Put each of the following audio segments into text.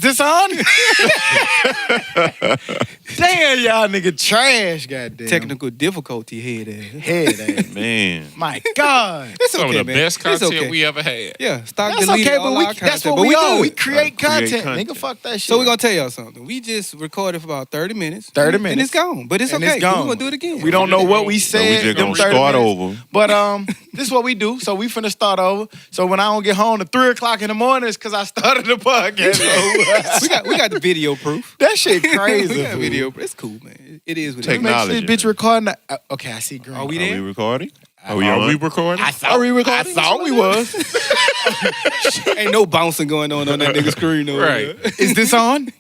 this on? Damn, y'all nigga trash, goddamn. Technical difficulty Head ass. Man. My God. It's Some okay, of the man. best It's content okay. we ever had. Yeah, stock That's deleted okay, all but our content. that's what but we do. good. We create content. content. Nigga, fuck that shit. So we're going to tell y'all something. We just recorded for about 30 minutes. 30 And minutes. it's gone. But it's And okay. it's gone. We're going to do it again. We don't know what we So we said. just in gonna 30 start minutes. over. But this is what we do. So we finna start over. So when I don't get home at 3 o'clock in the morning, it's because I started the podcast over. we got the video proof. That shit crazy. We got fool. video proof. It's cool, man. It is what it is. Technology. Make this bitch recording. Okay, I see green. Are we Are there? we recording? Are we recording? I thought we was. Ain't no bouncing going on that nigga screen over Right. there. Is this on?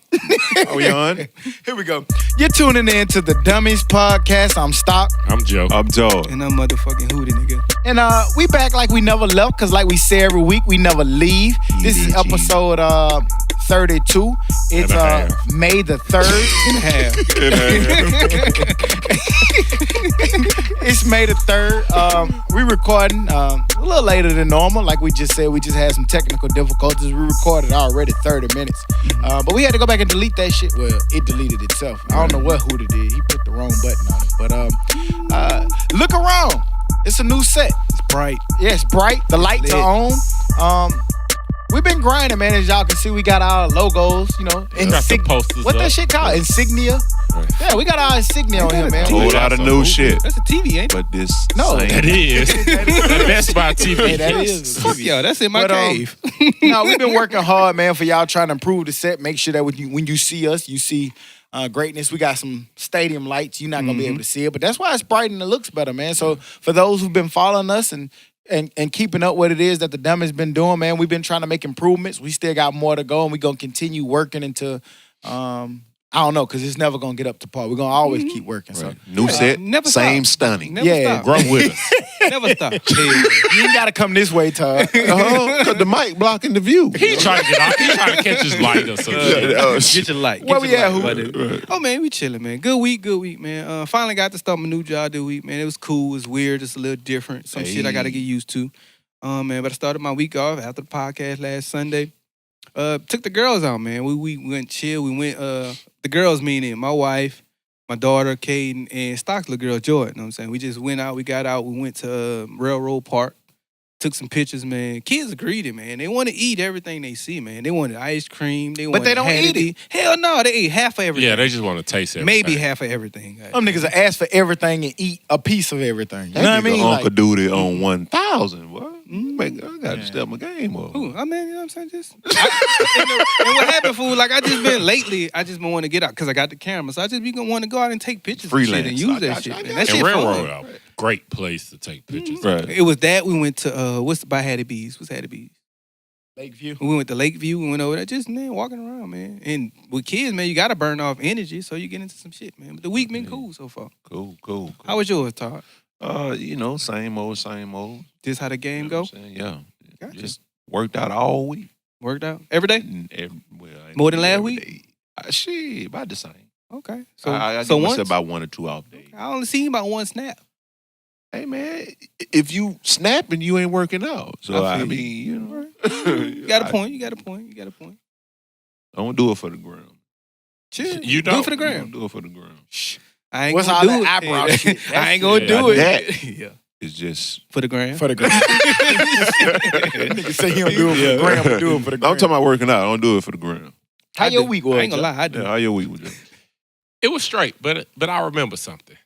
Are we on? Here we go. You're tuning in to the Dummies Podcast. I'm Stock. I'm Joe. I'm Joe. And I'm motherfucking hootie, nigga. And we back like we never left, because like we say every week, we never leave. This is EDG. episode 32. It's And a half. May the 3rd. It's May the 3rd. We recording a little later than normal. Like we just said, we just had some technical difficulties. We recorded already 30 minutes. But we had to go back and delete that shit. Well, it deleted itself. I don't know what Hooter did. He put the wrong button on it. But look around. It's a new set. It's bright. Yeah, it's bright. The lights are on. We've been grinding, man. As y'all can see, we got our logos, you know. Got the posters What up. that shit called? Insignia? Right. Yeah, we got our insignia on here, man. Whole lot of new shit. That's a TV, ain't it? But this No. same. That is. The Best Buy TV. Hey, that is. Fuck y'all. That's in my But, cave. No, we've been working hard, man, for y'all trying to improve the set. Make sure that when you see us, you see greatness. We got some stadium lights. You're not going to be able to see it, but that's why it's bright and it looks better, man. So for those who've been following us and keeping up what it is that the Dummies been doing, man, we've been trying to make improvements. We still got more to go, and we're going to continue working into, I don't know, because it's never going to get up to par. We're going to always keep working. So New set, never same stop. stunning. Never Yeah, stop. Grow with us. Never stop. you ain't got to come this way, Todd. Because the mic blocking the view. He trying to get out. He trying to catch his light or some shit. Get your light. Where Get we your at, light, Hoover? buddy. Oh, man, we chilling, man. Good week, man. Finally got to start my new job this week, man. It was cool. It was weird. It's a little different. Some shit I got to get used to. Man, but I started my week off after the podcast last Sunday. Took the girls out, man. We went chill. We went, the girls meaning my wife, my daughter, Caden, and Stock's little girl, Joy. You know what I'm saying? We just went out. We got out. We went to Railroad Park. Took some pictures, man. Kids are greedy, man. They want to eat everything they see, man. They wanted ice cream. They wanted they don't eat it. Hell no, they ate half of everything. Yeah, they just want to taste everything. Maybe half of everything. Them niggas will ask for everything and eat a piece of everything. You know what I mean? Uncle Like, Duty on 1,000. What? I got to step my game up. Ooh, I mean, you know what I'm saying? And what happened, fool? Like, I just been wanting to get out because I got the camera. So I just be going to want to go out and take pictures and shit and Freelance. use I that got shit, you. I man. got That And shit Railroad, fun. a great place to take pictures. Right. It was that. We went to, what's by Hattie B's? What's Hattie B's? Lakeview. We went to Lakeview. We went over there. Just, man, walking around, man. And with kids, man, you got to burn off energy so you get into some shit, man. But the week been cool so far. Cool. How was yours, Todd? Same old. Just how the game You know go? what I'm saying? Yeah. Gotcha. Just worked out all week. Worked out? Every day? More than last week? Shit, about the same. Okay. I so give once? myself about 1 or 2 off days. I only seen about one snap. Hey, man, if you snapping, you ain't working out. So, I I feel mean, you know. You got a point. You got a point. I don't do it for the gram. Chill. You do don't? it for the I gram. don't do it for the gram. I ain't What's gonna all do that it. eyebrow shit? I ain't gonna Yeah, do it. that- Yeah. It's just... For the gram. For the gram. Nigga say he don't do it for the gram, but do it for the gram. I'm talking about working out. I don't do it for the gram. How your week was? I ain't gonna lie. I do. Yeah, how your week was? It was straight, but I remember something.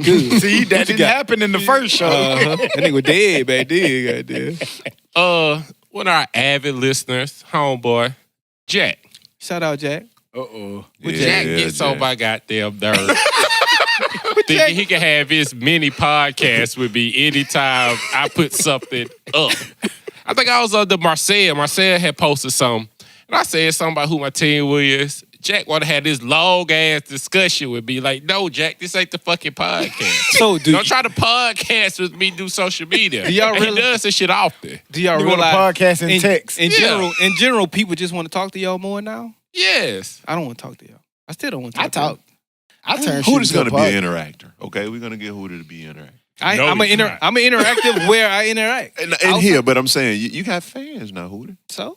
Good. See, that didn't happen in the first show. That nigga was dead back then. Goddamn. One of our avid listeners, homeboy, Jack. Shout out, Jack. Uh-oh. When Yeah, Jack yeah, gets Jack. on my goddamn nerve. Thinking he can have his mini podcast with me anytime I put something up. I think I was under Marcel. Marcel had posted something. And I said something about who my team was. Jack want to have this long ass discussion with me. Like, no, Jack, this ain't the fucking podcast. So Don't try to podcast with me, do social media. Do y'all And really- he does this shit often. Do y'all You want to realize podcast in text? in Yeah. general, people just want to talk to y'all more now? Yes. I don't want to talk to y'all. I still don't want to I talk to talk. I turn shit Hooter's into going a to be an podcast. interactor, okay? We're going to get Hooter to be interactive. y'all. No, I'm he's not. an interactive where I interact. And here, but I'm saying, you got fans now, Hooter. So?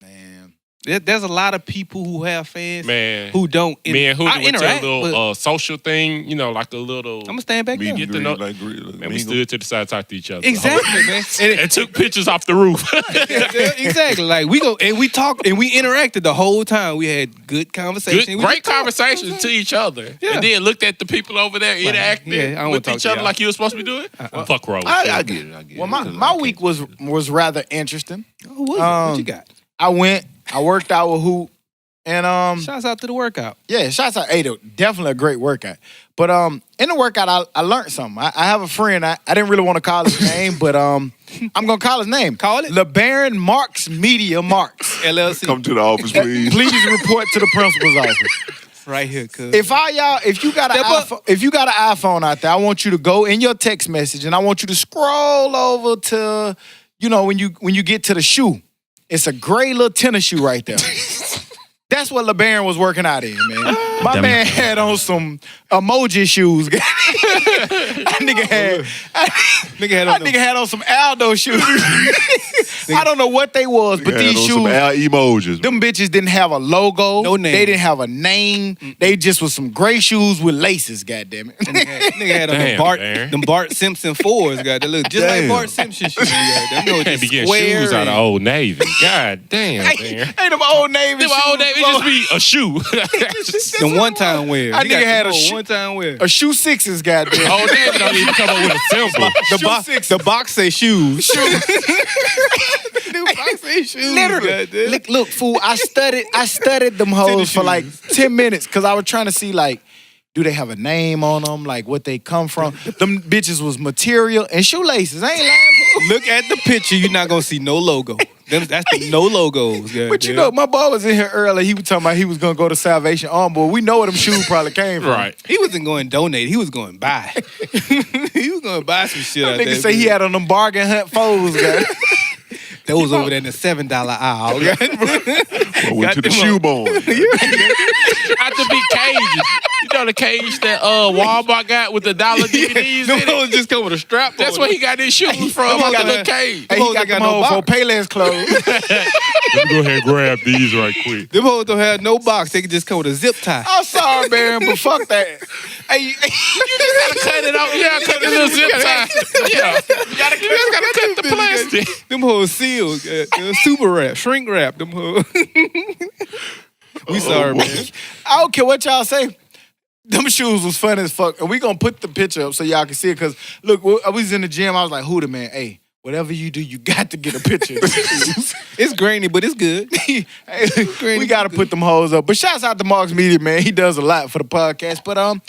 Man. There's a lot of people who have fans, Man. who don't. Me and Hootie went to a interact, little social thing, like a little. I'm gonna stand back there. Get to know. Man, we stood to the side, talked to each other. Exactly, man. And took pictures off the roof. Exactly. Like we go and we talked and we interacted the whole time. We had good conversation. Great conversations to each other. Yeah. And then looked at the people over there interacting yeah, I don't wanna with talk each to other y'all. like you were supposed to be doing. Fuck wrong. I get it. Well, my week was rather interesting. What you got? I worked out with Hoop, and Shouts out to the workout. yeah, shots out. Hey, definitely a great workout. But in the workout, I learned something. I have a friend. I didn't really want to call his name, but I'm gonna call his name. Call it. LeBaron Marks Media Marks. LLC. Come to the office, please. Please report to the principal's office. Right here, cuz. If you got an iPhone out there, I want you to go in your text message and I want you to scroll over to, when you get to the shoe. It's a gray little tennis shoe right there. That's what LeBaron was working out in, man. My man had on some emoji shoes. That nigga had on some Aldo shoes. I don't know what they was, but these shoes, some emojis. them bitches didn't have a logo. No name. They didn't have a name. They just was some gray shoes with laces, goddammit. Nigga had on them Bart Simpson 4s, got that look just like Bart Simpson shoes. Them Can't be getting shoes out of Old Navy. God damn, man. Hey, them Old Navy Them shoes. Old Navy just be a shoe. Them one-time wear. That nigga had a shoe. One-time wear. A shoe sixes, goddamn. Old Navy don't even come up with a symbol. The box say shoes. The box say shoes. Literally. Look, fool, I studied them hoes for like 10 minutes because I was trying to see, like, do they have a name on them? Like, what they come from? Them bitches was material and shoelaces. I ain't lying. Look at the picture. You're not going to see no logo. That's the no logos. But my boy was in here earlier. He was talking about he was going to go to Salvation Army. Boy, we know where them shoes probably came from. Right. He wasn't going to donate. He was going to buy. He was going to buy some shit out there. Nigga say he had on them bargain hunt foes, guy. That was over there in the $7 aisle. Went to the shoe barn. Out the big cages. You know the cage that Walmart got with the $1 DVDs Them in hoes it? just come with a strap. That's where he got his shoes from. He Out got the little that- cage. Hey, he got them hoes for Payless clothes. Let me go ahead and grab these right quick. Them hoes don't have no box. They can just come with a zip tie. I'm sorry, Baron, but fuck that. Hey, You just gotta cut it out. Yeah, cut the little zip tie. Yeah. You just gotta cut the plastic. Them hoes sealed. Super wrap, shrink wrap. Them hoes. We sorry, man. I don't care what y'all say. Them shoes was fun as fuck. And we gonna put the picture up so y'all can see it. Cause look, I was in the gym. I was like, Hootie, man, hey, whatever you do, you got to get a picture of the shoes. It's grainy, but it's good. Hey, we gotta put them hoes up. But shouts out to Marks Media, man. He does a lot for the podcast. But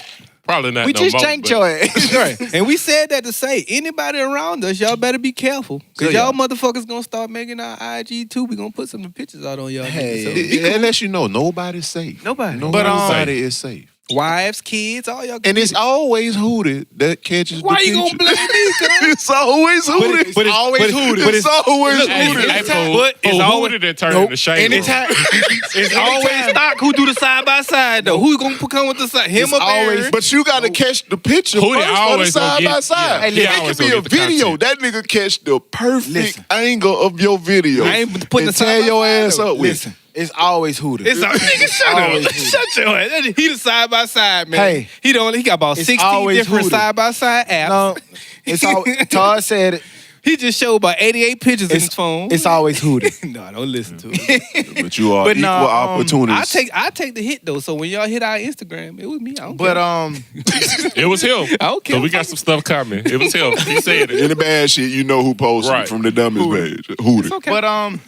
Probably not we no just more, janked but- your ass. Right. And we said that to say anybody around us, y'all better be careful. Because y'all motherfuckers gonna start making our IG too. We gonna put some pictures out on y'all. Hey. niggas. So It lets you know nobody's safe. Nobody. Nobody is safe. Wives, kids, all y'all. And it's always Hootie that catches Why the you gonna picture. blame me? It's always Hootie. But it's always Hootie. It's always Hey, Hootie. hey, But it's who always- did it turn into shame? Anytime. It's always stock who do the side by side though. Who gonna come with the side? Him It's or always- Barry? But you got to catch the picture Hootie first for the always gonna side get- by side. yeah, he It always could be gonna a get the video. content. That nigga catch the perfect Listen. angle of your video. I ain't putting and the side tear by your side, ass though. up with. Listen, it's always Hootie. It's nigga, shut always up. Hootie. Shut your ass. He the side by side, man. Hey. He got about It's 16 always different Hootie. side by side apps. No, it's always, Todd said it. He just showed about 88 pictures in his phone. It's always Hootie. No, don't listen to it. But you are But equal no, opportunities. I take the hit though. So when y'all hit our Instagram, it was me. I don't But care. It was him. I don't care. So we got some stuff coming. It was him. He said it. In the bad shit, you know who posted Right. it from the Dummies page. Hootie. It's okay. But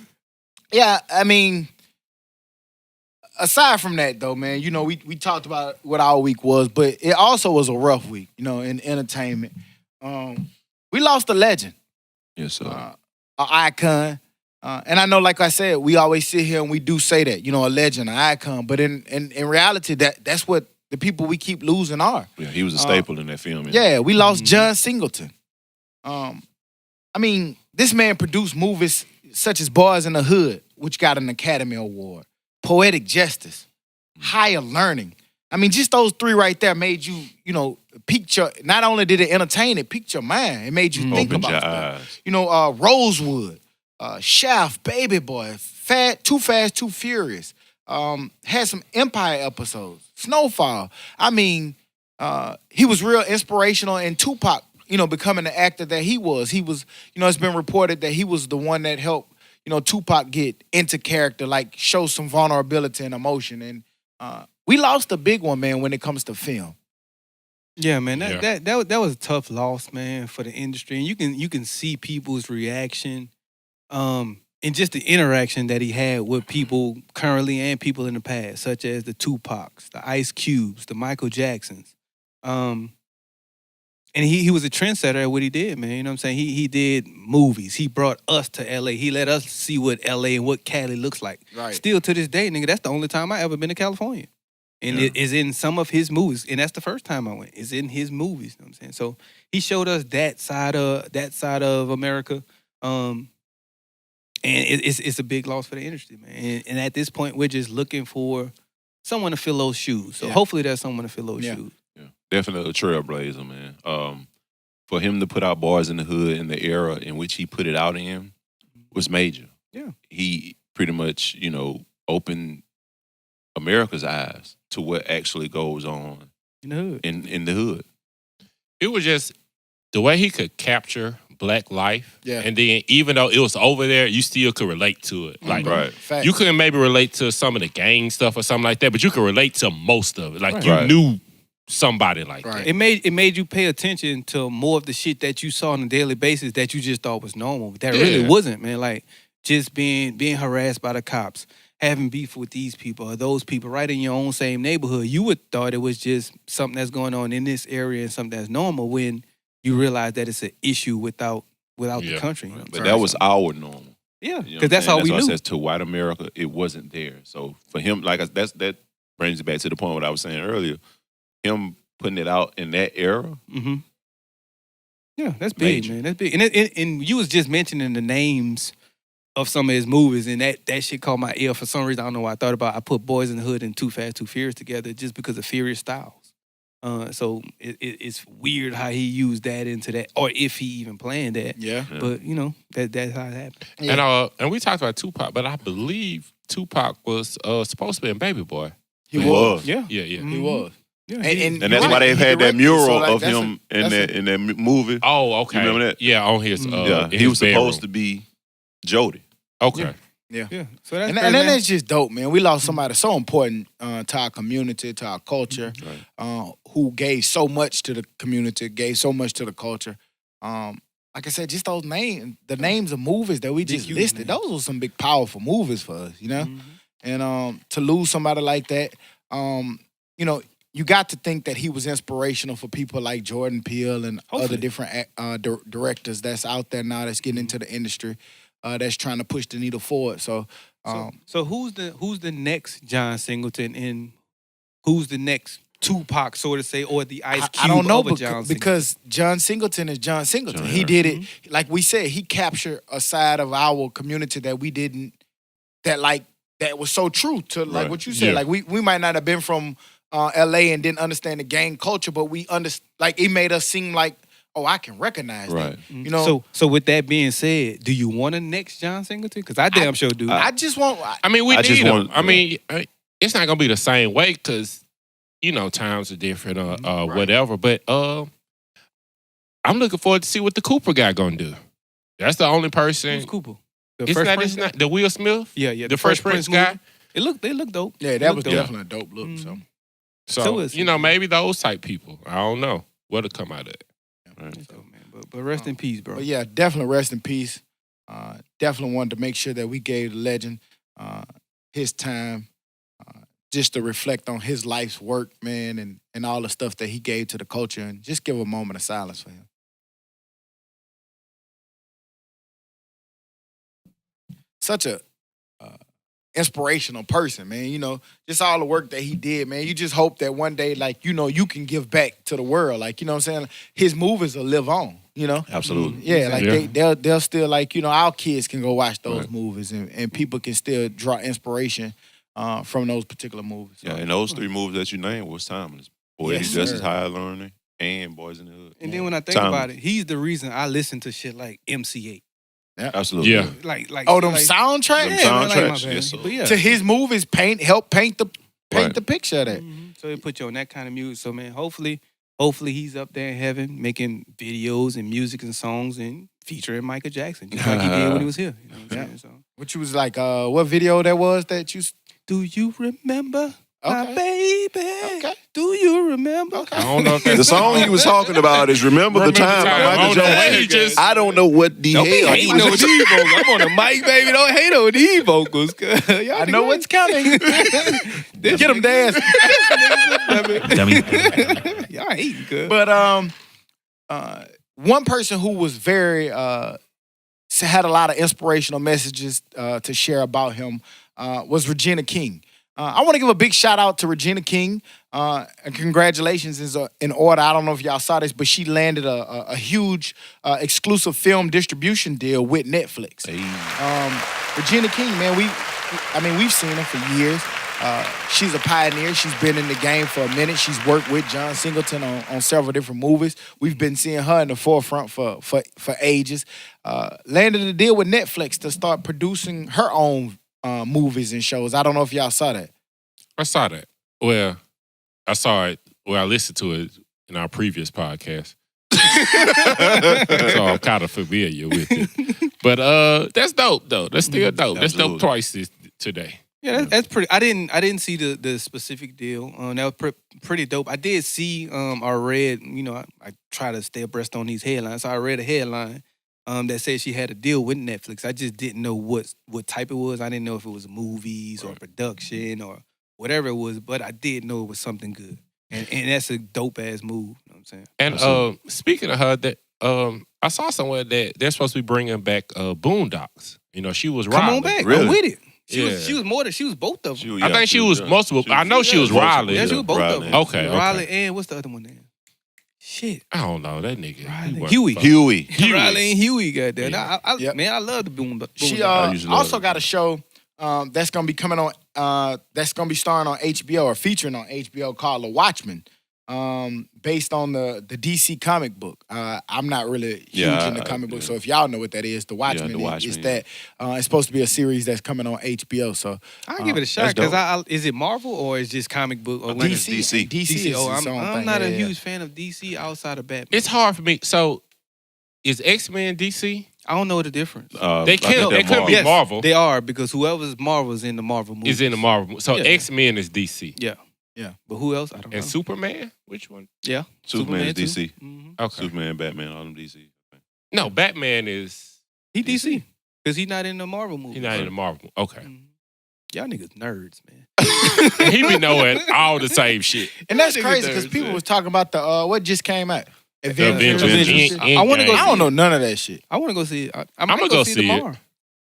yeah, I mean, aside from that though, man, we talked about what our week was, but it also was a rough week, in entertainment. We lost a legend, Yes, sir. an icon. And I know, like I said, we always sit here and we do say that, a legend, an icon. But in reality, that's what the people we keep losing are. Yeah, he was a staple in that film. Yeah, we lost John Singleton. I mean, this man produced movies such as Boys in the Hood, which got an Academy Award, Poetic Justice, Higher Learning. I mean, just those three right there made you, piqued your, not only did it entertain, it piqued your mind. It made you think Opened about your stuff. eyes. Rosewood, Shaft, Baby Boy, Too Fast, Too Furious. Had some Empire episodes. Snowfall. I mean, he was real inspirational in Tupac, becoming the actor that he was. He was, it's been reported that he was the one that helped, Tupac get into character, like show some vulnerability and emotion. And we lost a big one, man, when it comes to film. Yeah, man, that was a tough loss, man, for the industry, and you can see people's reaction, and just the interaction that he had with people currently and people in the past, such as the Tupacs, the Ice Cubes, the Michael Jacksons, and he was a trendsetter at what he did, man. You know what I'm saying? He did movies. He brought us to LA. He let us see what LA and what Cali looks like. Right. Still to this day, nigga, that's the only time I ever been to California. And it is in some of his movies. And that's the first time I went. It's in his movies. You know what I'm saying? So he showed us that side of America. And it's a big loss for the industry, man. And at this point, we're just looking for someone to fill those shoes. So hopefully there's someone to fill those shoes. Yeah. Definitely a trailblazer, man. For him to put out Boys in the Hood in the era in which he put it out in was major. Yeah. He pretty much, opened America's eyes to what actually goes on In the hood. in the hood. It was just the way he could capture Black life. Yeah. And then even though it was over there, you still could relate to it. Like, Right. Fact. you couldn't maybe relate to some of the gang stuff or something like that, but you could relate to most of it. Like, you Right. knew somebody like Right. that. It made you pay attention to more of the shit that you saw on a daily basis that you just thought was normal. That really Yeah. wasn't, man. Like just being harassed by the cops, having beef with these people or those people right in your own same neighborhood. You would thought it was just something that's going on in this area and something that's normal when you realize that it's an issue without the Yeah. country. You know what I'm But saying? that was our normal. Yeah, You know because what that's I'm all saying? we That's why knew. I says to white America, it wasn't there. So for him, that brings it back to the point what I was saying earlier. Him putting it out in that era. Mm-hmm. Yeah, that's big, Major. man. That's big. And you was just mentioning the names of some of his movies, and that shit caught my ear for some reason. I don't know why I put Boys in the Hood and Too Fast, Too Furious together just because of Furious Styles. So it's weird how he used that into that, or if he even planned that. Yeah. Yeah. But that's how it happened. Yeah. And we talked about Tupac, but I believe Tupac was supposed to be in Baby Boy. He was. Yeah, Yeah, yeah. He was. yeah. And And that's you're why right, they've he had that directed it, mural so, like, of that's him a- that's in that movie. Oh, okay. You remember that? Yeah, on his Yeah, in he his was supposed bedroom. to be Jody. Okay. Yeah. So that's And great, then man. it's just dope, man. We lost somebody so important to our community, to our culture, who gave so much to the community, gave so much to the culture. Like I said, just those names, the names of movies that we just huge listed, names. those were some big, powerful movies for us, And to lose somebody like that, you got to think that he was inspirational for people like Jordan Peele and other Hopefully. different directors that's out there now that's getting into the industry, that's trying to push the needle forward. So So who's the next John Singleton and who's the next Tupac, so to say, or the Ice Cube I don't know over John Singleton? because John Singleton is John Singleton. John, He yeah. did it, like we said, he captured a side of our community that we didn't, that was so true to like Right. what you said. Yeah. Like we might not have been from LA and didn't understand the gang culture, but we like it made us seem like, oh, I can recognize Right. that. So with that being said, do you want a next John Singleton? Because I damn sure do. I just want I mean, we I just need him. want- I mean, it's not gonna be the same way because times are different or whatever. But I'm looking forward to see what the Cooper guy gonna do. That's the only person. Who's Cooper? The It's Fresh not. Prince It's guy? not the Will Smith. Yeah. The Fresh Prince guy. movie. They look dope. yeah, They that look was dope. definitely a dope look. So So, So is- maybe those type people. I don't know what'll come out of it. That's dope, man. But rest in peace, bro. But yeah, definitely rest in peace. Definitely wanted to make sure that we gave the legend his time, just to reflect on his life's work, man, and all the stuff that he gave to the culture, and just give a moment of silence for him. Such a inspirational person, man. Just all the work that he did, man. You just hope that one day, like, you can give back to the world. Like, you know what I'm saying? His movies will live on, Absolutely. Yeah, like Yeah. they'll still, like, our kids can go watch those Right. movies, and people can still draw inspiration from those particular movies. Yeah, and those three movies that you named was timeless. Boy, Yes, Eddie Justice, sir. Higher Learning, and Boys in the Hood. And then when I think Time. about it, he's the reason I listen to shit like MC8. Absolutely. Yeah. Like Oh, them like, soundtracks? Yeah, man, like, my soundtracks, bad. yes, sir. But yeah. To his movies, help paint the Right. picture of that. So it put you on that kind of music. So man, hopefully he's up there in heaven making videos and music and songs and featuring Michael Jackson, just like he did when he was here. You know what I'm saying? So, Which was like, what video that was that you? do you remember my Okay. baby? Okay. Do you remember? Okay. I don't know if that's The song he was talking about is "Remember the Time" by I Michael don't know what Jackson. he just. I don't know what the Don't be hell. hating on these vocals. I'm on the mic, baby. Don't hate on these vocals. I know what's coming. Get him dance. Dummy. Y'all hating, cuz. But one person who was very had a lot of inspirational messages to share about him was Regina King. I want to give a big shout out to Regina King. And congratulations is in order. I don't know if y'all saw this, but she landed a huge exclusive film distribution deal with Netflix. Regina King, man, we've seen her for years. She's a pioneer. She's been in the game for a minute. She's worked with John Singleton on several different movies. We've been seeing her in the forefront for ages. Landed a deal with Netflix to start producing her own movies and shows. I don't know if y'all saw that. I saw that. Well, I saw it. Well, I listened to it in our previous podcast. So I'm kind of familiar with it. But that's dope, though. That's still dope. That's dope twice today. Yeah, that's pretty. I didn't see the specific deal. That was pretty dope. I did see. I read. You know, I try to stay abreast on these headlines. So I read a headline that said she had a deal with Netflix. I just didn't know what type it was. I didn't know if it was movies or production or whatever it was. But I did know it was something good, and that's a dope ass move. You know what I'm saying? And speaking of her, that I saw somewhere that they're supposed to be bringing back Boondocks. You know, she was Come Riley. on back. Really? I'm with it. She Yeah. was both of them. I think she was multiple. I know she was Riley. Yeah, she was both of them. Okay. Riley and what's the other one then? Shit. I don't know that nigga. Riley. He Huey. Huey. Riley and Huey got that. Yeah. Yep. Man, I love the boom. She I usually also love it. got a show that's gonna be coming on. That's gonna be starring on HBO or featuring on HBO called The Watchmen. Based on the DC comic book. I'm not really huge in the comic book, so if y'all know what that is, The Watchmen, is that. It's supposed to be a series that's coming on HBO. So I'll give it a shot because is it Marvel or is just comic book or DC. DC is Oh, its own I'm thing. not a Yeah. huge fan of DC outside of Batman. It's hard for me. So, is X-Men DC? I don't know the difference. They could be Yes, Marvel. They are because whoever's Marvel is in the Marvel movie. Is in the Marvel. So Yeah. X-Men is DC. Yeah. But who else? I don't know. And Superman? Which one? Yeah. Superman is too. DC. Mhm. Okay. Superman, Batman, all them DC. No, Batman is. He DC because he's not in the Marvel movie. He's not in the Marvel. Okay. Mhm. Y'all niggas nerds, man. He be knowing all the same shit. And that's Nigga crazy nerds, because people man. was talking about the what just came out. Avengers. I wanna go I don't know none of that shit. I want to go see it. I'm I'ma go see it. tomorrow.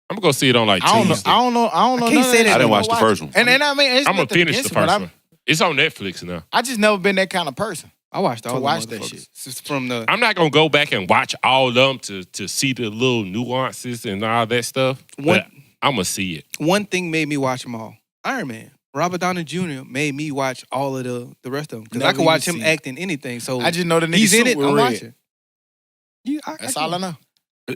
I'm gonna go see it on like I don't know. Tuesday. I don't know. I can't none say of that that. I didn't watch Go the first one. And I mean, it's I'm gonna nothing finish the against it, but first one. It's on Netflix now. I just never been that kind of person. I watched all To the watch that motherfuckers. shit. Just from the I'm not gonna go back and watch all of them to see the little nuances and all that stuff. One- But I'm gonna see it. one thing made me watch them all. Iron Man. Robert Downey Jr. made me watch all of the rest of them because I Never could watch even him seen it. act in anything. So I just know the nigga he's in suit it. was I'm red. watching. That's all I know.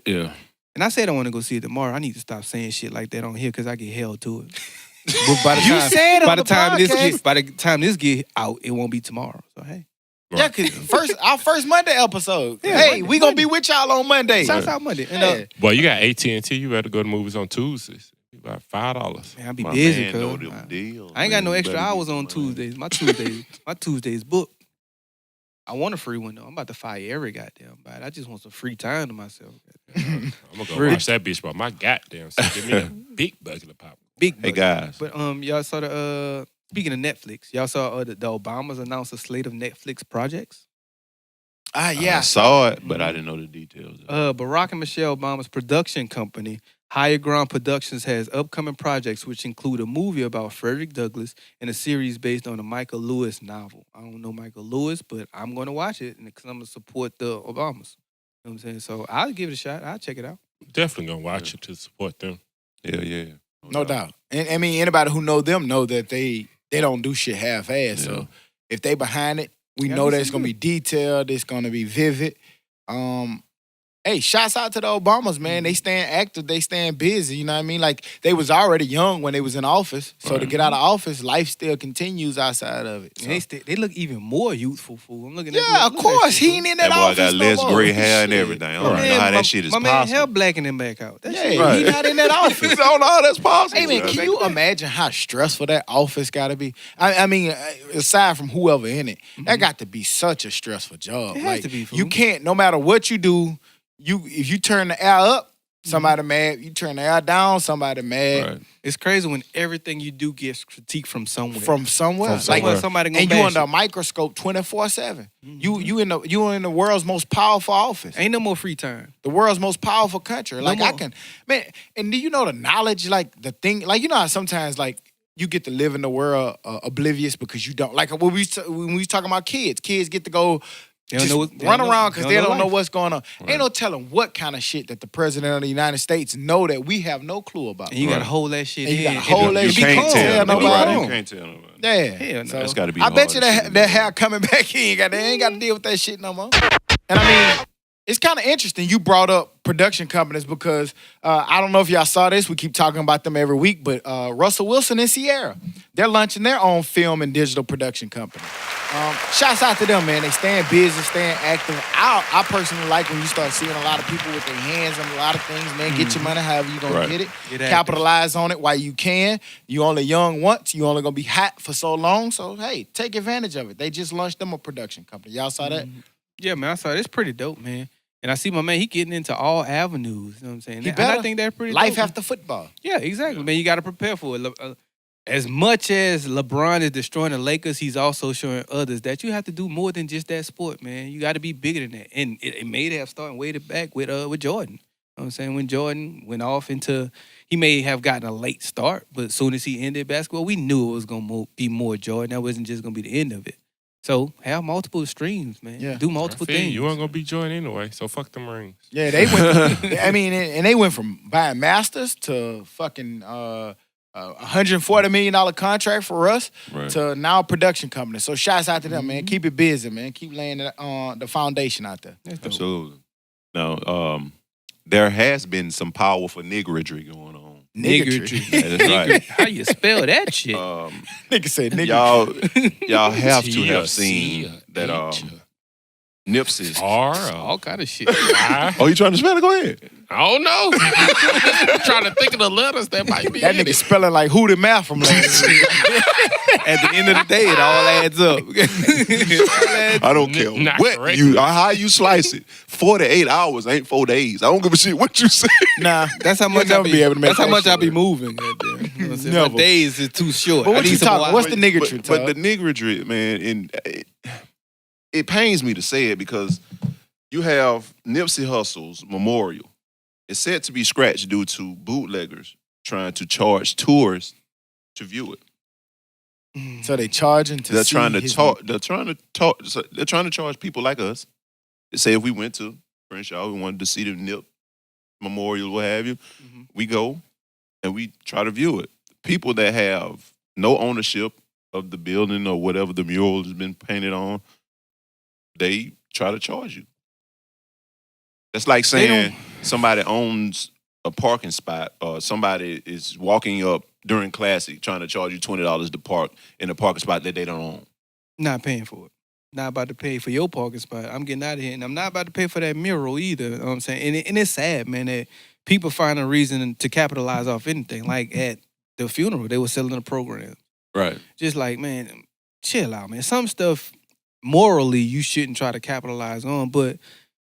Yeah. And I said I want to go see it tomorrow. I need to stop saying shit like that on here because I get held to it. But by the You time, said on the podcast. by the time this get out, it won't be tomorrow. So hey, Yeah, cause our first Monday episode. Yeah, Hey, Monday, we gonna be with y'all on Monday. shouts out Monday. And Yeah. Boy, you got AT&T. You better go to movies on Tuesdays. About $5. man, I be My busy, man know cuz. them deals, I ain't got man. no You extra better hours get on some money. Tuesdays. My Tuesdays booked. I want a free one though. I'm about to fire every goddamn bite. I just want some free time to myself. I'm gonna go Really? watch that bitch by my goddamn self. Give me a big bucket of popcorn. Big Hey bucks. guys, But y'all saw the speaking of Netflix, y'all saw the Obamas announced a slate of Netflix projects. Ah, I yeah. saw it, but I didn't know the details. Barack and Michelle Obama's production company, Higher Ground Productions, has upcoming projects which include a movie about Frederick Douglass and a series based on a Michael Lewis novel. I don't know Michael Lewis, but I'm going to watch it because I'm going to support the Obamas. You know what I'm saying? So I'll give it a shot. I'll check it out. Definitely gonna watch it to support them. Yeah. No doubt. And I mean, anybody who know them know that they don't do shit half-ass. So if they behind it, we Gotta know be that it's gonna be detailed. It's gonna be vivid. Hey, shouts out to the Obamas, man. They staying active, they staying busy. You know what I mean? Like they was already young when they was in office. So to get out of office, life still continues outside of it. So. And they look even more youthful, fool. I'm looking at Yeah, of course. He ain't in that That boy office got no less more. gray hair and Shit. everything. I don't know how that shit is my man possible. hair blackening back out. That shit- Yeah, he not in that office. I don't know how that's possible. Hey man, can you imagine how stressful that office got to be? I mean, aside from whoever in it, that got to be such a stressful job. It has Like to be, fool. you can't, no matter what you do, if you turn the air up, somebody mad. You turn the air down, somebody mad. Right. It's crazy when everything you do gets critiqued from somewhere. From somewhere, From somewhere. like, somebody gonna and you bash under you. a microscope 24/7. You in the world's most powerful office, Ain't no more free time. the world's most powerful country. Like I more. can, man. And do you know the knowledge? Like the thing, like you know how sometimes like you get to live in the world oblivious because you don't like when we was talking about kids. Kids get to go. They don't Just know what- they run don't know- around because they don't know life. what's going on. Ain't no telling what kind of shit that the president of the United States know that we have no clue about. And you gotta Right. hold that shit And you in. gotta hold that You shit. can't Be calm. tell Tell nobody. nobody. You can't tell nobody. Yeah, Hell no. That's gotta be I the bet you hardest that shit. that hair coming back in, they ain't got to deal with that shit no more. And I mean, it's kind of interesting you brought up production companies because I don't know if y'all saw this. We keep talking about them every week, but Russell Wilson and Sierra, they're launching their own film and digital production company. Shouts out to them, man. They staying busy, staying active. I personally like when you start seeing a lot of people with their hands on a lot of things, man. Get your money however you gonna Right. get it. Get active. Capitalize on it while you can. You only young once. You only gonna be hot for so long. So hey, take advantage of it. They just launched them a production company. Y'all saw that? Yeah, man, I saw it. It's pretty dope, man. And I see my man, he getting into all avenues. You know what I'm saying? He And better. I think that's pretty Life dope. after football. Yeah, exactly, man. You got to prepare for it. As much as LeBron is destroying the Lakers, he's also showing others that you have to do more than just that sport, man. You got to be bigger than that. And it may have started way back with Jordan. You know what I'm saying? When Jordan went off into, he may have gotten a late start, but as soon as he ended basketball, we knew it was going to be more Jordan. That wasn't just going to be the end of it. So have multiple streams, man. Yeah. Do multiple I feel things. you weren't gonna be joined anyway, so fuck them rings. Yeah, they went. I mean, and they went from buying masters to fucking $140 million contract for us Right. to now a production company. So shouts out to them, man. Keep it busy, man. Keep laying the foundation out there. That's dope. Absolutely. Now, there has been some powerful niggeridry going on. Niggatry. That's right. How you spell that shit? Nigga said nigga. Y'all have to Tia, have seen Cia, that H. Nipsey's. All kind of shit. I Oh, you trying to spell it? Go ahead. don't know. I'm trying to think of the letters that might be That in nigga it. spelling like who the math from last week. At the end of the day, it all adds up. I don't care Not what correct. how you slice it. 48 hours ain't 4 days. I don't give a shit what you say. Nah, That's how you'll much I never be, be able to make That's how that much I shit be work. moving. Goddamn. You know what I'm saying? Never. My days is too short. But I what need you some talking? more- What's the niggatry? But the Todd? niggeridry, man, and it pains me to say it because you have Nipsey Hussle's memorial. It's said to be scratched due to bootleggers trying to charge tourists to view it. So they charging to They're see trying to his- talk. They're trying to talk. So they're trying to charge people like us. They say if we went to Crenshaw, we wanted to see the Nip memorial, what have you. Mhm. We go and we try to view it. People that have no ownership of the building or whatever the mural has been painted on, they try to charge you. That's like They saying somebody owns a parking spot or somebody is walking up during Classic trying to charge you $20 to park in a parking spot that they don't own. Not paying for it. Not about to pay for your parking spot. I'm getting out of here, and I'm not about to pay for that mural either. You know what I'm saying? And it's sad, man, that people find a reason to capitalize off anything. Like at the funeral, they were selling a program. Right. Just like, man, chill out, man. Some stuff morally you shouldn't try to capitalize on, but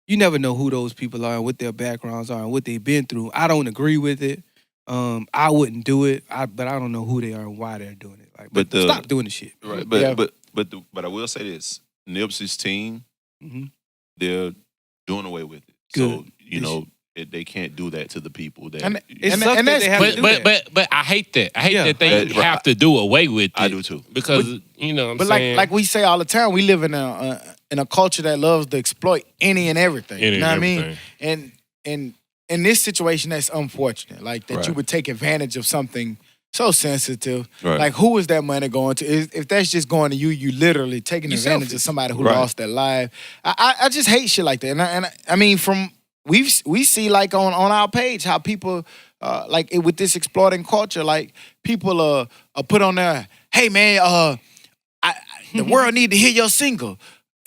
you never know who those people are and what their backgrounds are and what they've been through. I don't agree with it. I wouldn't do it, but I don't know who they are and why they're doing it. Like, But the- stop doing the shit. Right. But Yeah. but I will say this. Nipsey's team, Mhm. they're doing away with it. Good. So, you know, they can't do that to the people that And- It And- sucks and that they have to But do but, that. but I hate that. I hate Yeah. that they Right. have to do away with it. I do too. Because you know what I'm But saying. like we say all the time, we live in a culture that loves to exploit any and everything. Any you know and what I mean? everything. And in this situation, that's unfortunate. Like that you Right. would take advantage of something so sensitive. Right. Like who is that money going to? If that's just going to you, you literally taking You advantage selfish. of somebody who Right. lost their life. I just hate shit like that. And I mean, from we see like on our page how people like with this exploiting culture, like people are put on there, hey man, the world need to hear your single.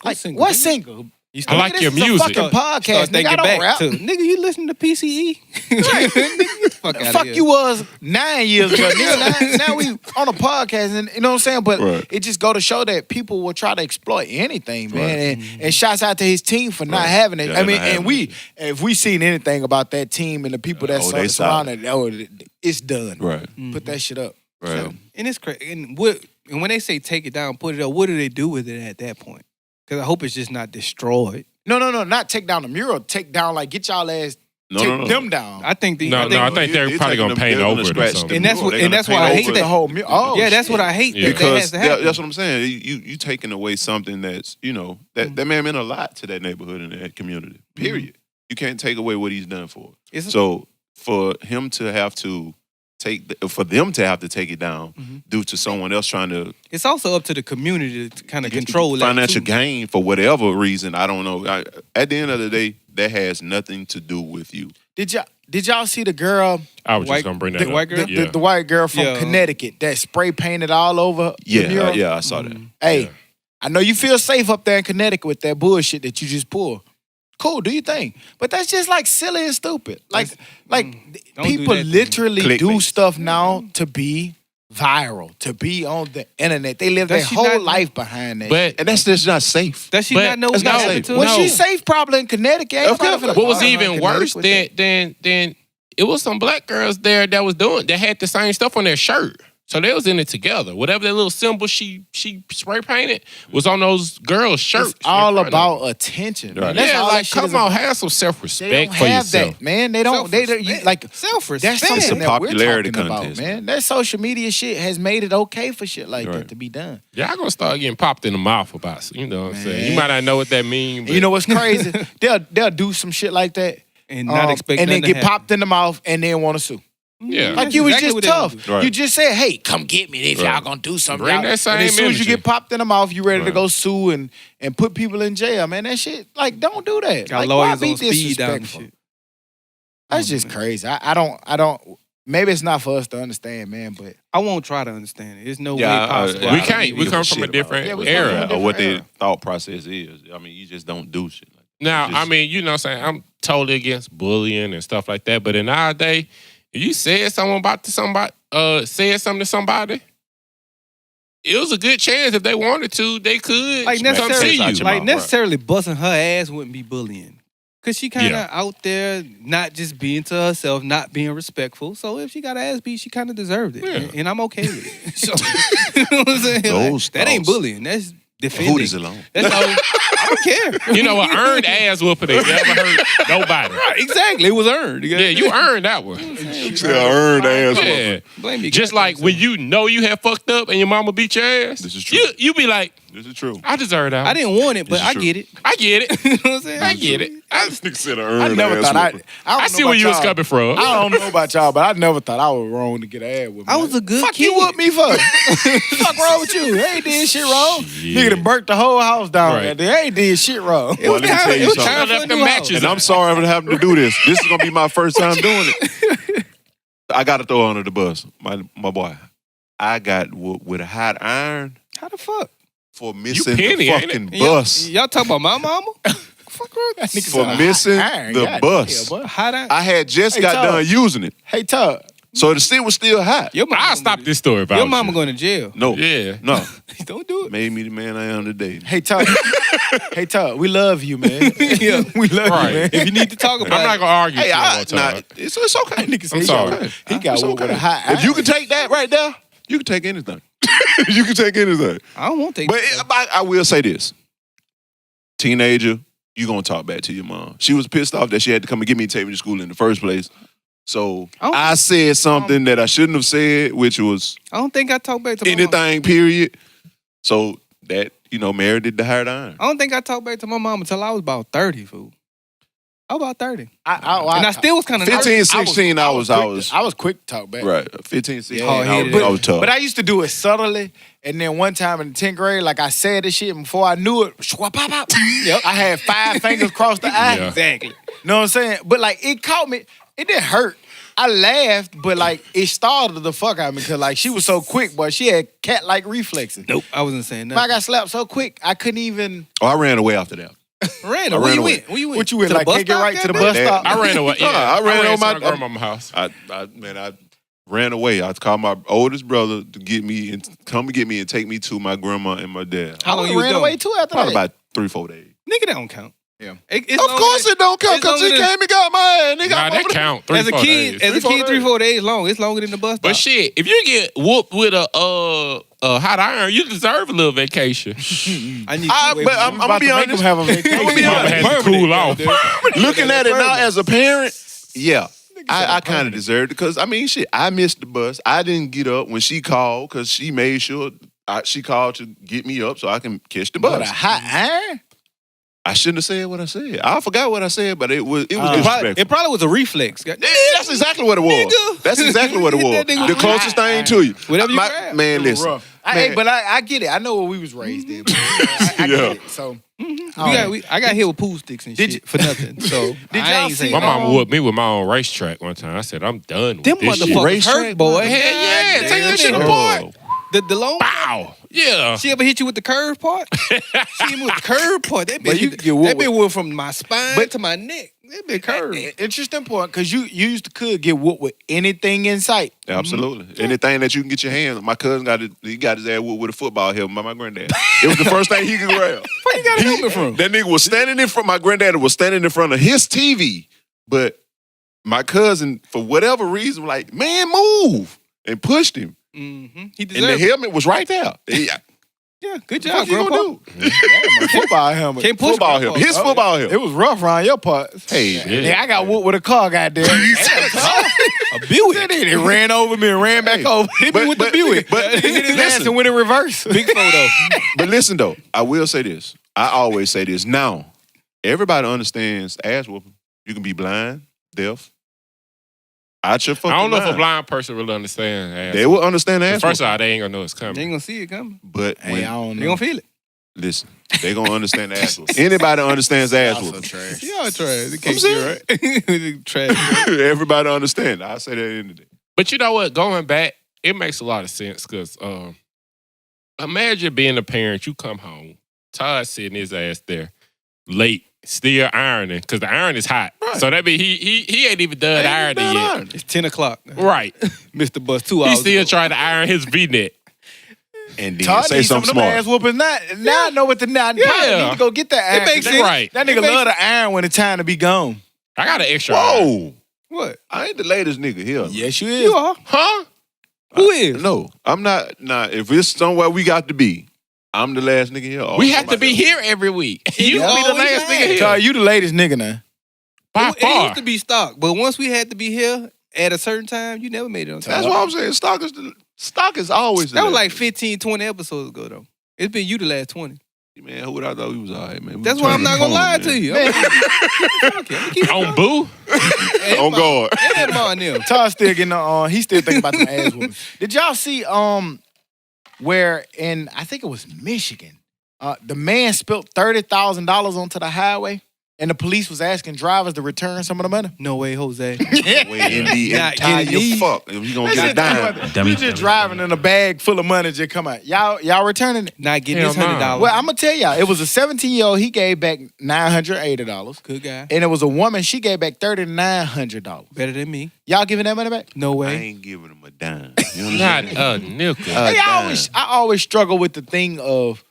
Like single, what nigga? single? I like your This is a music. fucking podcast, Start nigga. thinking I don't back rap. to nigga. You listen to PCE? Nigga, get the fuck The out fuck of here. you was 9 years ago. Nigga, now we on a podcast, and you know what I'm saying? But Right. it just go to show that people will try to exploit anything, man. And shouts out to his team for not having it. Yeah, I mean, not having and if we seen anything about that team and the people that they surrounded it, it's done. Right. Put that shit up. Right. And it's crazy. And when they say take it down, put it up, what do they do with it at that point? Because I hope it's just not destroyed. No, not take down the mural. Take down, like, get y'all ass, take them down. I think I think they're probably gonna paint over it or something. And that's why I hate the that. whole mural. Oh, Yeah, that's shit. what I hate. Yeah. That has Because to happen. that's what I'm saying. You taking away something that's, that man meant a lot to that neighborhood and that community. Period. You can't take away what he's done for it. So for him to have to for them to have to take it down due to someone else trying to It's also up to the community to kind of control that financial too. gain for whatever reason, I don't know. At the end of the day, that has nothing to do with you. Did y'all see the girl, I was White- just gonna bring that the up. white girl? Yeah. the white girl from Yeah. Connecticut that spray painted all over the mural? Yeah, I saw that. Hey, Yeah. I know you feel safe up there in Connecticut with that bullshit that you just pulled. Cool, do your thing. But that's just like silly and stupid. Like Don't do people that to me. literally do Clickbait. stuff now to be viral, to be on the internet. They live their Does she whole not- life behind that. But And that's just not safe. Does she But not know it's what not happened safe. to her? Well, no. she's safe probably in Connecticut. Ain't Of nobody course. finna what was bother her in even Connecticut worse with that. than it was some black girls there that was doing that had the same stuff on their shirt. So they was in it together. Whatever that little symbol she spray painted was on those girls' shirts. It's all in front of about attention. Man. Right. That's yeah, all that like shit come is on, about. have some They self-respect don't for have yourself. that, man. They don't. Self-respect. Like Self-respect. that's something a that we're popularity talking about, contest, man. That social media shit has made it okay for shit like that Right. to be done. Y'all gonna start getting popped in the mouth about it. You know what I'm saying? Man. You might not know what that means, but And you know what's crazy? they'll do some shit like that And not expect and then nothing get to happen. popped in the mouth and then want to sue. yeah. Like That's you was exactly just what they tough. do. Right. You just said, "Hey, come get me if y'all Right. gonna do something." Bring y'all- that same and as soon as you energy. get popped in the mouth, you ready to Right. go sue and put people in jail, man. That shit, like, don't do that. Got Like, why lawyers be on speed down and disrespectful? shit. That's just crazy. I don't. Maybe it's not for us to understand, man. But I won't try to understand it. There's no Yeah, way possible. we I can't. don't We give come a from a shit different about it. Yeah, we come from a era. different Or what their era. thought process is. I mean, you just don't do shit like that. Now, Just- I mean, you know what I'm saying? I'm totally against bullying and stuff like that. But in our day, if you said something said something to somebody, it was a good chance if they wanted to, they could Like come see necessarily, out you. your like mouth, necessarily busting her ass wouldn't be bullying. Cause she kind of Yeah. out there, not just being to herself, not being respectful. So if she got her ass beat, she kind of deserved it, Yeah. and I'm okay with it. So you know what I'm saying? Those That ain't thoughts. bullying. That's defending. Who is alone? That's all. I don't care. You know, an earned ass whooping ain't never hurt nobody. Right, exactly. It was earned. Yeah, you earned that one. Earned ass. Yeah. Blame you. Just like when you know you have fucked up and your mama beat your ass. This is true. You be like, This is true. I deserve that. I didn't want it, but This is I true. get it. I get it. You know what I'm saying? I get it. Nigga said I never thought I don't I know see where about you was y'all. coming from. I don't know about y'all, but I never thought I was wrong to get an ad with me. I was a good Fuck kid. you with me for? Fuck wrong with you? They ain't did shit wrong. Shit. Nigga done burnt the whole house down. Right. They ain't did shit wrong. It was Well, let me time, tell you it was something. time for Left a the new matches house. And I'm sorry for having to do this. This is gonna be my first time doing it. I got to throw under the bus, my boy. I got with a hot iron How the fuck? for missing penny, the ain't fucking Y'all- bus. Y'all talking about my mama? Fuck wrong with that nigga For said, missing iron. the God bus. damn, boy. How that? I had just Hey, got Todd. done using it, Hey, Todd. so the shit was still hot. Your mama I'll gonna stop go- this story about Your mama you. going to jail. No, Yeah. no, Don't do it. made me the man I am today. Hey, Todd. Hey, Todd. We love you, man. Yeah. We love Right. you, man. If you need to talk I'm about not it, gonna argue Hey, with you I, one time. nah, it's okay. Nigga said I'm he sorry. got- He got It's one with a hot If you iron. can take that right there, you can take anything. You can take anything. I don't want to take But I will say this. Teenager, you gonna talk back to your mom. She was pissed off that she had to come and get me and take me to school in the first place. So Oh. I said something that I shouldn't have said, which was I don't think I talk back to my mama. anything, period. So that, merited the hard iron. I don't think I talked back to my mom until I was about 30, fool. I was about 30. I And I still was kind of 15, 16, I was quick to talk back. right. 15, 16, Hard-headed. I was tough. But I used to do it subtly, and then one time in the 10th grade, like I said this shit, and before I knew it, shwa, pop, pop. Yep. I had 5 fingers across the eye. Yeah. Exactly. Know what I'm saying? But like it caught me. It didn't hurt. I laughed, but like it startled the fuck out of me because like she was so quick, boy. She had cat-like reflexes. Nope, I wasn't saying I nothing. got slapped so quick I couldn't even. Oh, I ran away after that. Random, I where ran you away. went? Where you went? What you went? To the Like bus can't get stop, right to the goddamn? bus stop. I ran away. Yeah, I ran to on my my grandma's house. I ran away. I called my oldest brother to get me and come and get me and take me to my grandma and my dad. How long I you was ran gone? away too after Probably that. about 3-4 days. Nigga, that don't count. Yeah. It's Of course it don't count because he came and got my ass. Nigga, Nah, I'm that over there. count. As a 3-4 kid, days. 3-4 days long. It's longer than the bus stop. But shit, if you get whooped with a hot iron, you deserve a little vacation. I need But I'm gonna be honest. Have a vacation. I'ma be Mama honest. had to cool off. Looking at it now as a parent, yeah. I kind of deserved it because, I mean, shit, I missed the bus. I didn't get up when she called because she made sure she called to get me up so I can catch the But a bus. hot iron? I shouldn't have said what I said. I forgot what I said, but it was It disrespectful. probably was a reflex. Yeah, that's exactly what it was. Nigga. That's exactly what it was. That nigga The was closest hot thing to you. Whatever you grab. Man, It was listen. rough. Man. But I get it. I know what we was raised in. I get Yeah. it. So I got hit with pool sticks and Did shit for nothing. So Did I y'all ain't see saying My nothing. mama whooped me with my own racetrack one time. I said, I'm done with Them this shit. motherfuckers Racetrack, hurt, boy. Hell yeah, God take that shit damn. apart. The long. Bow. Yeah. She ever hit you with the curve part? She hit me with the curve part. That But you bitch, could get whooped that with- bitch went from my spine But- to my neck. That bitch curved. interesting point, because you could get whooped with anything in sight. Absolutely. Anything that you can get your hands on. My cousin got his ass whooped with a football helmet by my granddad. It was the first thing he could grab. Where you got a helmet from? That nigga was standing in front, my granddad was standing in front of his TV, but my cousin, for whatever reason, was like, man, move, and pushed him. Mm-hmm. He And the deserved it. helmet was right there. Yeah, good What job, you Grandpa. gonna do? My football helmet. Can't push Football Grandpa. helmet. His football helmet. It was rough around your parts. Hey, Yeah, I got whooped with a car, goddamn. A Buick. It ran over me and ran back over. Hit me with the Buick. but Hit his ass listen. and went in reverse. Big photo. But listen though, I will say this. I always say this. Now, everybody understands ass whooping. You can be blind, deaf. Out your fucking I don't know if a mind. blind person really understands ass. They will understand ass First of whooping. all, they ain't gonna know it's They coming. ain't gonna see it coming. But Hey, when, I don't They know. gonna feel it. listen, they gonna understand ass whooping. Anybody understands ass whooping. trash. Y'all trash. They can't saying. see right. Trash. Everybody understand. I say that in the day. But you know what? Going back, it makes a lot of sense because imagine being a parent. You come home, Todd sitting his ass there, late, still ironing because the iron is hot. Right. So that mean he ain't even done ironing yet. It's 10 o'clock. Right. Missed the bus 2 He hours still ago. trying to iron his V-neck. And then Todd say needs some of something them ass smart. whooping. Now I know what the now. Yeah. Probably need to go get that iron. makes 'cause sense. Right. That nigga It makes- love the iron when it's time to be gone. I got an extra iron. Whoa. What? I ain't the latest nigga here. Yes, you is. You are. Huh? Who is? No, I'm not. Nah, if it's somewhere we got to be, I'm the last nigga here. We have to be here every week. You Yeah. be the last nigga here. Todd, you the latest nigga now. By It far. used to be stock, but once we had to be here at a certain time, you never made it on time. That's what I'm saying. Stock is always. That was the like last. 15, 20 episodes ago, though. It's been you the last 20. Man, who would I thought we was all right, man? We That's was why I'm turning not the gonna corner, lie man. to you. On Boo? On guard. And on them. Todd still getting on. He still thinking about the ass whooping. Did y'all see where in I think it was Michigan, the man spilled $30,000 onto the highway, and the police was asking drivers to return some of the money. No way, Jose. Way in the Not entire getting these. fuck. If you gonna get a dime. Dummy. You just driving in a bag full of money, just come out. Y'all returning it? Not getting Hell this $100. no. Well, I'm gonna tell y'all, it was a 17-year-old. He gave back $980, Good guy. and it was a woman. She gave back $3,900. Better than me. Y'all giving that money back? No I way. ain't giving him a dime. You Not understand? a nickel. Hey, dime. I always struggle with the thing of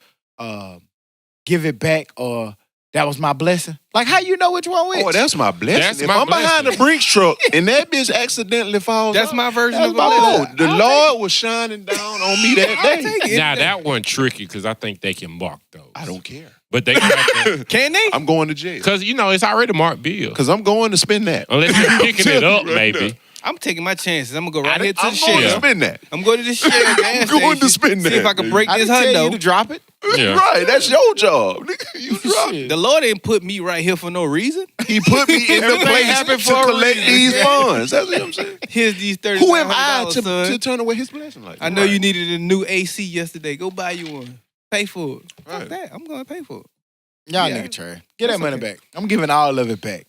give it back or that was my blessing. Like, how you know which one which? Oh, that's my blessing. That's if my I'm behind blessing. the Brinks truck and that bitch accidentally falls That's out, my version that's of a my blessing. blessing. the I'll Lord was shining down on me that I'll day. take it. Now that one tricky because I think they can mark those. I don't care. But they can Can they? I'm going to jail. because you know it's already marked bill. Because I'm going to spend that. Unless you're picking it up, Right maybe. now. I'm taking my chances. I'm gonna go right here to I'm the going to shell. spend that. I'm going to the shell gas I'm going to station, spend see if that, I can nigga. break I this didn't tell you to hundo. drop it. Yeah. Right, that's your job. Nigga, you drop it. The Lord didn't put me right here for no reason. He put me in the Everything place happened to for a collect reason. these funds. That's what I'm saying. Here's these $30. Who am I son. to turn away his blessing like that? I know you needed a new AC yesterday. Go buy you one. Pay for it. Fuck Right. that. I'm gonna pay for it. Y'all Yeah. nigga trash. Get that That's money okay. back. I'm giving all of it back.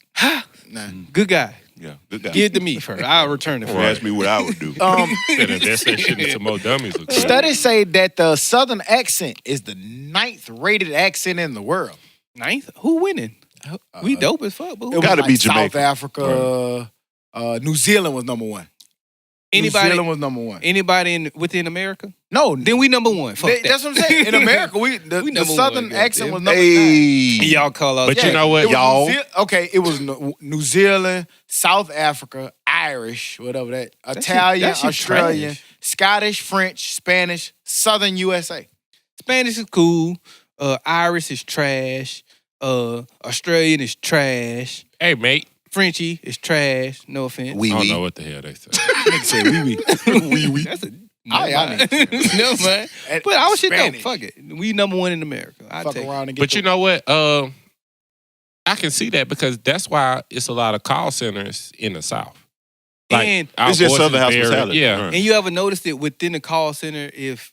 Nah. Good guy. Yeah, good guy. Give it to me first. I'll return it for Ask you. me what I would do. Better invest that shit into more dummies. Studies say that the Southern accent is the 9th rated accent in the world. 9th? Who winning? We dope as fuck, but It who? was Gotta like be South Jamaica. Africa. New Zealand was number 1. New Anybody? Zealand was number 1. Anybody within America? No, Then we number one. Fuck that. that's what I'm saying. In America, the We number Southern one, accent was goddamn. number 9. Hey, Y'all call us. But you know what, it was y'all? It was New Zealand, South Africa, Irish, whatever that, Italian, that shit Australian, trash. Scottish, French, Spanish, Southern USA. Spanish is cool. Irish is trash. Australian is trash. Hey, mate. Frenchie is trash. No offense. wee I don't wee. know what the hell they say. Nigga said wee wee. That's a Oh, y'all niggas. never mind. And But our shit though. Spanish. Fuck it. We number one in America. I Fuck take it. around and get But you know what? I can see that because that's why it's a lot of call centers in the South. And our It's just voice is Southern very- hospitality. Yeah. Right. And you ever noticed it within the call center if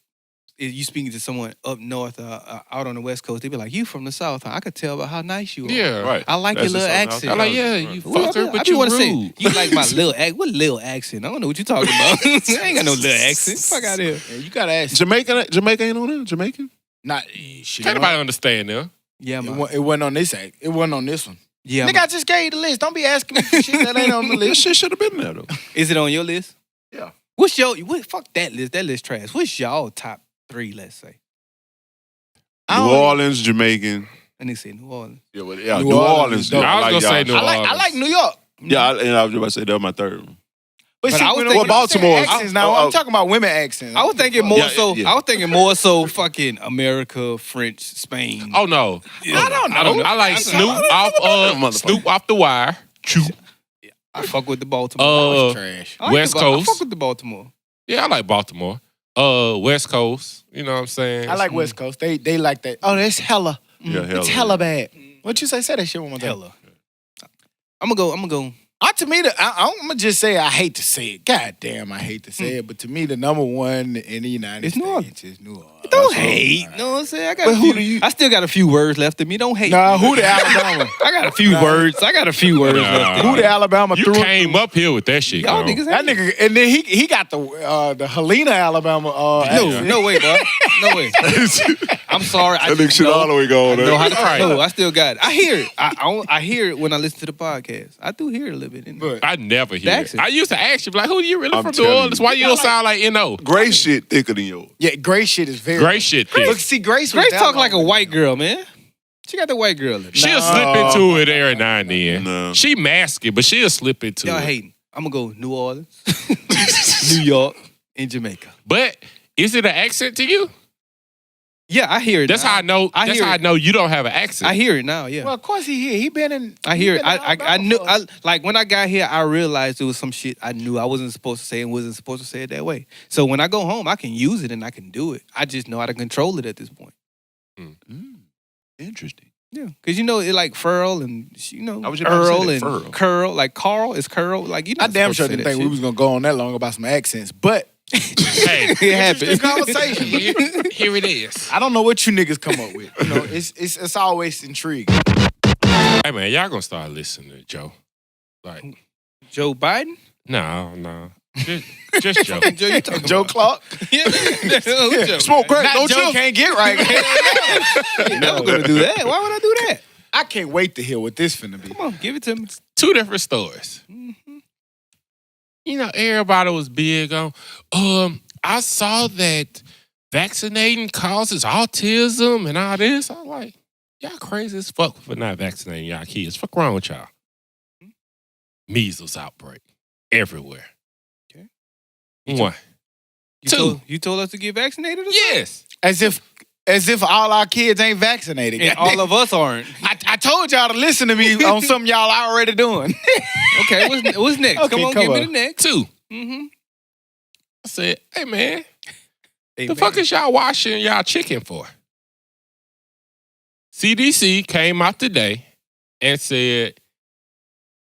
you speaking to someone up north out on the West Coast, they be like, "You from the South? Huh? I could tell by how nice you are. Yeah. Right. I like That's your little just Southern accent. I'm like, hospitality. yeah, you Right. Well, I fucker, be but you wanna rude. say, you like my little accent. What little accent? I don't know what you talking about. I ain't got no little accent. Fuck out of here. Yeah, you gotta ask. Jamaica ain't on there? Jamaican? Not shit. Can't nobody understand them. Yeah, man. It wasn't on this act. It wasn't on this one. Yeah, Nigga, I just gave you the list. Don't be asking me for shit that ain't on the This list. shit should have been there, though. Is it on your list? Yeah. What's your fuck that list? That list trash. What's y'all top 3, let's say? I New don't- Orleans, Jamaican. And they say New Orleans. Yeah, New New Orleans Orleans. is dope. yeah, I was gonna say y'all. New I Orleans. like New York. Yeah, and I was about to say that was my third one. But But see, I was when thinking- I'm saying Baltimore- accents now, I- I'm talking about women accents. I was thinking more Yeah, so. yeah. I was thinking more so. Fucking America, French, Spain. Oh no, I don't know. I like That's Snoop off Motherfucker. Snoop off the wire. I fuck with the Baltimore. Uh, trash. I like West I Coast. fuck with the Baltimore. Yeah, I like Baltimore. West Coast. You know what I'm saying? I like West Coast. They like that. Oh, that's hella. Yeah, It's hella bad. What you say? Say that shit one more time. Hella. I'm gonna go. To me, I'm gonna just say I hate to say it. God damn, I hate to say it. But to me, the number one in the United It's New States is New Orleans. Don't That's all. hate. Know what I'm saying? I got. But a who few, do you- I still got a few words left in me. Don't hate. Nah, me. who the Alabama? I got a few Nah. words. I got a few words Nah. left. In Who me. the Alabama You threw? came up here with that shit. Y'all Carl. niggas. That nigga, and then he got the Helena, Alabama. No way, dog. No way. I'm sorry. I That nigga just shit know- all the way gone. I know how to Right. no, I still got it. I hear it. I hear it when I listen to the podcast. I do hear it a little bit. In there. But I never hear it. Jackson. I used to ask you, like, who you really I'm from New telling Orleans? you. Why you don't sound like N.O.? Gray shit thicker than yours. yeah, Grace shit is very Great shit. Look, Thick. see, Grace was Grace that talk like a long white ago. girl, man. She got the white girl in. She'll Nah. slip into it every now and then. No. She mask it, but she'll slip into Y'all it. hating. I'm gonna go New Orleans, New York, and Jamaica. But is it an accent to you? Yeah, I hear it. That's now. how I know. I That's hear how I it. know you don't have an accent. I hear it now. Yeah. Well, of course he here. He been in. I he hear it. been in I Alabama knew. for- Like when I got here, I realized there was some shit I knew I wasn't supposed to say and wasn't supposed to say it that way. So when I go home, I can use it and I can do it. I just know how to control it at this point. Interesting. Yeah, because you know it like furl and I was just about to say Earl that, and furl. curl. Like Carl is curl. Like you know. I damn sure didn't think we was gonna go on that long about some accents, but Hey, It happened. interesting conversation. here it is. I don't know what you niggas come up with. You know, it's always intriguing. Hey man, y'all gonna start listening to Joe. Like, Joe Biden. no. Just Joe. Joe, you talking Joe about? Clark. Yeah. Who Joe? Smoke crack, Not don't Joe you? can't get right. You're never gonna do that. Why would I do that? I can't wait to hear what this finna be. Come on, give it to me. Two different stories. You know, everybody was big on. I saw that vaccinating causes autism and all this. I'm like, y'all crazy as fuck for not vaccinating y'all kids. Fuck wrong with y'all? Measles outbreak everywhere. Okay. One. Two. You told us to get vaccinated. Or something? Yes. As if all our kids ain't vaccinated. And all of us aren't. I told y'all to listen to me on something y'all already doing. Okay, what's next? Okay, come on, come give me on. the next. Two. Mm-hmm. I said, hey man, Hey, the man. fuck is y'all washing y'all chicken for? CDC came out today and said,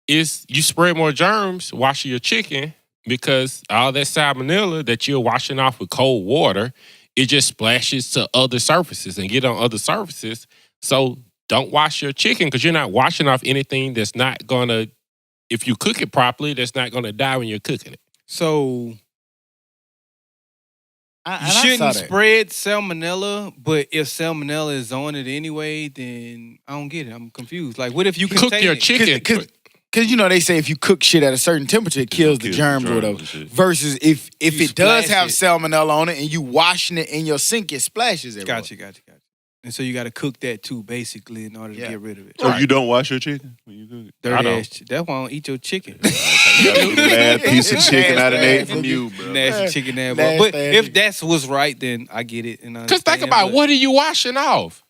you spread more germs washing your chicken because all that salmonella that you're washing off with cold water, it just splashes to other surfaces and get on other surfaces. So don't wash your chicken because you're not washing off anything that's not going to if you cook it properly, that's not going to die when you're cooking it. So you shouldn't spread salmonella, but if salmonella is on it anyway, then I don't get it. I'm confused. Like, what if you Cook your chicken. Because, they say if you cook shit at a certain temperature, it kills the germs or whatever. Versus if it does have salmonella on it and you washing it in your sink, it splashes everywhere. Gotcha. And so you got to cook that too, basically, in order to get rid of it. So you don't wash your chicken when you cook it? Dirty ass. That's why I don't eat your chicken. Bad piece of chicken out of there from you, bro. Nasty chicken there, bro. But if that's what's right, then I get it. Because think about what are you washing off?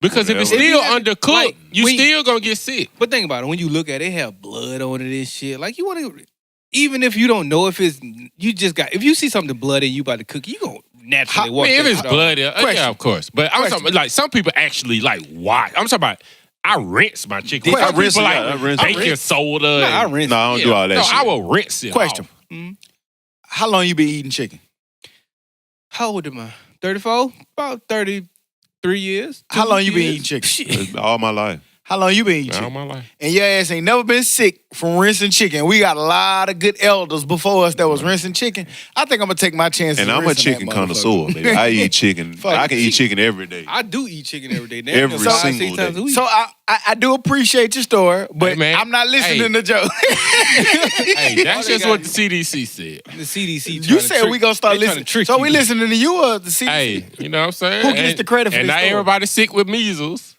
Because if it's still undercooked, you still gonna get sick. But think about it. When you look at it, have blood on it and shit. Like, you want to, even if you don't know if it's, if you see something bloody and you about to cook, you gonna naturally walk. If it's bloody, yeah, of course. But I'm talking like some people actually like wash. I'm talking about I rinse my chicken. I rinse baking soda. I rinse. No, I don't do all that shit. I will rinse it. Question. How long you been eating chicken? How old am I? 34? About 33 years. How long you been eating chicken? Shit. All my life. How long you been eating chicken? All my life. And your ass ain't never been sick from rinsing chicken. We got a lot of good elders before us that was rinsing chicken. I think I'm going to take my chances. And I'm a chicken connoisseur, baby. I eat chicken. I can eat chicken every day. I do eat chicken every day. Every single day. Times a week. So I do appreciate your story, but Hey, man. I'm not listening to Joe. Hey, that's just what the CDC said. The CDC. You said we going to start listening. So we listening to you or the CDC? Hey, you know what I'm saying? Who gets the credit for and this now story? everybody's sick with measles.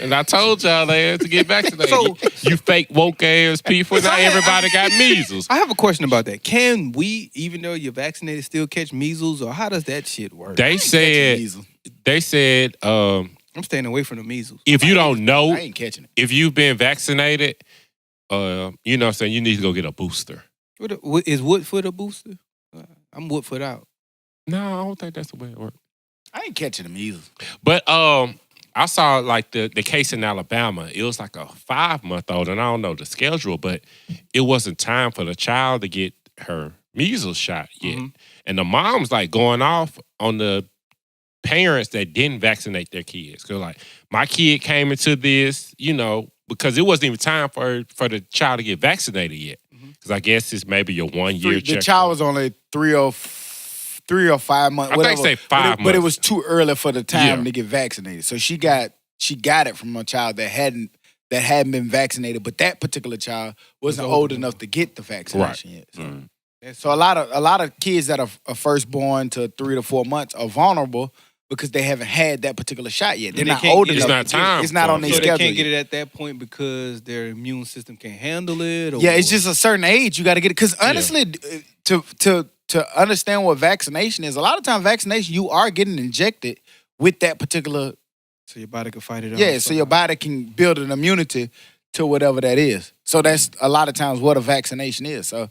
And I told y'all there to get vaccinated. So- you fake woke ass people, now everybody got measles. I have a question about that. Can we, even though you're vaccinated, still catch measles, or how does that shit work? They said, I'm staying away from the measles. if you don't know, I ain't catching it. if you've been vaccinated, you know what I'm saying, you need to go get a booster. Is Woodfoot a booster? I'm Woodfoot out. No, I don't think that's the way it works. I ain't catching the measles. But I saw like the case in Alabama. It was like a 5-month-old, and I don't know the schedule, but it wasn't time for the child to get her measles shot yet. Mm-hmm. And the mom's like going off on the parents that didn't vaccinate their kids. Because like, my kid came into this, because it wasn't even time for the child to get vaccinated yet. Because I guess it's maybe your 1 year check. The child was only 3 or 5 months. I think say 5 months. But it was too early for the time to get vaccinated. So she got it from a child that hadn't been vaccinated, but that particular child wasn't old enough to get the vaccination yet. So, so a lot of kids that are first born to 3 to 4 months are vulnerable because they haven't had that particular shot yet. They're not old enough. It's not time. It's not on their So schedule. they can't get it at that point because their immune system can't handle it? Or, Yeah, it's just a certain age you got to get it. Because honestly, to understand what vaccination is, a lot of times vaccination, you are getting injected with that particular. So your body can fight it off. Yeah, so your body can build an immunity to whatever that is. So that's a lot of times what a vaccination is. So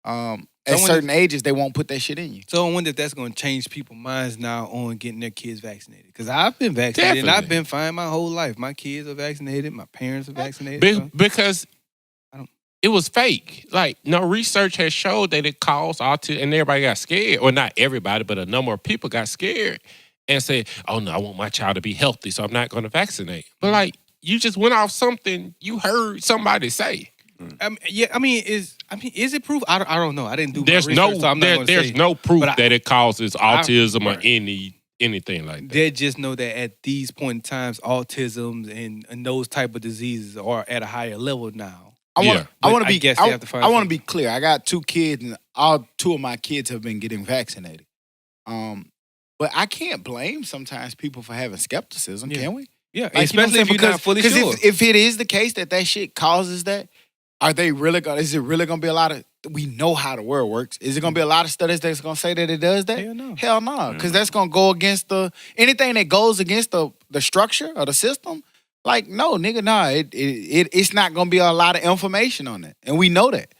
at certain ages, they won't put that shit in you. So I wonder if that's going to change people's minds now on getting their kids vaccinated. Because I've been vaccinated and I've been fine my whole life. My kids are vaccinated. My parents are vaccinated. Because it was fake. Like, no research has showed that it caused autism, and everybody got scared. Or not everybody, but a number of people got scared and said, oh, no, I want my child to be healthy, so I'm not going to vaccinate. But, like, you just went off something you heard somebody say. Is it proof? I don't know. I didn't do There's my research, so I'm not going to say. There's no proof that it causes autism or anything like that. They just know that at these point in times, autism and those type of diseases are at a higher level now. I want to be clear. I got 2 kids, and all 2 of my kids have been getting vaccinated. But I can't blame sometimes people for having skepticism, can we? Yeah, like, especially if you're not fully sure. Because if it is the case that shit causes that, is it really going to be a lot of, we know how the world works. Is it going to be a lot of studies that's going to say that it does that? Hell no. Because that's going to go against anything that goes against the structure or the system. Like, no, nigga, no. It's not going to be a lot of information on it. And we know that.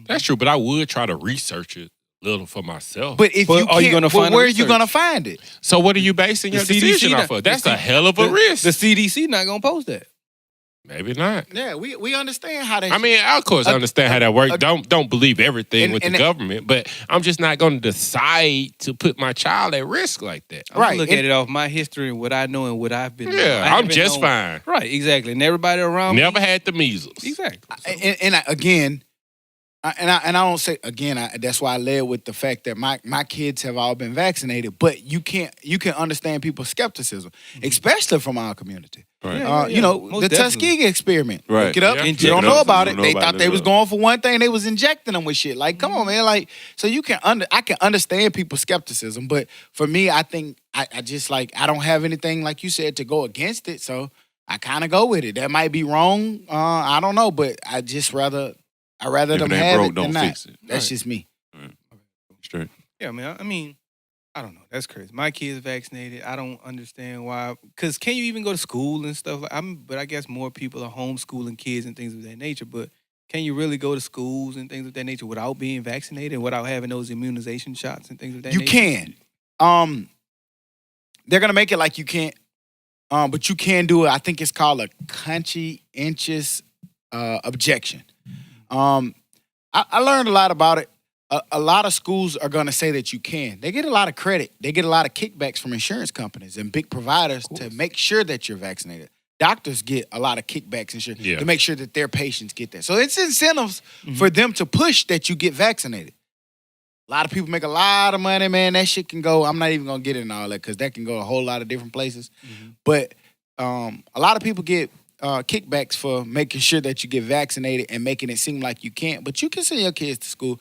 That's true, but I would try to research it a little for myself. But if you can't, where are you going to find it? So what are you basing your decision off of? That's a hell of a risk. The CDC not going to post that. Maybe not. Yeah, we understand how that. I mean, I of course understand how that works. Don't believe everything with the government, but I'm just not going to decide to put my child at risk like that. I'm gonna look at it off my history and what I know and what I've been. Yeah, I'm just fine. Right, exactly. And everybody around never me had the measles. Exactly. And again, I don't say again. That's why I led with the fact that my kids have all been vaccinated. But you can understand people's skepticism, especially from our community. Right. You know, Most the definitely. Tuskegee experiment. Right. Look it up. Yeah. You don't know about it. They thought they was it. going for one thing. They was injecting them with shit. Like, come on, man. Like, so you can I can understand people's skepticism, but for me, I think I just like I don't have anything like you said to go against it. So I kind of go with it. That might be wrong. I don't know, but I rather If them it ain't have broke, it don't than not. fix it. That's Right. just me. Straight. Yeah, man. I mean, I don't know. That's crazy. My kid's vaccinated. I don't understand why. Because can you even go to school and stuff? But I guess more people are homeschooling kids and things of that nature. But can you really go to schools and things of that nature without being vaccinated and without having those immunization shots and things of that You nature? can. They're gonna make it like you can't. But you can do it. I think it's called a conscientious objection. I learned a lot about it. A lot of schools are going to say that you can. They get a lot of credit. They get a lot of kickbacks from insurance companies and big providers to make sure that you're vaccinated. Doctors get a lot of kickbacks and shit to make sure that their patients get that. So it's incentives for them to push that you get vaccinated. A lot of people make a lot of money, man. That shit can go. I'm not even going to get into all that because that can go a whole lot of different places. But a lot of people get kickbacks for making sure that you get vaccinated and making it seem like you can't. But you can send your kids to school.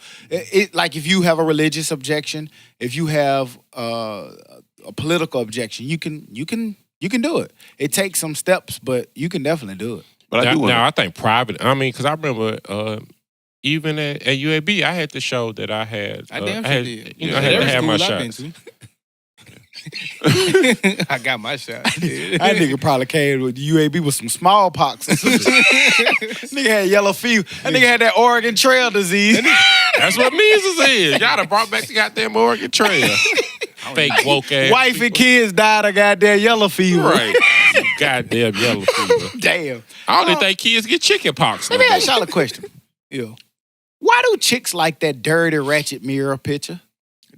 Like if you have a religious objection, if you have a political objection, you can do it. It takes some steps, but you can definitely do it. But I do want Now, I think private, I mean, because I remember even at UAB, I had to show that I had. I damn I sure had, did. You know, I had to have my Every school I've been shots. to. I got my shot. That nigga probably came with UAB with some smallpox. Nigga had yellow fever. That nigga had that Oregon Trail disease. That's what measles is. Y'all done brought back the goddamn Oregon Trail. Fake woke ass. Wife and people. kids died of goddamn yellow fever. Right. Goddamn yellow fever. Damn. I don't even think kids get chicken pox. Let me ask y'all a question. Yeah. Why do chicks like that dirty ratchet mirror picture?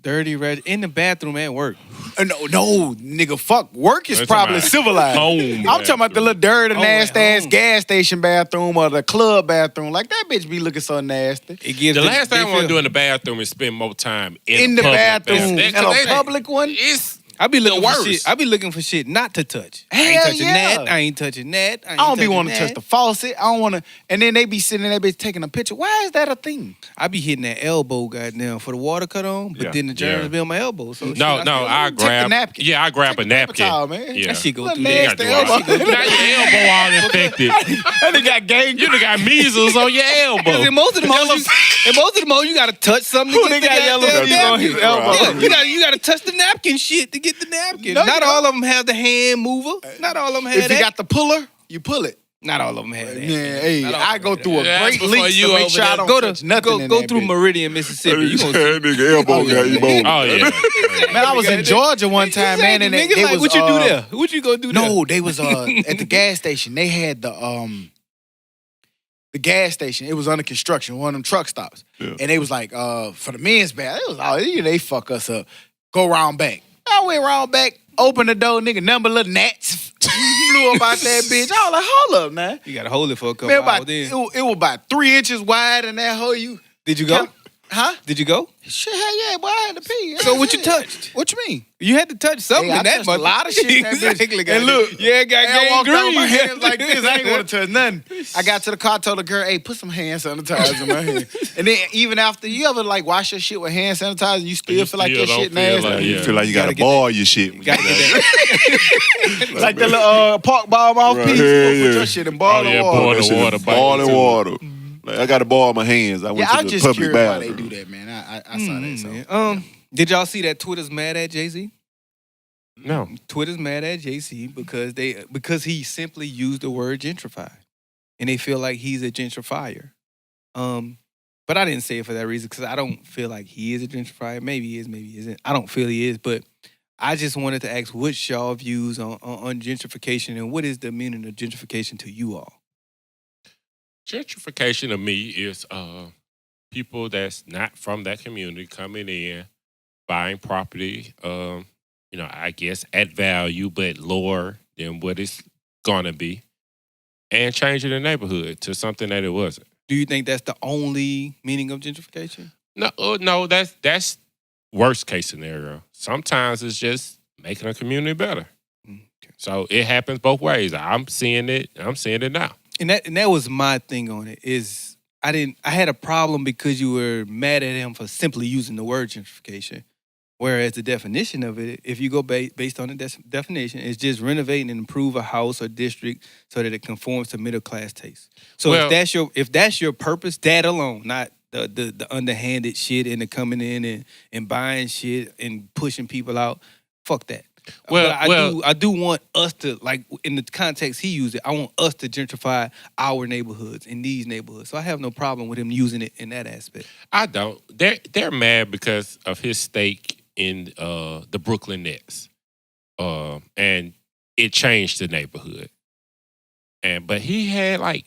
Dirty red in the bathroom at work. No, nigga, fuck. Work is That's probably about civilized. home I'm talking about the little dirty, Oh, nasty at ass home. gas station bathroom or the club bathroom. Like that bitch be looking so nasty. It gives The last thing I want to feel- do in the bathroom is spend more time In the public bathroom. That- And a 'cause public one? It's I be looking for worst. shit. I be looking for shit not to touch. I ain't Hell touching yeah. that. I ain't touching that. I don't be wanting wanting to touch the faucet. I don't want to. And then they be sitting there, bitch taking a picture. Why is that a thing? I be hitting that elbow, goddamn, for the water cut on, but Yeah. then the germs Yeah. be on my elbow. So shit, no. still- I Take the grab. napkin. Yeah, I grab Take a the paper napkin. towel, man. Yeah. That shit go Little through nasty there. Now elbow. your elbow all infected. That nigga got gangrene. You done got measles on your elbow. And most of the most, you gotta touch something to Who get the they got yellow goddamn fever on napkin. his elbow? Yeah, you gotta touch the napkin shit to get the napkin. No, you Not don't. all of them have the hand mover. Not all of them have If you that. got the puller, you pull it. Not all of them have that. Man, hey, Not all of I them go have through a Yeah, great before leap you to make over sure I there. don't Go touch nothing in go that through bitch. Meridian, Mississippi. You gonna see. that nigga elbow Oh, yeah. got Ebola. Oh yeah. Man, I was in Georgia one time, man, and Nigga, they like, was what you do there? What you gonna do there? No, they was at the gas station. They had the gas station. It was under construction, one of them truck stops. Yeah. And they was like, for the men's bath, it was all they fuck us up. Go round back. I went round back, opened the door, nigga, number little gnats flew up out that bitch. I was like, hold up, man. You gotta hold it for a couple Man, hours. it was about 3 inches wide in that hole. You, Did you go? huh? Did you go? Shit, hell yeah, boy, I had to pee. So what you touched? What you mean? You had to touch something Hey, I in that touched a lot of shit in that bitch. Exactly, And look, yeah, it got I walked out with my gangrene. hands like this. I ain't want to touch nothing. I got to the car, told the girl, hey, put some hand sanitizer in my hand. And then even after, you ever like wash your shit with hand sanitizer, you still You feel like still your shit don't feel nasty? like- You Yeah. feel like you gotta Gotta get ball your shit. Gotta get that. Like the little park ball mouthpiece. Right, You yeah, put yeah. your shit in boiling yeah, water. boiling That shit water, is boiling too. water. Like, I got to ball my hands. I went Yeah, I to was the just public curious why they bathroom. do that, man. I saw that. So. Man. Did y'all see that Twitter's mad at Jay-Z? No. Twitter's mad at Jay-Z because he simply used the word gentrify. And they feel like he's a gentrifier. But I didn't say it for that reason because I don't feel like he is a gentrifier. Maybe he is, maybe he isn't. I don't feel he is, but I just wanted to ask what's y'all views on gentrification and what is the meaning of gentrification to you all? Gentrification to me is people that's not from that community coming in, buying property, I guess at value, but lower than what it's gonna be, and changing the neighborhood to something that it wasn't. Do you think that's the only meaning of gentrification? No, that's worst case scenario. Sometimes it's just making a community better. Okay. So it happens both ways. I'm seeing it now. And that was my thing on it is I had a problem because you were mad at him for simply using the word gentrification. Whereas the definition of it, if you go based on the definition, is just renovate and improve a house or district so that it conforms to middle class taste. So Well, if that's your purpose, that alone, not the underhanded shit and the coming in and buying shit and pushing people out, fuck that. But I do want us to, like in the context he used it, I want us to gentrify our neighborhoods in these neighborhoods. So I have no problem with him using it in that aspect. I don't. They're mad because of his stake in the Brooklyn Nets, and it changed the neighborhood. But he had like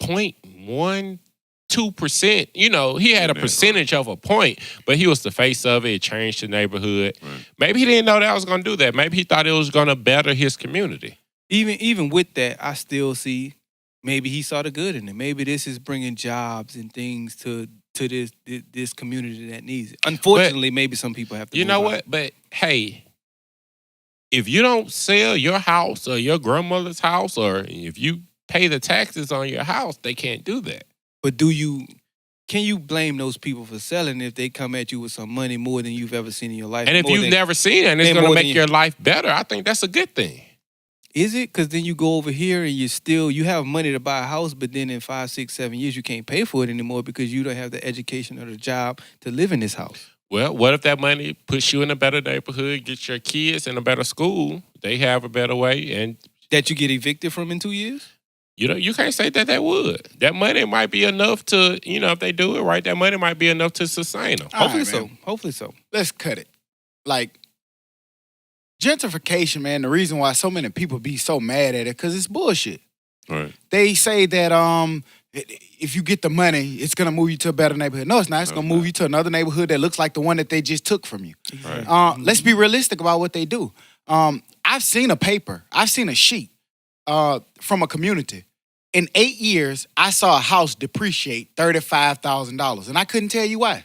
0.12%. You know, he had a percentage of a point, but he was the face of it. It changed the neighborhood. Right. Maybe he didn't know that was going to do that. Maybe he thought it was going to better his community. Even with that, I still see maybe he saw the good in it. Maybe this is bringing jobs and things to this community that needs it. Unfortunately, maybe some people have to. You know what? But hey, if you don't sell your house or your grandmother's house, or if you pay the taxes on your house, they can't do that. But can you blame those people for selling if they come at you with some money more than you've ever seen in your life? And if you've never seen it and it's going to make your life better, I think that's a good thing. Is it? Because then you go over here and you have money to buy a house, but then in 5, 6, 7 years, you can't pay for it anymore because you don't have the education or the job to live in this house. Well, what if that money puts you in a better neighborhood, get your kids in a better school, they have a better way, and that you get evicted from in 2 years? You know, you can't say that would. That money might be enough to, you know, if they do it right, that money might be enough to sustain them. Hopefully right, so. man. Hopefully so. Let's Cut it. Like, gentrification, man, the reason why so many people be so mad at it, because it's bullshit. Right. They say that if you get the money, it's going to move you to a better neighborhood. No, it's not. It's going to move you to another neighborhood that looks like the one that they just took from you. Right. Let's be realistic about what they do. I've seen a paper. I've seen a sheet from a community. In 8 years, I saw a house depreciate $35,000, and I couldn't tell you why.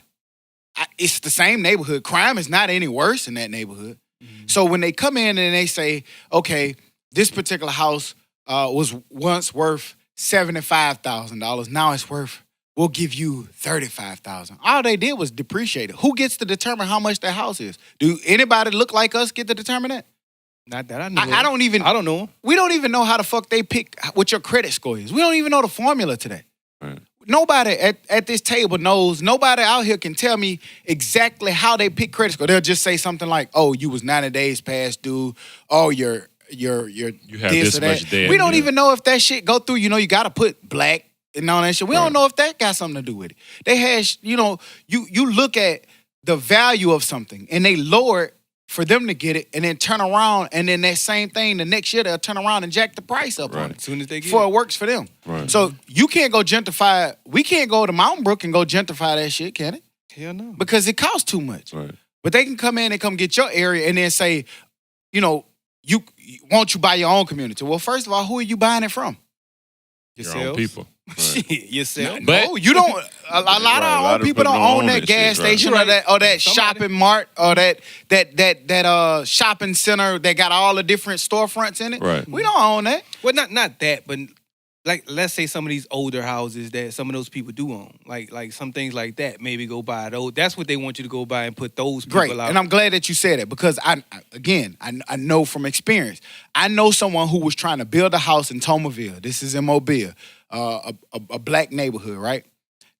It's the same neighborhood. Crime is not any worse in that neighborhood. Mm-hmm. So when they come in and they say, okay, this particular house was once worth $75,000. Now we'll give you $35,000. All they did was depreciate it. Who gets to determine how much that house is? Do anybody look like us get to determine that? Not that I know. I don't know. We don't even know how the fuck they pick what your credit score is. We don't even know the formula to that. Right. Nobody at this table knows. Nobody out here can tell me exactly how they pick credit score. They'll just say something like, "Oh, you was 90 days past due. Oh, you're You have this much debt. We don't even know if that shit go through. You know, you got to put black and all that shit. We don't know if that got something to do with it. They had, you know, you look at the value of something and they lower it for them to get it, and then turn around, and then that same thing the next year they'll turn around and jack the price up on it. As soon as they get before it works for them. Right. So you can't go gentrify. We can't go to Mountain Brook and go gentrify that shit, can it? Hell no. Because it costs too much. Right. But they can come in and come get your area and then say, you know, won't you buy your own community? Well, first of all, who are you buying it from? Your own people. Shit, yourself. No, you don't. A lot of our own people don't own that gas station or that shopping mart or that shopping center that got all the different storefronts in it. Right. We don't own that. Well, not that, but like let's say some of these older houses that some of those people do own, like some things like that. Maybe go buy those. That's what they want you to go buy and put those people Great, out. and I'm glad that you said it because I know from experience. I know someone who was trying to build a house in Tomerville. This is in Mobile. A black neighborhood, right?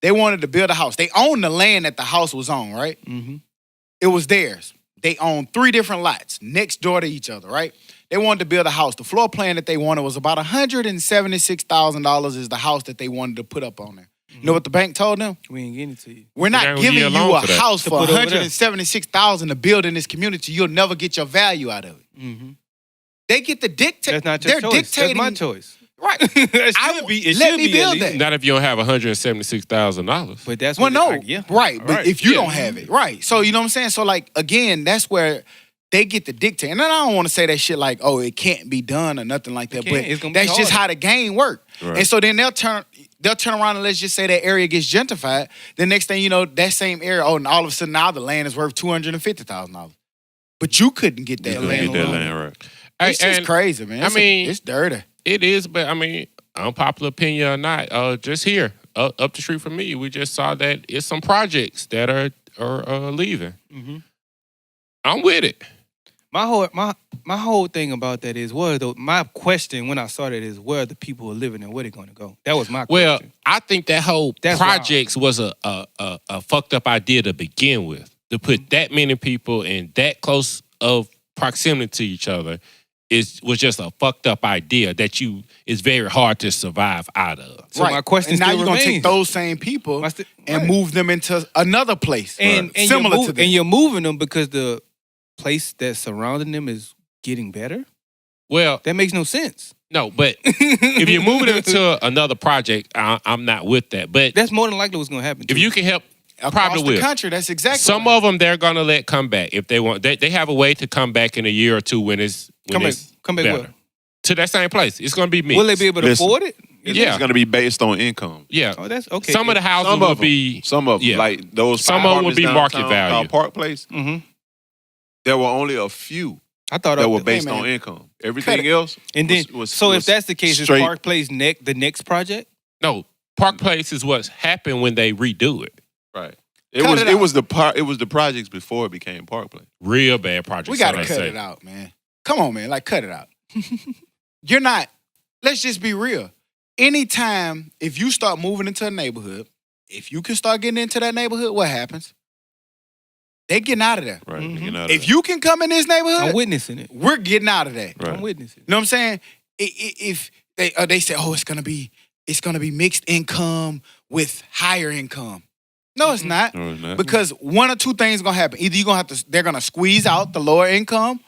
They wanted to build a house. They owned the land that the house was on, right? Mm-hmm. It was theirs. They owned 3 different lots next door to each other, right? They wanted to build a house. The floor plan that they wanted was about $176,000 is the house that they wanted to put up on there. Mm-hmm. You know what the bank told them? We ain't getting it to you. We're not gonna giving give you you a loan a for that. house for put over there. $176,000 to build in this community. You'll never get your value out of it. Mm-hmm. They get to dictate. That's not your They're choice. dictating. That's my choice. Right. It I should will- be. It let should me be build at least. that. Not if you don't have $176,000. But that's Well, what no, yeah. right. But Right. if you Yeah. don't have it, right. So you know what I'm saying. So like again, that's where they get to dictate. And I don't want to say that shit like, oh, it can't be done or nothing like that. can't. But It's gonna be that's just harder. how the game works. Right. And so then they'll turn around and let's just say that area gets gentrified. The next thing you know, that same area, and all of a sudden now the land is worth $250,000. But you couldn't get that land. Get that land right. It's just crazy, man. It's dirty. It is, but I mean, unpopular opinion or not, just here, up the street from me, we just saw that it's some projects that are leaving. Mm-hmm. I'm with it. My whole thing about that is my question when I saw that is where are the people who are living and where they going to go? That was my Well, question. I think that whole projects was a fucked up idea to begin with. To put that many people in that close of proximity to each other was just a fucked up idea that it's very hard to survive out of. So my question and now still you're going to remains. take those same people and move them into another place and similar to that. And you're moving them because the place that's surrounding them is getting better? Well, that makes no sense. No, but if you're moving them to another project, I'm not with that. But that's more than likely what's going to happen. If you can help, across probably the country, that's exactly some of them they're going to let come back if they want. They have a way to come back in a year or two when it's come back better. Where? To that same place. It's going to be mixed. Will they be able to afford it? It's going to be based on income. Yeah. Oh, that's okay. Some of the houses will be some of them like those. Some of them will be market value. Park Place. Mm-hmm. There were only a few. I thought that were based on income. Everything else, and then if that's the case, is Park Place the next project? No, Park Place is what's happened when they redo it. Right. It was the projects before it became Park Place. Real bad projects. We gotta cut it out, man. Come on, man. Like, cut it out. You're not. Let's just be real. Anytime if you start moving into a neighborhood, if you can start getting into that neighborhood, what happens? They getting out of there. Right. Mm-hmm. If you can come in this neighborhood, I'm witnessing it. We're getting out of there. Right. I'm witnessing it. You know what I'm saying? If they say, oh, it's gonna be mixed income with higher income. No, it's not. No, it's not. Because one or two things gonna happen. Either they're gonna squeeze out the lower income,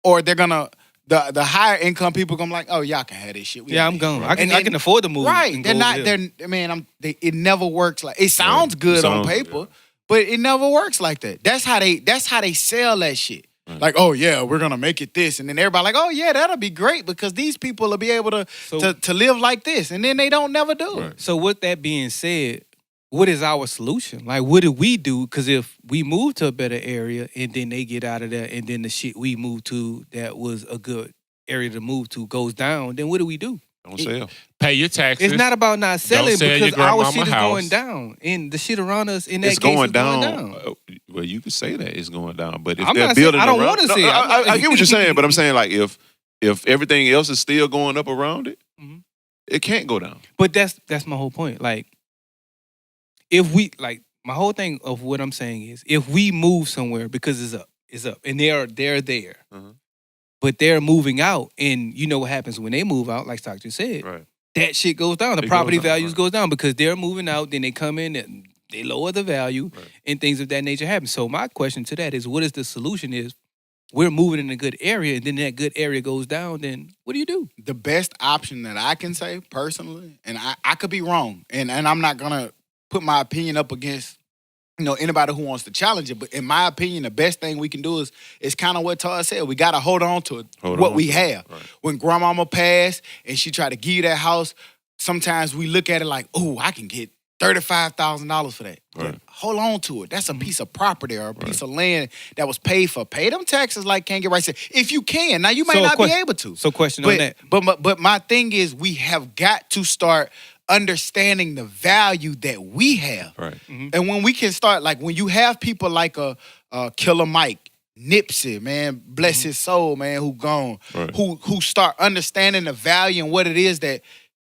or they're gonna the higher income people gonna be like, oh, y'all can have this shit. I'm gone. I can afford to move. Right. They're not. It never works like. It sounds good on paper. But it never works like that. That's how they sell that shit. Right. Like, oh yeah, we're gonna make it this, and then everybody like, oh yeah, that'll be great because these people will be able to live like this, and then they don't never do it. So with that being said, what is our solution? Like, what do we do? Because if we move to a better area and then they get out of there, and then the shit we moved to that was a good area to move to goes down, then what do we do? Don't sell. Pay your taxes. It's not about not selling sell because our shit is house. going down, and the shit around us in that it's case going is down. going down. Well, you could say that it's going down, but if I'm they're not building saying, I don't around, want to say it. I get what you're saying, but I'm saying like if everything else is still going up around it, it can't go down. But that's my whole point. Like, if we my whole thing of what I'm saying is if we move somewhere because it's up, and they're there. But they're moving out, and you know what happens when they move out, like Stock just said. Right. That shit goes down. The property values goes down because they're moving out, then they come in and they lower the value and things of that nature happen. So my question to that is what is the solution is we're moving in a good area and then that good area goes down, then what do you do? The best option that I can say personally, and I could be wrong, and I'm not gonna put my opinion up against anybody who wants to challenge it, but in my opinion, the best thing we can do is kind of what Todd said. We got to hold on to what we have. Right. When grandmama passed and she tried to give you that house, sometimes we look at it like, oh, I can get $35,000 for that. Right. Hold on to it. That's a piece of property or a piece of land that was paid for. Pay them taxes like Can't Get Right said. If you can. Now, you may not be able to. So question on that. But my thing is we have got to start understanding the value that we have. Right. And when we can start, like when you have people like a Killer Mike, Nipsey, man, bless his soul, man, who gone, who start understanding the value and what it is that,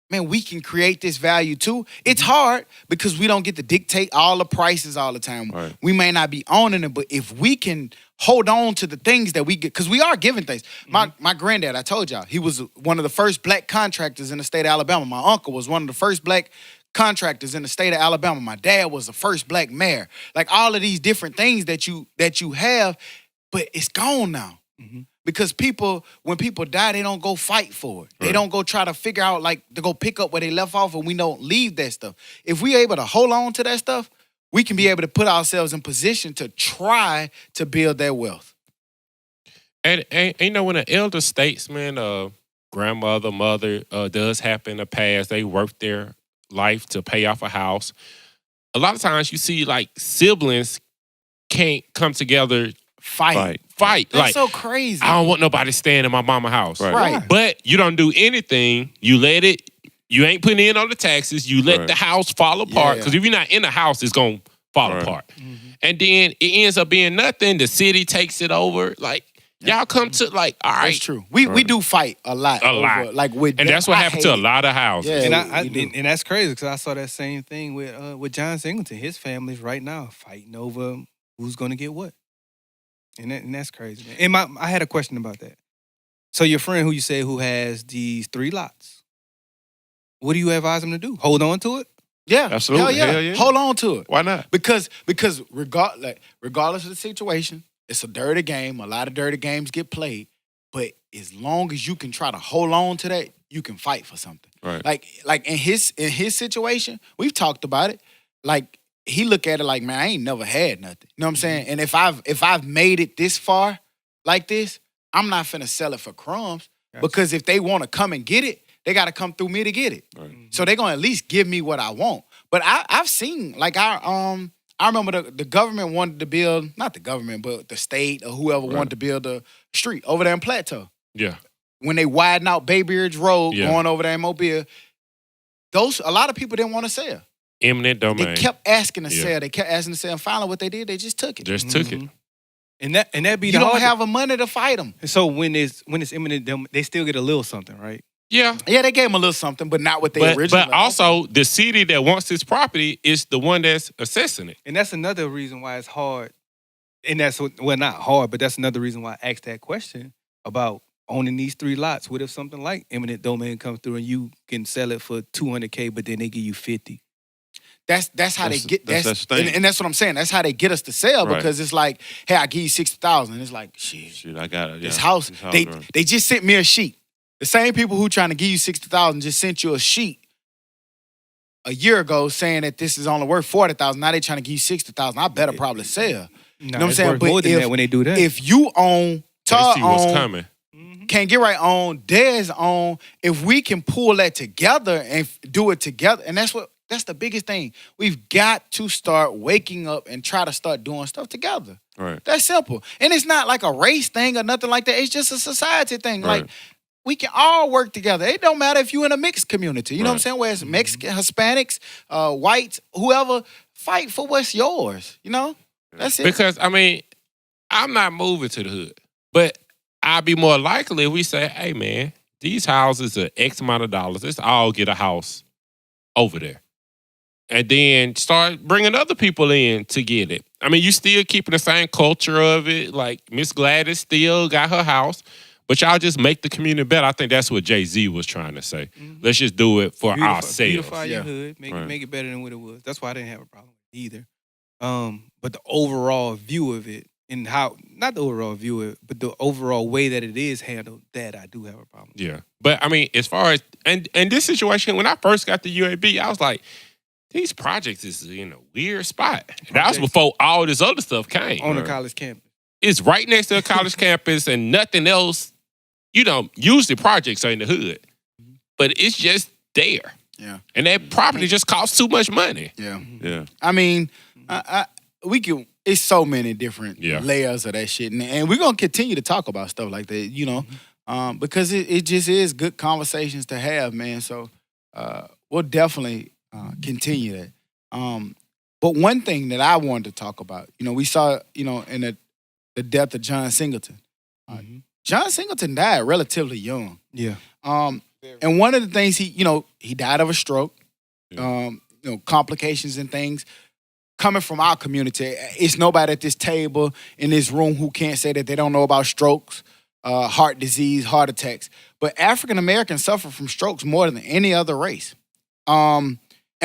man, we can create this value too. It's hard because we don't get to dictate all the prices all the time. Right. We may not be owning it, but if we can hold on to the things that we get, because we are giving things. My granddad, I told y'all, he was one of the first black contractors in the state of Alabama. My uncle was one of the first black contractors in the state of Alabama. My dad was the first black mayor. Like all of these different things that you have, but it's gone now. Because when people die, they don't go fight for it. They don't go try to figure out, like, to go pick up where they left off, and we don't leave that stuff. If we're able to hold on to that stuff, we can be able to put ourselves in position to try to build that wealth. And when an elder statesman, grandmother, mother, does happen to pass, they work there life to pay off a house. A lot of times you see like siblings can't come together, Fight. fight. That's Like, so crazy. I don't want nobody staying in my mama's house. Right. But you don't do anything. You let it. You ain't putting in on the taxes. You let Right. the house fall apart. Yeah. Because if you're not in the house, it's going to fall Right. apart. And then it ends up being nothing. The city takes it over. Like, y'all come to, like, all right. That's true. We do fight a lot. A lot. Like with And them. that's what I happened to hate a it. lot of houses. Yeah. And that's crazy because I saw that same thing with John Singleton. His family's right now fighting over who's going to get what. And that's crazy, man. And I had a question about that. So your friend who you said who has these 3 lots, what do you advise him to do? Hold on to it? Yeah. Absolutely. Hell yeah. Hell yeah. Hold on to it. Why not? Because regardless of the situation, it's a dirty game. A lot of dirty games get played. But as long as you can try to hold on to that, you can fight for something. Right. Like in his situation, we've talked about it. Like he look at it like, man, I ain't never had nothing. You know what I'm saying? And if I've made it this far like this, I'm not finna sell it for crumbs. Gotcha. Because if they want to come and get it, they got to come through me to get it. Right. So they're gonna at least give me what I want. But I've seen like I remember the government wanted to build, not the government, but the state or whoever wanted to build a street over there in Plateau. Yeah. When they widen out Bay Ridge Road Yeah. going over there in Mobile, a lot of people didn't want to sell. Eminent domain. They kept asking to Yeah. sell. They kept asking to sell. And finally, what they did, they just took it. Just took it. And that be You the don't hard. have the money to fight them. So when it's imminent, they still get a little something, right? Yeah. Yeah, they gave them a little something, but not what they But originally. also, the city that wants this property is the one that's assessing it. And that's another reason why it's hard. And that's not hard, but that's another reason why I asked that question about owning these 3 lots. What if something like eminent domain comes through and you can sell it for $200K, but then they give you 50? That's how they get. that's the thing. And that's what I'm saying. That's how they get us to sell Right. because it's like, hey, I give you 60,000. It's like, shit. Shit, I got it. This yeah. house, right. they just sent me a sheet. The same people who trying to give you 60,000 just sent you a sheet a year ago saying that this is only worth 40,000. Now they trying to give you 60,000. I better probably sell. No, You know what I'm saying? Worth But more than that when they do that. If you own, They Tar see what's own, coming. Can't Get Right on, Dez on, if we can pull that together and do it together, and that's the biggest thing. We've got to start waking up and try to start doing stuff together. Right. That's simple. And it's not like a race thing or nothing like that. It's just a society thing. Right. Like, we can all work together. It don't matter if you're in a mixed community. You know what I'm Right. saying? Where it's Mexican, Hispanics, whites, whoever, fight for what's yours. You know? That's it. Because, I mean, I'm not moving to the hood. But I'd be more likely if we say, hey, man, these houses are X amount of dollars. Let's all get a house over there. And then start bringing other people in to get it. I mean, you still keeping the same culture of it. Like, Miss Gladys still got her house. But y'all just make the community better. I think that's what Jay-Z was trying to say. Let's just do it for ourselves. Beautify your Yeah. hood, make Right. it better than what it was. That's why I didn't have a problem with it either. But the overall view of it and how, not the overall view of it, but the overall way that it is handled, that I do have a problem with. Yeah. But, I mean, as far as, and this situation, when I first got the UAB, I was like, these projects is in a weird spot. That was before all this other stuff came. On the college campus. It's right next to a college campus and nothing else. You know, usually projects are in the hood, but it's just there. Yeah. And that property just costs too much money. Yeah. Yeah. I mean, we can. It's so many different Yeah. layers of that shit, and we're gonna continue to talk about stuff like that, you know, because it just is good conversations to have, man. So we'll definitely continue that. But one thing that I wanted to talk about, you know, we saw, you know, in the death of John Singleton. John Singleton died relatively young. Yeah. And one of the things he died of a stroke, complications and things. Coming from our community, it's nobody at this table in this room who can't say that they don't know about strokes, heart disease, heart attacks. But African Americans suffer from strokes more than any other race, and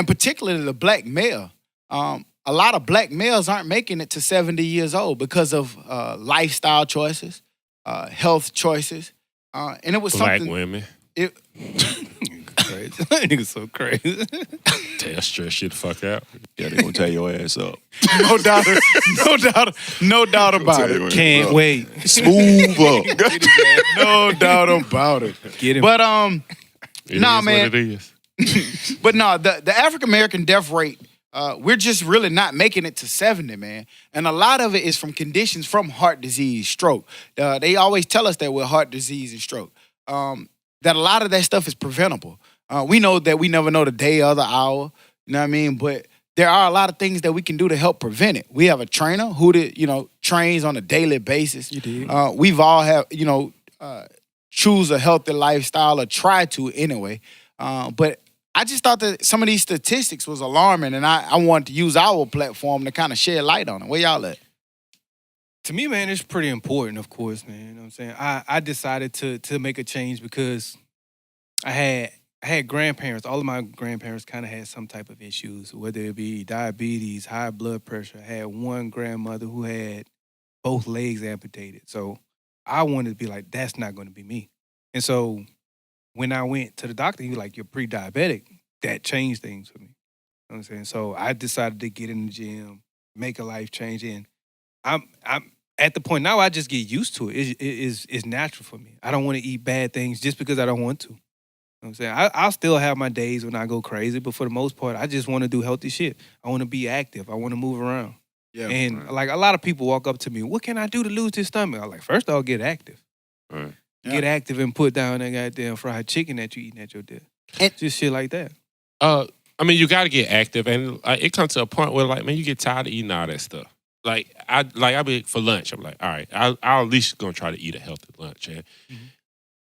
particularly the black male. A lot of black males aren't making it to 70 years old because of lifestyle choices, health choices, and it was Black something. women. Crazy. That nigga's so crazy. Tell stress shit the fuck out. Yeah, they gonna tear your ass up. No doubt about it. Can't wait. Smooth up. No doubt about it. Get him. But It Nah, is man. what it is. But no, the African American death rate, we're just really not making it to 70, man. And a lot of it is from conditions from heart disease, stroke. They always tell us that with heart disease and stroke, that a lot of that stuff is preventable. We know that we never know the day or the hour, you know what I mean? But there are a lot of things that we can do to help prevent it. We have a trainer who trains on a daily basis. You did. We've all have, choose a healthy lifestyle or try to anyway. But I just thought that some of these statistics was alarming, and I wanted to use our platform to kind of shed light on it. Where y'all at? To me, man, it's pretty important, of course, man. You know what I'm saying? I decided to make a change because I had grandparents. All of my grandparents kind of had some type of issues, whether it be diabetes, high blood pressure. I had one grandmother who had both legs amputated. So I wanted to be like, that's not going to be me. And so when I went to the doctor, he was like, you're pre-diabetic. That changed things for me. You know what I'm saying? So I decided to get in the gym, make a life change. And I'm at the point now I just get used to it. It's natural for me. I don't want to eat bad things just because I don't want to. You know what I'm saying? I'll still have my days when I go crazy, but for the most part, I just want to do healthy shit. I want to be active. I want to move around. Yeah. And like a lot of people walk up to me, what can I do to lose this stomach? I'm like, first of all, get active. Right. Get active and put down that goddamn fried chicken that you eating at your desk. And- Just shit like that. I mean, you got to get active, and it comes to a point where, like, man, you get tired of eating all that stuff. I be for lunch. I'm like, all right, I'll at least gonna try to eat a healthy lunch. And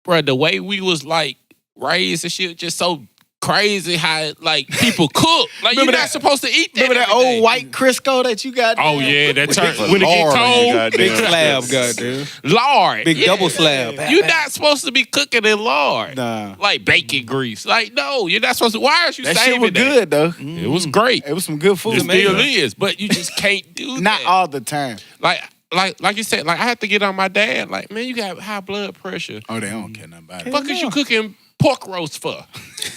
bro, the way we was like raised and shit, just so crazy how like people cook. Like Remember you're that- not supposed to eat that. Remember that every day. old white Crisco that you got? Oh there? yeah, that turn Put when it get lard on your cold. Big goddamn- slab, goddamn. Lard, Big yeah. double slab. You're not supposed to be cooking in lard. Nah. Like bacon grease. Like, no, you're not supposed to. Why are you That shit saving was that? good, though. It was great. It was some good food. It still is, but you just can't do Not that. all the time. Like you said, like I have to get on my dad. Like, man, you got high blood pressure. Oh, they don't care nothing about it. Fuck is you cooking pork roast for?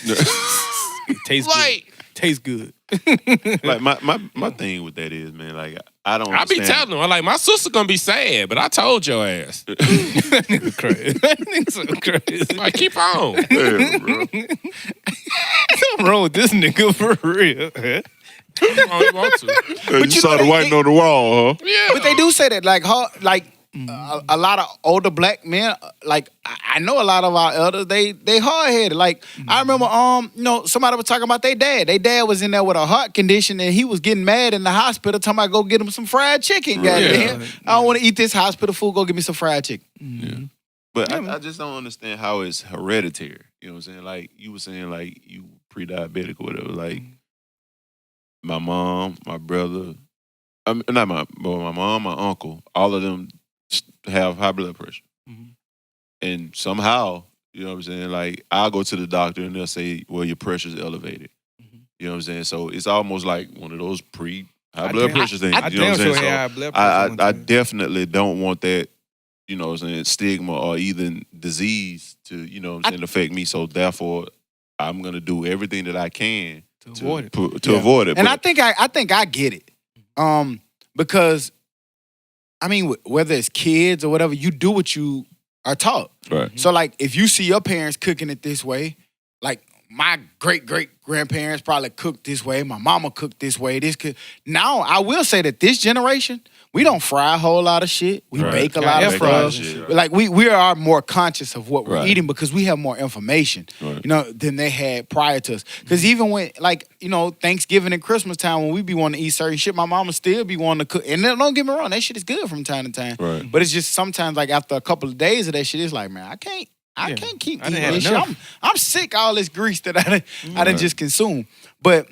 It tastes Like, good. Tastes good. Like my thing with that is, man, like I don't I be understand. telling them, I'm like, my sister gonna be sad, but I told your ass. Nigga crazy. Nigga so crazy. Like, keep on. Yeah, bro. Something wrong with this nigga for real. Keep on, you want to. You saw the writing on the wall, huh? Yeah. But they do say that, like, a lot of older black men, like, I know a lot of our elders, they hard-headed. Like, I remember, somebody was talking about their dad. Their dad was in there with a heart condition, and he was getting mad in the hospital, talking about go get him some fried chicken. Goddamn. I don't want to eat this hospital food. Go get me some fried chicken. Yeah. But I just don't understand how it's hereditary. You know what I'm saying? Like, you were saying, like, you pre-diabetic or whatever. Like, my mom, my brother, not my mom, my uncle, all of them have high blood pressure. And somehow, you know what I'm saying? Like, I'll go to the doctor and they'll say, well, your pressure's elevated. You know what I'm saying? So it's almost like one of those high blood pressure things. I You know what I'm damn saying? sure So had high blood pressure. I definitely don't want that, you know what I'm saying, stigma or even disease to, you know what I'm saying, affect me. So therefore, I'm going to do everything that I can to avoid it. to avoid it. And But I think I get it. Because, I mean, whether it's kids or whatever, you do what you are taught. right. So, like, if you see your parents cooking it this way, like, my great-great-grandparents probably cooked this way. My mama cooked this way. Now, I will say that this generation, we don't fry a whole lot of shit. We Right. bake a lot of Air fry stuff. shit. Like, we are more conscious of what we're Right. eating because we have more information, Right. than they had prior to us. Because even when, like, Thanksgiving and Christmas time, when we be wanting to eat certain shit, my mama still be wanting to cook. And then, don't get me wrong, that shit is good from time to time. Right. But it's just sometimes, like, after a couple of days of that shit, it's like, man, I can't keep I didn't eating have this shit. enough. I'm sick of all this grease that I done just consumed. But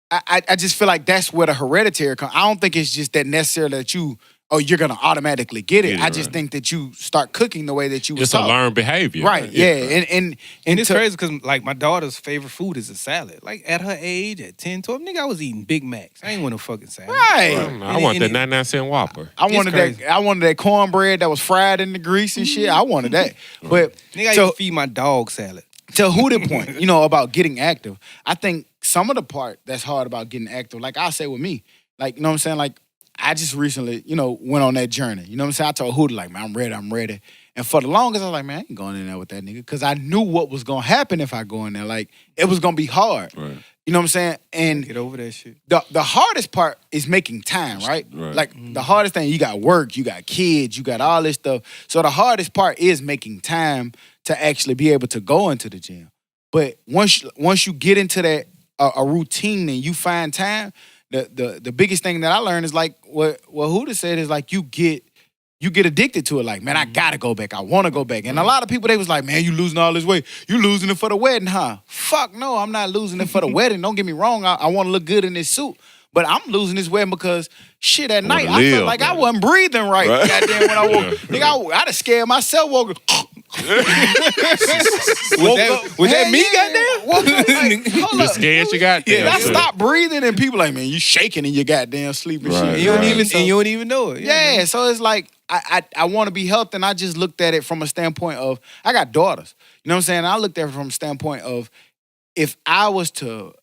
I just feel like that's where the hereditary comes. I don't think it's just that necessarily that you're gonna automatically get it. Get it, I just right. think that you start cooking the way that you was It's a taught. learned behavior. Right, yeah. And it's to- crazy because, like, my daughter's favorite food is a salad. Like, at her age, at 10, 12, nigga, I was eating Big Macs. I ain't want no fucking salad. Right. I want the 99-cent Whopper. I wanted crazy. that. I wanted that cornbread that was fried in the grease and shit. I wanted that. But Nigga, I so- used to feed my dog salad. to who the point, about getting active. I think some of the part that's hard about getting active, like I say with me, like, you know what I'm saying? Like, I just recently, went on that journey. You know what I'm saying? I told Huda, like, man, I'm ready. And for the longest, I was like, man, I ain't going in there with that nigga. Because I knew what was going to happen if I go in there. Like, it was going to be hard. Right. You know what I'm saying? And Get over that shit. the hardest part is making time, right? Right. Like, the hardest thing, you got work, you got kids, you got all this stuff. So the hardest part is making time to actually be able to go into the gym. But once you get into that a routine and you find time, the biggest thing that I learned is like what Huda said is like you get addicted to it. Like, man, I gotta go back. I want to go back. And a lot of people, they was like, man, you losing all this weight. You losing it for the wedding, huh? Fuck no, I'm not losing it for the wedding. Don't get me wrong. I want to look good in this suit. But I'm losing this wedding because shit at night, I felt like I wasn't breathing right. Goddamn, when I woke, nigga, I'd have scared myself woke up. Was that me, goddamn? Woke up like, hold You up. scared you got there. I stopped breathing and people like, man, you shaking in your goddamn sleep and Right, shit. You don't right. even So- and you don't even know it. yeah, so it's like I want to be healthy, and I just looked at it from a standpoint of I got daughters. You know what I'm saying? I looked at it from a standpoint of if I was to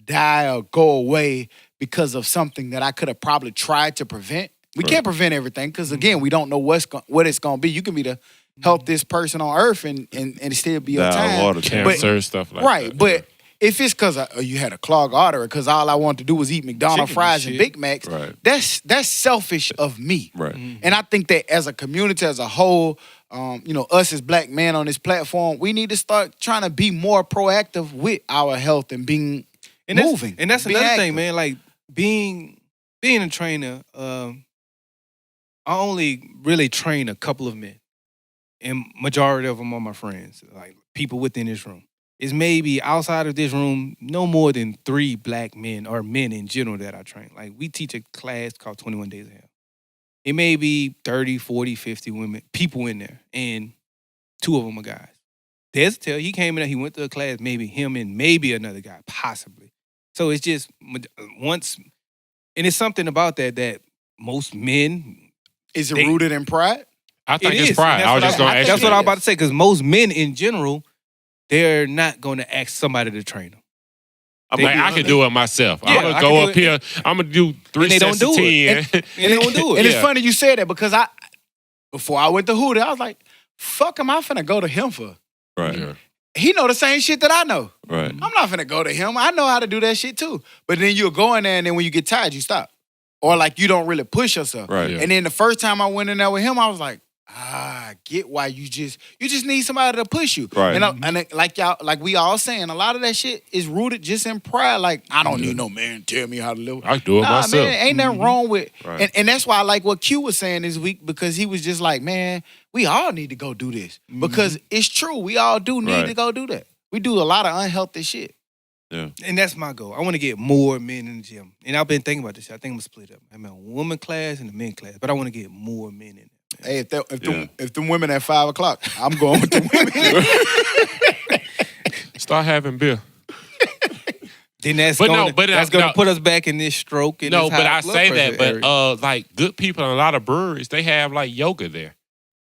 die or go away because of something that I could have probably tried to prevent. We can't prevent everything because again, we don't know what it's gonna be. You can be the healthiest person on earth and it still be your Die of time. heart attack. Cancer, stuff like Right, that. but if it's because you had a clogged artery, because all I wanted to do was eat McDonald's Chicken fries and and shit. Big Macs, Right. that's selfish of me. Right. And I think that as a community, as a whole, us as black men on this platform, we need to start trying to be more proactive with our health and being moving. And that's being another active. thing, man. Like being a trainer, I only really train a couple of men. And majority of them are my friends, like people within this room. It's maybe outside of this room, no more than 3 black men or men in general that I train. Like we teach a class called 21 Days of Hell. It may be 30, 40, 50 people in there, and 2 of them are guys. There's tell he came in there, he went to a class, maybe him and maybe another guy, possibly. So it's just once, and it's something about that most men. Is it rooted in pride? I think It it's is, pride. and I was that's just what going to ask That's you. what I was about to say, because most men in general, they're not going to ask somebody to train them. Like, I can do it myself. Yeah, I'm going I to can go do up here. I'm going to do 3 they don't sets of do it. 10. And they don't do it. And it's Yeah. funny you said that because before I went to Huda, I was like, fuck am I finna go to him for? Right. Yeah. He know the same shit that I know. Right. I'm not finna go to him. I know how to do that shit too. But then you'll go in there and then when you get tired, you stop. Or like you don't really push yourself. Right. Yeah. And then the first time I went in there with him, I was like, I get why you just need somebody to push you. Right. And we all saying, a lot of that shit is rooted just in pride. Like, I don't need no man to tell me how to live. I do it myself. Man, ain't nothing wrong with Right. and that's why I like what Q was saying this week, because he was just like, man, we all need to go do this. Because it's true. We all do need Right. to go do that. We do a lot of unhealthy shit. And that's my goal. I want to get more men in the gym. And I've been thinking about this shit. I think I'm going to split up. I'm in a woman class and a men class. But I want to get more men in there. Hey, if the women at 5 o'clock, I'm going with the women. Start having beer. Then that's But going no, but to no. put us back in this stroke. And No, this but high I blood say pressure that. But area. like good people in a lot of breweries, they have like yoga there.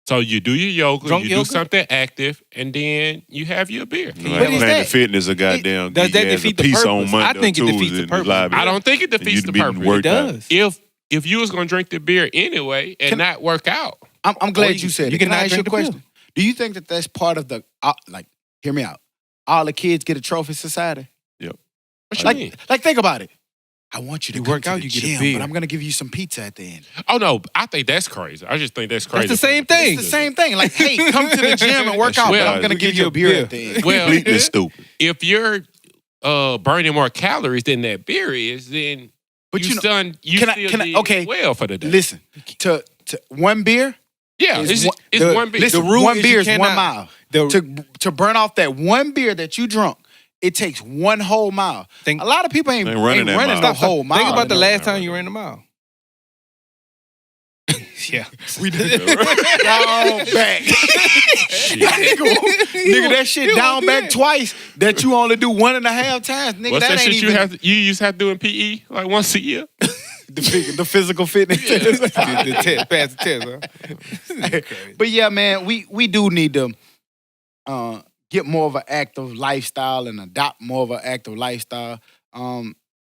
So you do your yoga, Drunk you yoga? do something active, and then you have your beer. Like is Planet that? Fitness, a goddamn. Does that he has defeat a the piece on purpose? Monday I think it or defeats Tuesday the in purpose. lobby. I don't think it And defeats you the be purpose. worked It out. does. If you was gonna drink the beer anyway and not work out, I'm glad you said you it. can Can I not ask you a drink the question? pill. Do you think that that's part of the, hear me out, all the kids get a trophy society? what you mean? Like think about it. I want you to You come work to out, the you get a gym, beer. but I'm going to give you some pizza at the end. Oh no, I think that's crazy. I just think that's crazy. That's the same thing. It's the same thing. Like, hey, come to the gym and work out, but Well, I'm going to give you a beer at the end. Well, Completely stupid. if you're burning more calories than that beer is, then But you you know, still did okay, well for the day. listen, to one beer, Yeah, is it's one- one beer. Listen, The rule one is beer you is 1 cannot- mile. The- To burn off that one beer that you drunk, it takes 1 whole mile. Think- A lot of people ain't Ain't running that running mile. no whole mile. Think about the no, last no, time no. you ran a mile. Yeah. We did down back. Nigga, that shit down back twice that you only do 1.5 times. Nigga, What's that that ain't shit even you used to have to do in PE like once a year? the physical fitness. the test, pass the test, huh? But yeah, man, we do need to get more of an active lifestyle and adopt more of an active lifestyle.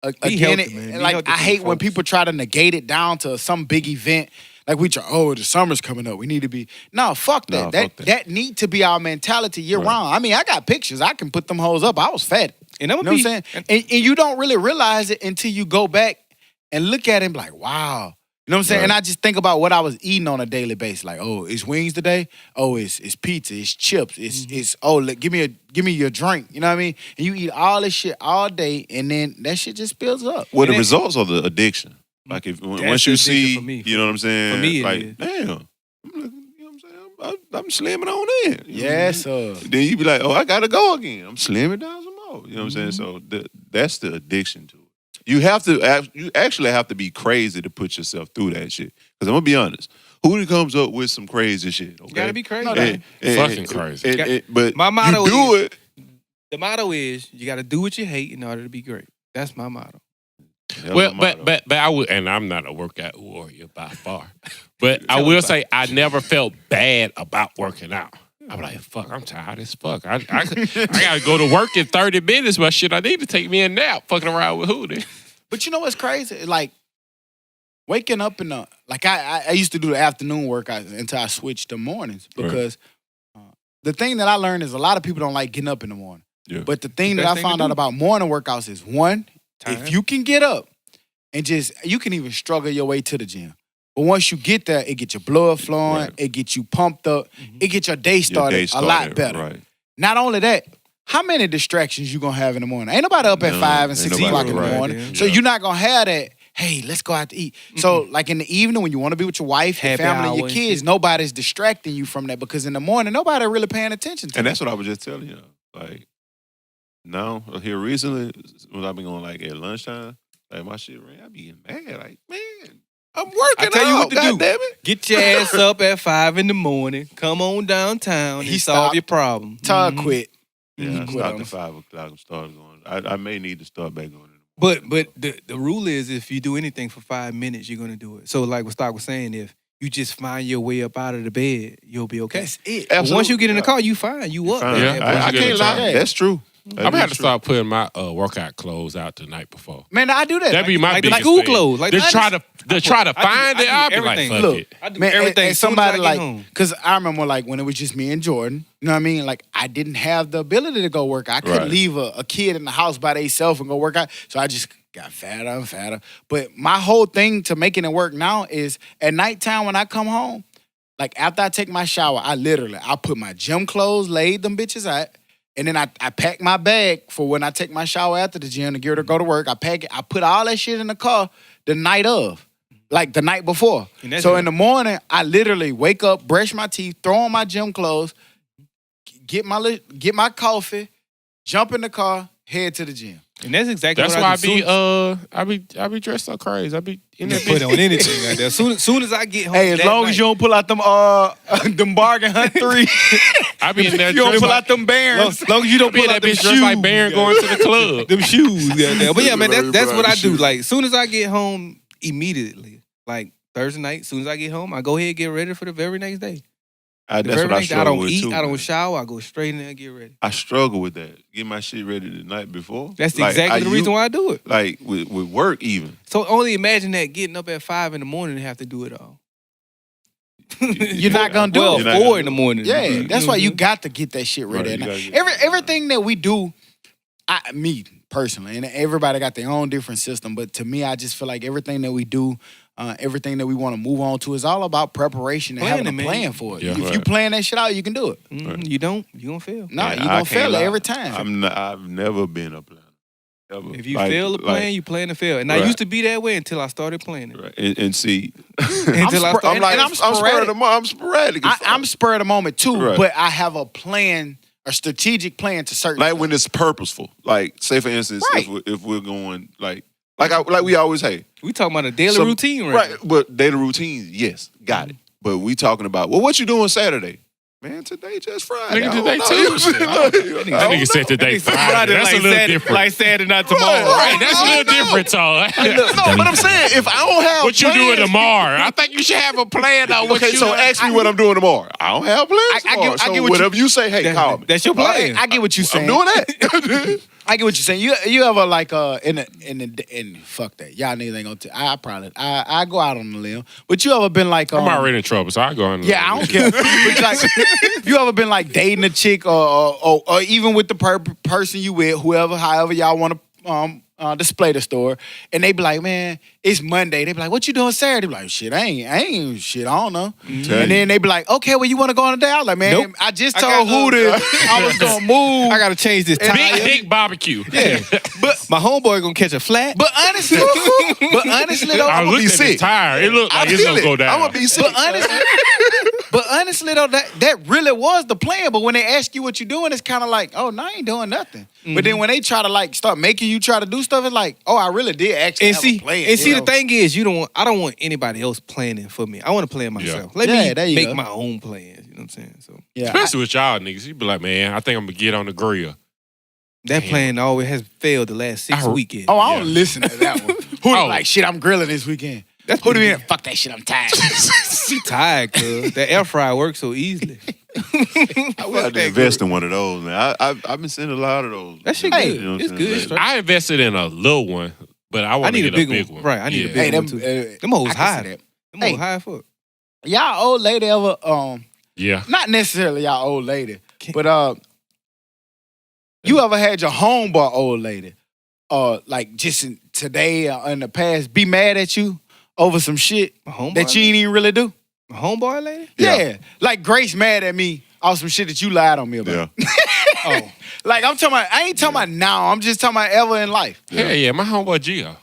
Again, healthy, man. Be like healthy I for hate the when folks. people try to negate it down to some big event. Like the summer's coming up. We need to be. No, fuck that. Nah, fuck that. That need to be our mentality year round. I mean, I got pictures. I can put them hoes up. I was fat. And I'm You know what I'm saying? And you don't really realize it until you go back and look at it and be like, wow. You know what I'm saying? Right. And I just think about what I was eating on a daily basis. Like, oh, it's wings today. Oh, it's pizza. It's chips. It's look, give me your drink. You know what I mean? And you eat all this shit all day, and then that shit just builds up. Well, And the it- results of the addiction. Like once the you addiction see, for me. you know what I'm saying? For me, it like, is. damn, I'm looking, you know what I'm saying? I'm slimming on in. You know what I Yes, mean? sir. Then you be like, oh, I gotta go again. I'm slimming down some more. You know what I'm saying? So that's the addiction to it. You actually have to be crazy to put yourself through that shit. Because I'm gonna be honest, who comes up with some crazy shit? Okay? You gotta be crazy. No, Fucking crazy. But My motto you do is- it. The motto is you got to do what you hate in order to be great. That's my motto. Well, but I would, and I'm not a workout warrior by far, but I will say I never felt bad about working out. I'm like, fuck, I'm tired as fuck. I gotta go to work in 30 minutes, but shit, I need to take me a nap. Fucking around with who then? But you know what's crazy? Like waking up in the like I used to do the afternoon workout until I switched to mornings because the thing that I learned is a lot of people don't like getting up in the morning. Yeah. But the thing The that I best thing to found out do. about morning workouts is one, Time. if you can get up and you can even struggle your way to the gym. But once you get there, it gets your blood flowing, Right. it gets you pumped up, it gets your day Your started, day a lot better. Right. Not only that, how many distractions you gonna have in the morning? Ain't nobody up at No, 5 and ain't 6 nobody o'clock in the right. morning. Yeah. So you're not gonna have that, hey, let's go out to eat. So like in the evening when you wanna be with your wife, your Happy family, hour your and kids, shit. nobody's distracting you from that because in the morning, nobody really paying attention to And that. that's what I was just telling you. Like, now, here recently, when I've been going like at lunchtime, like my shit ran, I be getting mad. Like, man, I'm working I tell you out, what to do. goddammit. Get your ass up at 5 in the morning. Come on downtown and He solve stopped. your problem. Todd Mhm. quit. Yeah, I Quit stopped on at 5 o'clock and started going. I may need to start back going. But the rule is if you do anything for 5 minutes, you're gonna do it. So like what Stock was saying, if you just find your way up out of the bed, you'll be okay. That's it. But once you get in the Absolutely. car, you fine. You up. Fine. Yeah, man. once I you get can't in the lie. car. That's true. I'm gonna have to start putting my workout clothes out the night before. Man, I do that. That'd be my like biggest school thing. clothes, like to I try just- to find I it. do I'll be like, everything. fuck Look, it. I do Man, everything and as soon as I somebody get like, home. because I remember like when it was just me and Jordan, you know what I mean? Like I didn't have the ability to go work out. I couldn't Right. leave a kid in the house by themselves and go work out. So I just got fatter and fatter. But my whole thing to making it work now is at nighttime when I come home, like after I take my shower, I put my gym clothes, laid them bitches out. And then I pack my bag for when I take my shower after the gym to get her to go to work. I pack it. I put all that shit in the car the night of, like the night before. And that's So it. in the morning, I literally wake up, brush my teeth, throw on my gym clothes, get my coffee, jump in the car, head to the gym. And that's exactly That's what why I do. I be dressed so crazy. I be in that Put bitch. on anything out there. Soon as I get home, Hey, as that long night, as you don't pull out them them bargain hunt 3, I be in there you don't dressed pull like, out them Barons. long as you don't be in pull that out them bitch dressed like shoes, Baron going to the club. them shoes. Yeah. But yeah, man, that's what I do. Shoes. Like, soon as I get home, immediately, like Thursday night, soon as I get home, I go ahead and get ready for the very next day. The That's very what I next day, I struggle don't with eat, too. I don't man. shower, I go straight in there and get ready. I struggle with that. Get my shit ready the night before. That's Like, exactly the reason why I do it. Like with work even. So only imagine that getting up at 5 in the morning and have to do it all. You're not gonna do Well, it. You're not 4 gonna in the do morning. Yeah, that's why you Mhm. got to get that shit ready. Right, at you night. gotta get- Everything that we do, me personally, and everybody got their own different system. But to me, I just feel like everything that we do, everything that we want to move on to, is all about preparation and having a Planning, man. plan for it. Yeah. If you Right. plan that shit out, you can do it. You don't, you're going to fail. No, Man, you're I gonna can't fail it lie. every time. I've never been a planner. Ever. If you Like- fail to plan, like- you plan to fail. And I Right. used to be that way until I started planning. Right. And see, Until I spur- started. I'm like, and I'm I'm spur of sporadic. the moment. I'm sporadic. as I'm fuck. spur of the moment too, Right. but I have a plan, a strategic plan to certain. Like when it's purposeful. Like, say for instance, Right. if we're going like we always say, We talking about a daily some- routine, right? right? But daily routines, yes, got it. But we talking about, well, what you doing Saturday? Man, today just Friday. Nigga, I don't today know. Tuesday. That That nigga said today Friday. That's a little different. Saturday, not tomorrow. Right, that's a I little know. different, Todd. No, but I'm saying if I don't have What you doing plans- tomorrow? I think you should have a plan on what Okay, you so ask me what I'm doing tomorrow. I don't have plans I tomorrow. get so what you- whatever you say, hey, call me. That's your plan. I get what you're I'm saying. doing that. I get what you're saying. You ever like in fuck that. Y'all niggas ain't gonna I go out on the limb. But you ever been like I'm already in trouble, so I go on. yeah, I don't care. But like, you ever been like dating a chick or even with the person you with, however y'all want to display the store, and they be like, man, it's Monday. They be like, what you doing Saturday? They be like, shit, I ain't shit, I don't know. Mm-hmm. And then they be like, okay, well, you want to go on a day? I was like, man, Nope. I just told Hooter I was gonna move. I gotta change this tire. Big barbecue. Yeah. But My homeboy gonna catch a flat. but honestly though, I I'm gonna looked be at sick. his tire. It looked like I it's feel gonna go down. I'm gonna be sick. But honestly though, that really was the plan. But when they ask you what you doing, it's kind of like, oh, no, I ain't doing nothing. But then when they try to like start making you try to do stuff, it's like, oh, I really did actually And have see, a plan. and see, you the know? thing is, I don't want anybody else planning for me. I want to plan myself. Let Yeah, me there you make go. my own plans. You know what I'm saying? So Yeah, Especially with y'all niggas. You be like, man, I think I'm gonna get on the grill. that Damn. plan always has failed the last 6 weekends. Oh, I don't listen to that one. Who Oh. like shit? I'm grilling this weekend. That's Who do pretty you mean? Fuck that shit. I'm tired. She tired, cuz. That air fryer works so easily. I got to invest in one of those, man. I've been seeing a lot of those. That shit Hey, good. you know what It's I'm good. saying? It's straight. I invested in a little one, but I I want to need get a big one. Right, I need a big Hey, one them, too. Them hoes I can high. see that. Them Hey. hoes high as fuck. Y'all old lady ever Yeah. not necessarily y'all old lady, but you ever had your homeboy old lady like just today or in the past be mad at you over some shit My homeboy. that you ain't even really do? My homeboy lady? Yeah. Like Grace mad at me off some shit that you lied on me about. Yeah. Oh. Like I'm talking about, I ain't talking about now. I'm just talking about ever in life. Hell yeah, my homeboy Gio.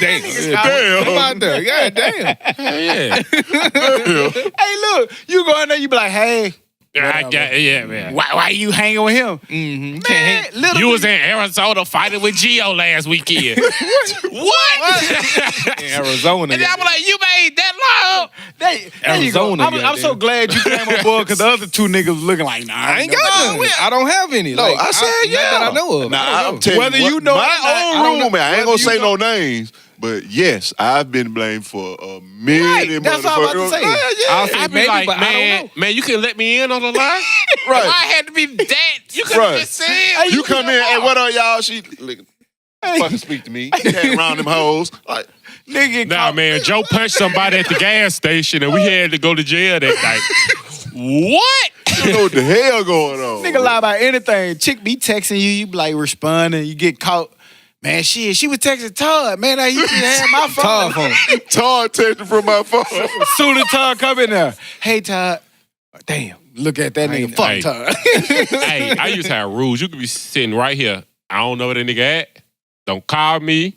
Damn. Come out there. God damn. Hell yeah. Hey, look, you go in there, you be like, hey, I got, yeah, man. why you hanging with him? Mm-hmm. Man, little You was in Arizona fighting with Gio last weekend. What? In Arizona. And I was like, you made that long? there you go. Arizona, I'm so goddamn. glad you came on board because the other two niggas was looking like, nah, I ain't got none. I don't have any. No, Like, I said not yeah. that I know of. Nah, I don't I'm know. telling Whether what, you know it or not, my I own don't know. roommate. I ain't Whether gonna you say no names, but yes, I've been blamed for a million. That's what I'm about to motherfuckers. say. I'll say I be maybe, like, but I don't know. man, you can let me in on the line? Right. Why I had to be that? You could Right. have just said. You come in, hey, what up, y'all? She fucking speak to me. You came around them hoes. Like, Nigga, Nah, man, Joe punched somebody at the gas station and we had to go to jail that night. What? you don't know what the hell going on. nigga lie about anything. Chick be texting you, you be like responding, you get caught. Man, she was texting Todd. Man, I used to have my phone. Todd phone. Todd texting from my phone. Soon as Todd come in there, hey Todd, Damn. look at that nigga. Fuck Hey. Todd. Hey, I used to have rules. You could be sitting right here. I don't know where that nigga at. Don't call me.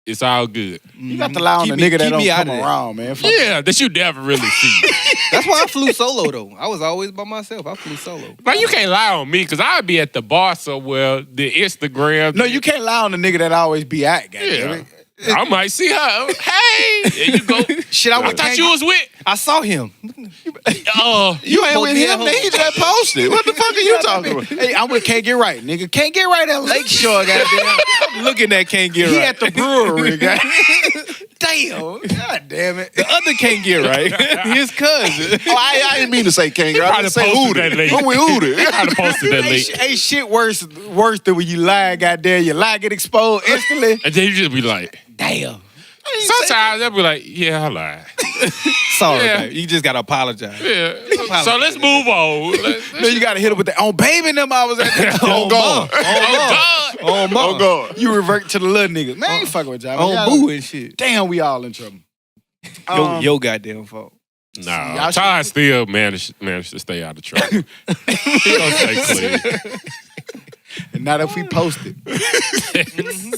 It's all good. You got to lie on Keep the me- nigga that keep me don't out come of that. around, man. Fuck Yeah, that you never really see. That's why I flew solo, though. I was always by myself. I flew solo. But you can't lie on me because I'd be at the bar somewhere, the Instagram. No, you can't lie on the nigga that always be at, goddamn Yeah. it. I might see her. Hey, there you go. Shit, I I thought you was with. I saw him. You ain't with him, nigga. He just posted. What the fuck are you talking about? Hey, I'm with Can't Get Right, nigga. Can't Get Right at Lakeshore, goddamn. I'm looking at Can't Get He Right. at the brewery, goddamn. Damn. God damn it. The other Can't Get Right. His cousin. Oh, I didn't mean to say King. I probably didn't say posted that Hooter. link. I'm with Hooter. I'd have posted that link. Ain't shit worse than when you lie, goddamn. Your lie get exposed instantly. And then you just be like, Damn. sometimes they'll be like, yeah, I lied. Sorry, Yeah. babe. You just got to apologize. Yeah. So let's move on. No, you gotta hit it with that. On baby them, I was at that. On God. Oh, God. On Oh, mom. God. You revert to the little niggas. Man, I ain't fucking with y'all. On Y'all- boo and shit. Damn, we all in trouble. Your goddamn fault. Nah, y'all Todd still managed to stay out of trouble. He gonna stay clean. And not if we post it.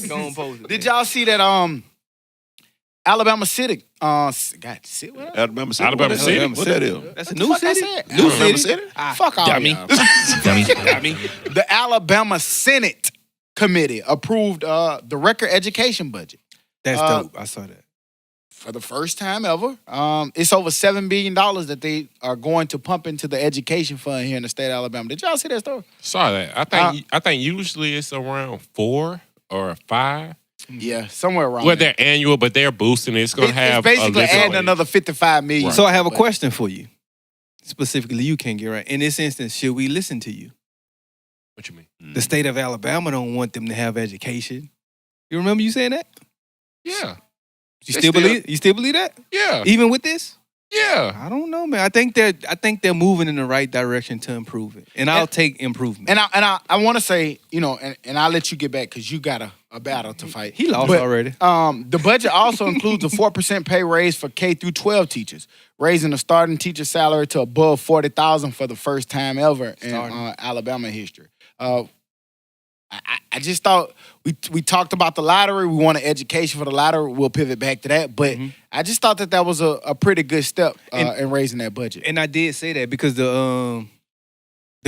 Go on, post it. Did y'all see that Alabama City? God, sit with us? Alabama City. Alabama What City? What that is? That's a What new the fuck I city? said? New Alabama city? City? Fuck all dummy. y'all. Dummy. The Alabama Senate Committee approved the record education budget That's Uh, dope. I saw that. for the first time ever. It's over $7 billion that they are going to pump into the education fund here in the state of Alabama. Did y'all see that story? Saw that. I think usually it's around 4 or 5. Yeah, somewhere around Well, there. they're annual, but they're boosting it. It's gonna have It's basically a living adding wage. another $55 million. So I have a question for you. Specifically, you Can't Get Right. In this instance, should we listen to you? What you mean? The state of Alabama don't want them to have education. You remember you saying that? Yeah. You still believe that? Yeah. Even with this? Yeah. I don't know, man. I think they're moving in the right direction to improve it, and I'll take improvement. And I want to say, and I'll let you get back because you got a battle to fight. He lost But, already. The budget also includes a 4% pay raise for K through 12 teachers, raising the starting teacher salary to above $40,000 for the first time ever in Alabama history. I just thought we talked about the lottery. We wanted education for the lottery. We'll pivot back to that. But I just thought that was a pretty good step in raising that budget. And I did say that because the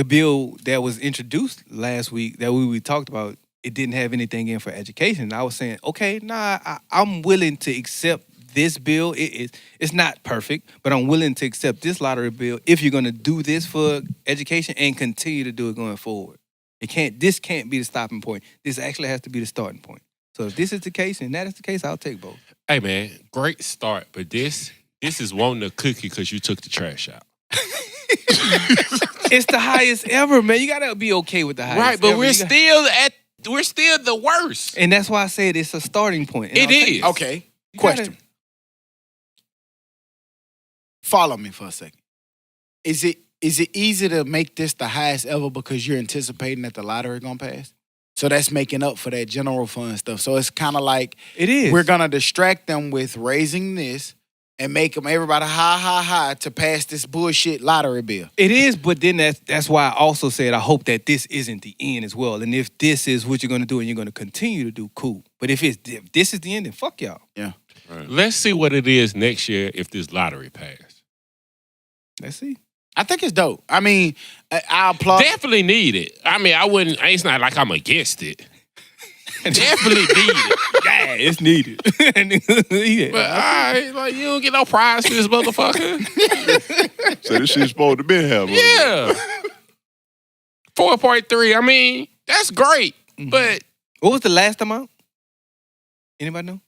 bill that was introduced last week that we talked about, it didn't have anything in for education. And I was saying, okay, I'm willing to accept this bill. It's not perfect, but I'm willing to accept this lottery bill if you're going to do this for education and continue to do it going forward. This can't be the stopping point. This actually has to be the starting point. So if this is the case and that is the case, I'll take both. Hey, man, great start. But this is wanting a cookie because you took the trash out. It's the highest ever, man. You got to be okay with the highest Right, but ever. we're still the worst. And that's why I said it's a starting point. And It is. Okay, question. Follow me for a second. Is it easy to make this the highest ever because you're anticipating that the lottery gonna pass? So that's making up for that general fund stuff. So it's kind of like It is. we're gonna distract them with raising this and make them everybody high to pass this bullshit lottery bill. It is, but then that's why I also said I hope that this isn't the end as well. And if this is what you're gonna do and you're gonna continue to do, cool. But if this is the end, then fuck y'all. Yeah. Right. Let's see what it is next year if this lottery passes. Let's see. I think it's dope. I mean, I applaud. Definitely need it. I mean, I wouldn't. It's not like I'm against it. Definitely need it. Yeah, it's needed. Yeah. But all right, like you don't get no prize for this motherfucker. So this shit's supposed to be happening. Yeah. 4.3. I mean, that's great. But What was the last amount? Anybody know?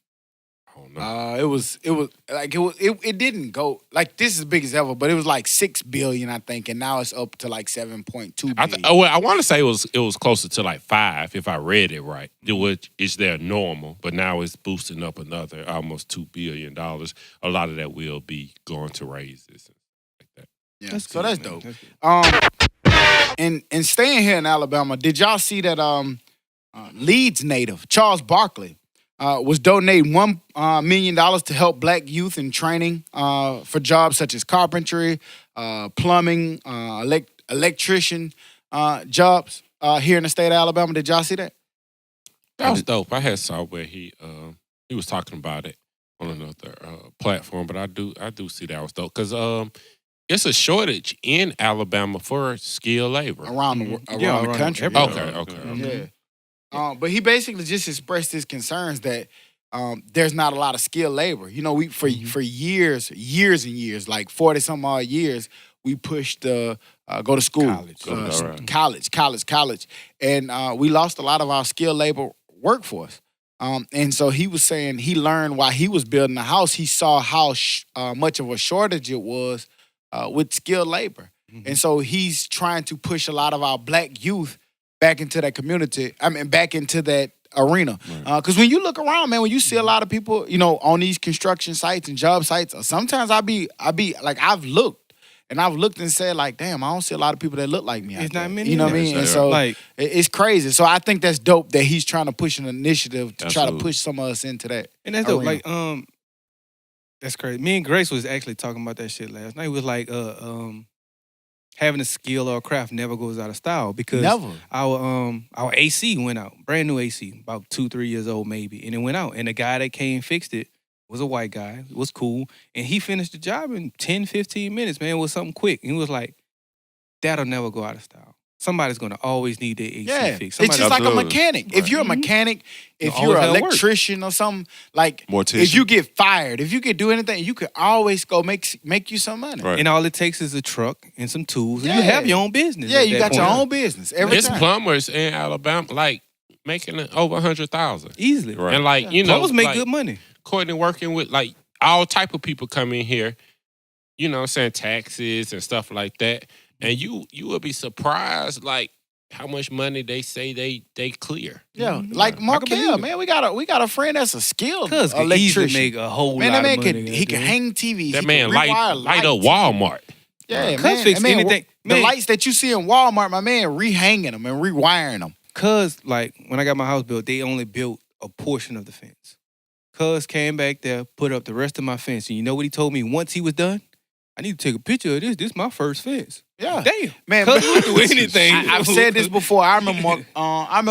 I don't know. It didn't go like this is the biggest ever, but it was like $6 billion, I think, and now it's up to like 7.2 billion. I want to say it was closer to like 5 if I read it right. Which is their normal, but now it's boosting up another almost $2 billion. A lot of that will be going to raises and like that. Yeah, That's so good, that's man. dope. That's good. And staying here in Alabama, did y'all see that Leeds native Charles Barkley was donating $1 million to help Black youth in training for jobs such as carpentry, plumbing, electrician jobs here in the state of Alabama? Did y'all see that? That was dope. I had saw where he was talking about it on another platform, but I do see that was dope because it's a shortage in Alabama for skilled labor. Around the country. everywhere. Okay. Yeah. But he basically just expressed his concerns that there's not a lot of skilled labor. You know, we for years and years, like 40-some odd years, we pushed go to school, college, and we lost a lot of our skilled labor workforce. And so he was saying he learned while he was building the house, he saw how much of a shortage it was with skilled labor. And so he's trying to push a lot of our Black youth back into that community. Back into that arena. Because when you look around, man, when you see a lot of people, on these construction sites and job sites, sometimes I be like, I've looked and said, like, damn, I don't see a lot of people that look like me. It's not many. You know what I mean? And so like, it's crazy. So I think that's dope that he's trying to push an initiative to try to push some of us into that. and that's dope. arena. Like, that's crazy. Me and Grace was actually talking about that shit last night. It was like, having a skill or a craft never goes out of style because Never. our AC went out, brand new AC, about 2-3 years old maybe, and it went out. And the guy that came and fixed it was a white guy. It was cool, and he finished the job in 10-15 minutes. Man, it was something quick. And he was like, "That'll never go out of style. Somebody's gonna always need their AC Yeah, fixed." it's just like a Absolutely. mechanic. If you're a mechanic, if You'll you're an always have work. electrician or something, like Mortician. if you get fired, if you could do anything, you could always go make you some money. Right. And all it takes is a truck and some tools, and Yeah. you have your own business. Yeah, at you that got your point. own business every It's time. plumbers in Alabama like making over 100,000, Easily. Right. and like Plumbers make like, good money. Courtney working with like all type of people come in here, saying taxes and stuff like that, and you will be surprised like how much money they say they clear. Yeah, like I can believe Markel, it. man. We got a friend that's a skilled Cuz could easily electrician. make a whole Man, lot that man of money. he can hang TVs. That he man can light rewire up lights. Walmart. Yeah, Cuz man. fix That man, anything. The Man, lights that you see in Walmart, my man rehanging them and rewiring them. Cuz, like, when I got my house built, they only built a portion of the fence. Cuz came back there, put up the rest of my fence. And you know what he told me once he was done? I need to take a picture of this. This is my first fence. Yeah, Damn. man. Cuz will do anything. I've said this before. I remember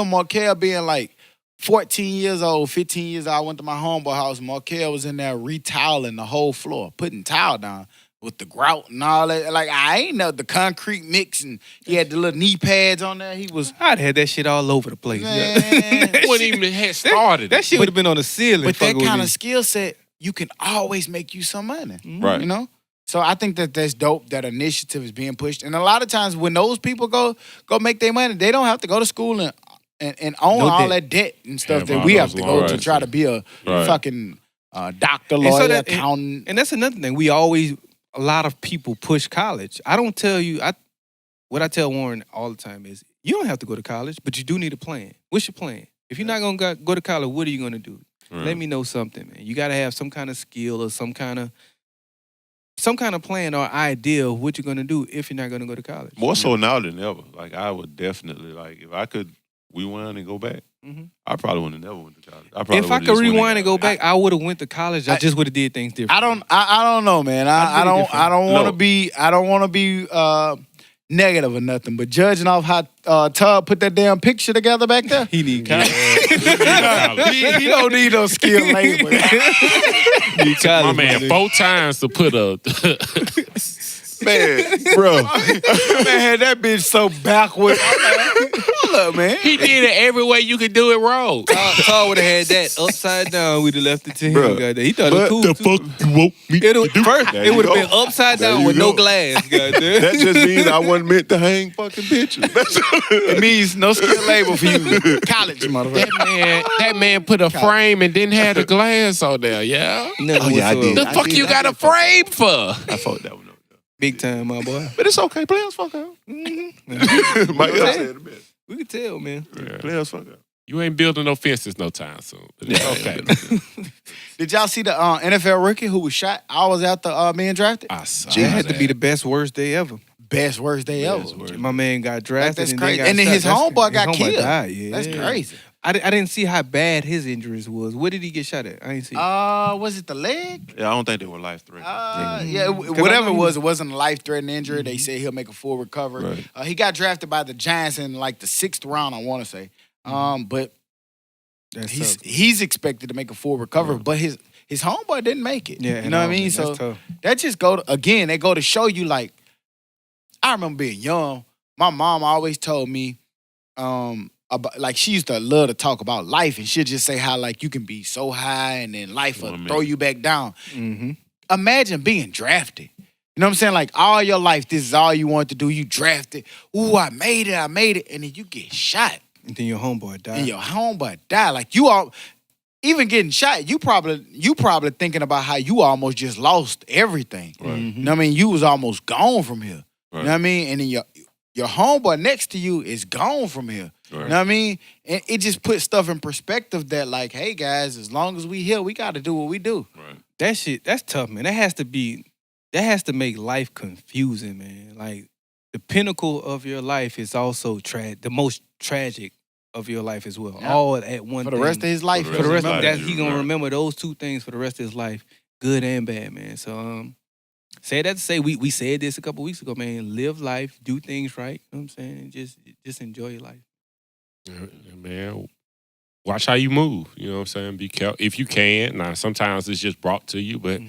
Markel being like 14 years old, 15 years old. I went to my homeboy house. Markel was in there retiling the whole floor, putting tile down with the grout and all that. Like, I ain't know the concrete mix, and he had the little knee pads on there. He was, I'd had that shit all over the place. man. Wouldn't even have started. That shit would have been on the ceiling. But that fucking with kind me. of skill set, you can always make you some money. Right. You know? So I think that's dope. That initiative is being pushed, and a lot of times when those people go make their money, they don't have to go to school and own No all debt. that debt and stuff Have that all we have those to go to loans. try to be a Right. fucking doctor, And so lawyer, that- accountant. And that's another thing. A lot of people push college. I don't tell you, what I tell Warren all the time is, you don't have to go to college, but you do need a plan. What's your plan? If you're not going to go to college, what are you going to do? Let me know something, man. You got to have some kind of skill or some kind of plan or idea of what you're going to do if you're not going to go to college. More so now than ever. Like, I would definitely, like, if I could rewind and go back, Mhm. I probably would have never went to college. Probably If I would've could just went rewind and go back, I would have went to college. I just would have did things different. I don't know, man. I really don't different. I don't want to No. be negative or nothing, but judging off how Todd put that damn picture together back there, He need college. he don't need no skilled labor. Need college, My man, nigga. 4 times to put a Man, bro. Man, had that bitch so backwards. Hold up, man. He did it every way you could do it wrong. Todd would have had that upside down. We'd have left it to him. Bruh. Goddamn. He thought it was What cool. the too. fuck you want me It to would, do? first, There it you would have go. been upside There down you with no go. glass. Goddamn. That just means I wasn't meant to hang fucking pictures. It means no skilled labor for you. College, motherfucker. That man put a frame and didn't have the glass on there, yeah? Nothing Oh, yeah, I whatsoever. did. The fuck you got a frame for? I fucked that one up. Big time, my boy. But it's okay. Players fuck out. Mike Okay. said the best. We could tell, man. Players fuck out. You ain't building no fences no time soon. But it's okay. Did y'all see the NFL rookie who was shot hours after being drafted? I saw That had to be the best, worst day ever. Best worst day ever. My man got drafted. That's and crazy. Then got And then shot. his homeboy got His homeboy killed. died, yeah. That's crazy. I didn't see how bad his injuries was. Where did he get shot at? I ain't see. Was it the leg? Yeah, I don't think they were life threatening. Yeah, whatever it was, it wasn't a life-threatening injury. They said he'll make a full recovery. Right. He got drafted by the Giants in like the 6th round, I want to say. But That he's sucks. he's expected to make a full recovery, but his homeboy didn't make it. Yeah, you know what I mean? man, So that's tough. that just they go to show you, like, I remember being young. My mom always told me, about, like, she used to love to talk about life, and she'd just say how, like, you can be so high and then life will throw you back down. Mm-hmm. Imagine being drafted. You know what I'm saying? Like, all your life, this is all you want to do. You drafted. Ooh, I made it. And then you get shot. And then your homeboy died. And your homeboy die. Like, you all, even getting shot, you probably thinking about how you almost just lost everything. Right. You know what I mean? You was almost gone from here. Right. You know what I mean? And then your homeboy next to you is gone from here. Right. You know what I mean? And it just puts stuff in perspective that, like, hey, guys, as long as we here, we got to do what we do. Right. That shit, that's tough, man. That has to make life confusing, man. Like, the pinnacle of your life is also the most tragic of your life as well. Yeah. All at one For the thing. rest of his life. For For the rest of life, that, you he gonna remember. remember those two things for the rest of his life, good and bad, man. So, say that to say we said this a couple weeks ago, man. Live life, do things right. You know what I'm saying? Just enjoy your life. Man, watch how you move. You know what I'm saying? Be careful if you can. Now, sometimes it's just brought to you, but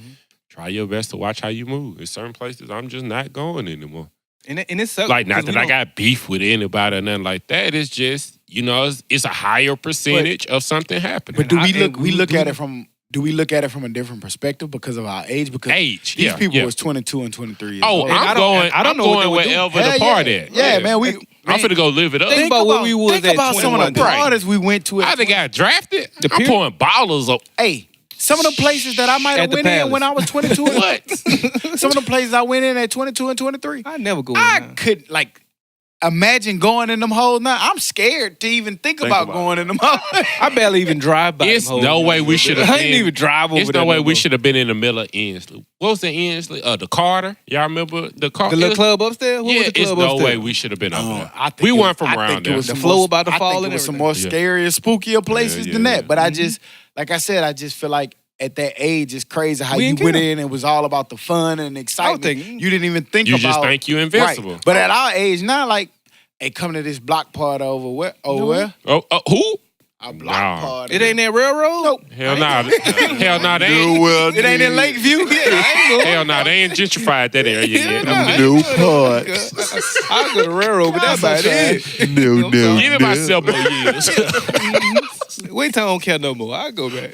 try your best to watch how you move. There's certain places I'm just not going anymore. And it sucks. Like, not because that we I got beef with anybody or nothing like that. It's just, you know, it's a higher percentage of something happening. But do we And look? We look do- at it from. Do we look at it from a different perspective because of our age? Because Age, these yeah, people yeah. was 22 and 23 years Oh, old. I don't know what they would do. wherever Hell the party at. Yeah, man. I'm finna go live it up. Think about what we was think at about some of 21 the then. parties we went to. I At done got drafted. The I'm period- pouring bottles of Hey, some of the places that I might At have the went in Palace. when I was 22. and- what? Some of the places I went in at 22 and 23. I never go in I now. could, like, imagine going in them holes now. I'm scared to even think about going in them holes. I barely even drive by. It's them hoes. no way we should have I been. ain't even drive over It's there no way no we more. should have been in the middle of Ensley. What was the Ensley? The Carter. Y'all remember the Carter? The little club upstairs? What Yeah, was the it's club no upstairs? way we should have been over there. I think We it weren't was- from I around think it there. was The some flow more- about to I fall think and it was some everything. more scarier, spookier places Yeah, than yeah. that. But I just, like I said, I just feel like at that age, it's crazy how We you ain't went care. in and it was all about the fun and excitement. think- You didn't even think You about. just think you invincible. Right. But at our age now, like, hey, come to this block party over where? Over where? Oh, who? A block Nah. party. It ain't that railroad? Nope. Hell no. Hell no, they ain't. It ain't in Lakeview. Hell no, they ain't gentrified that area yet. No parts. I go to railroad, but that's about it. No, no. Give me about 7 more years. Wait till I don't care no more. I go back.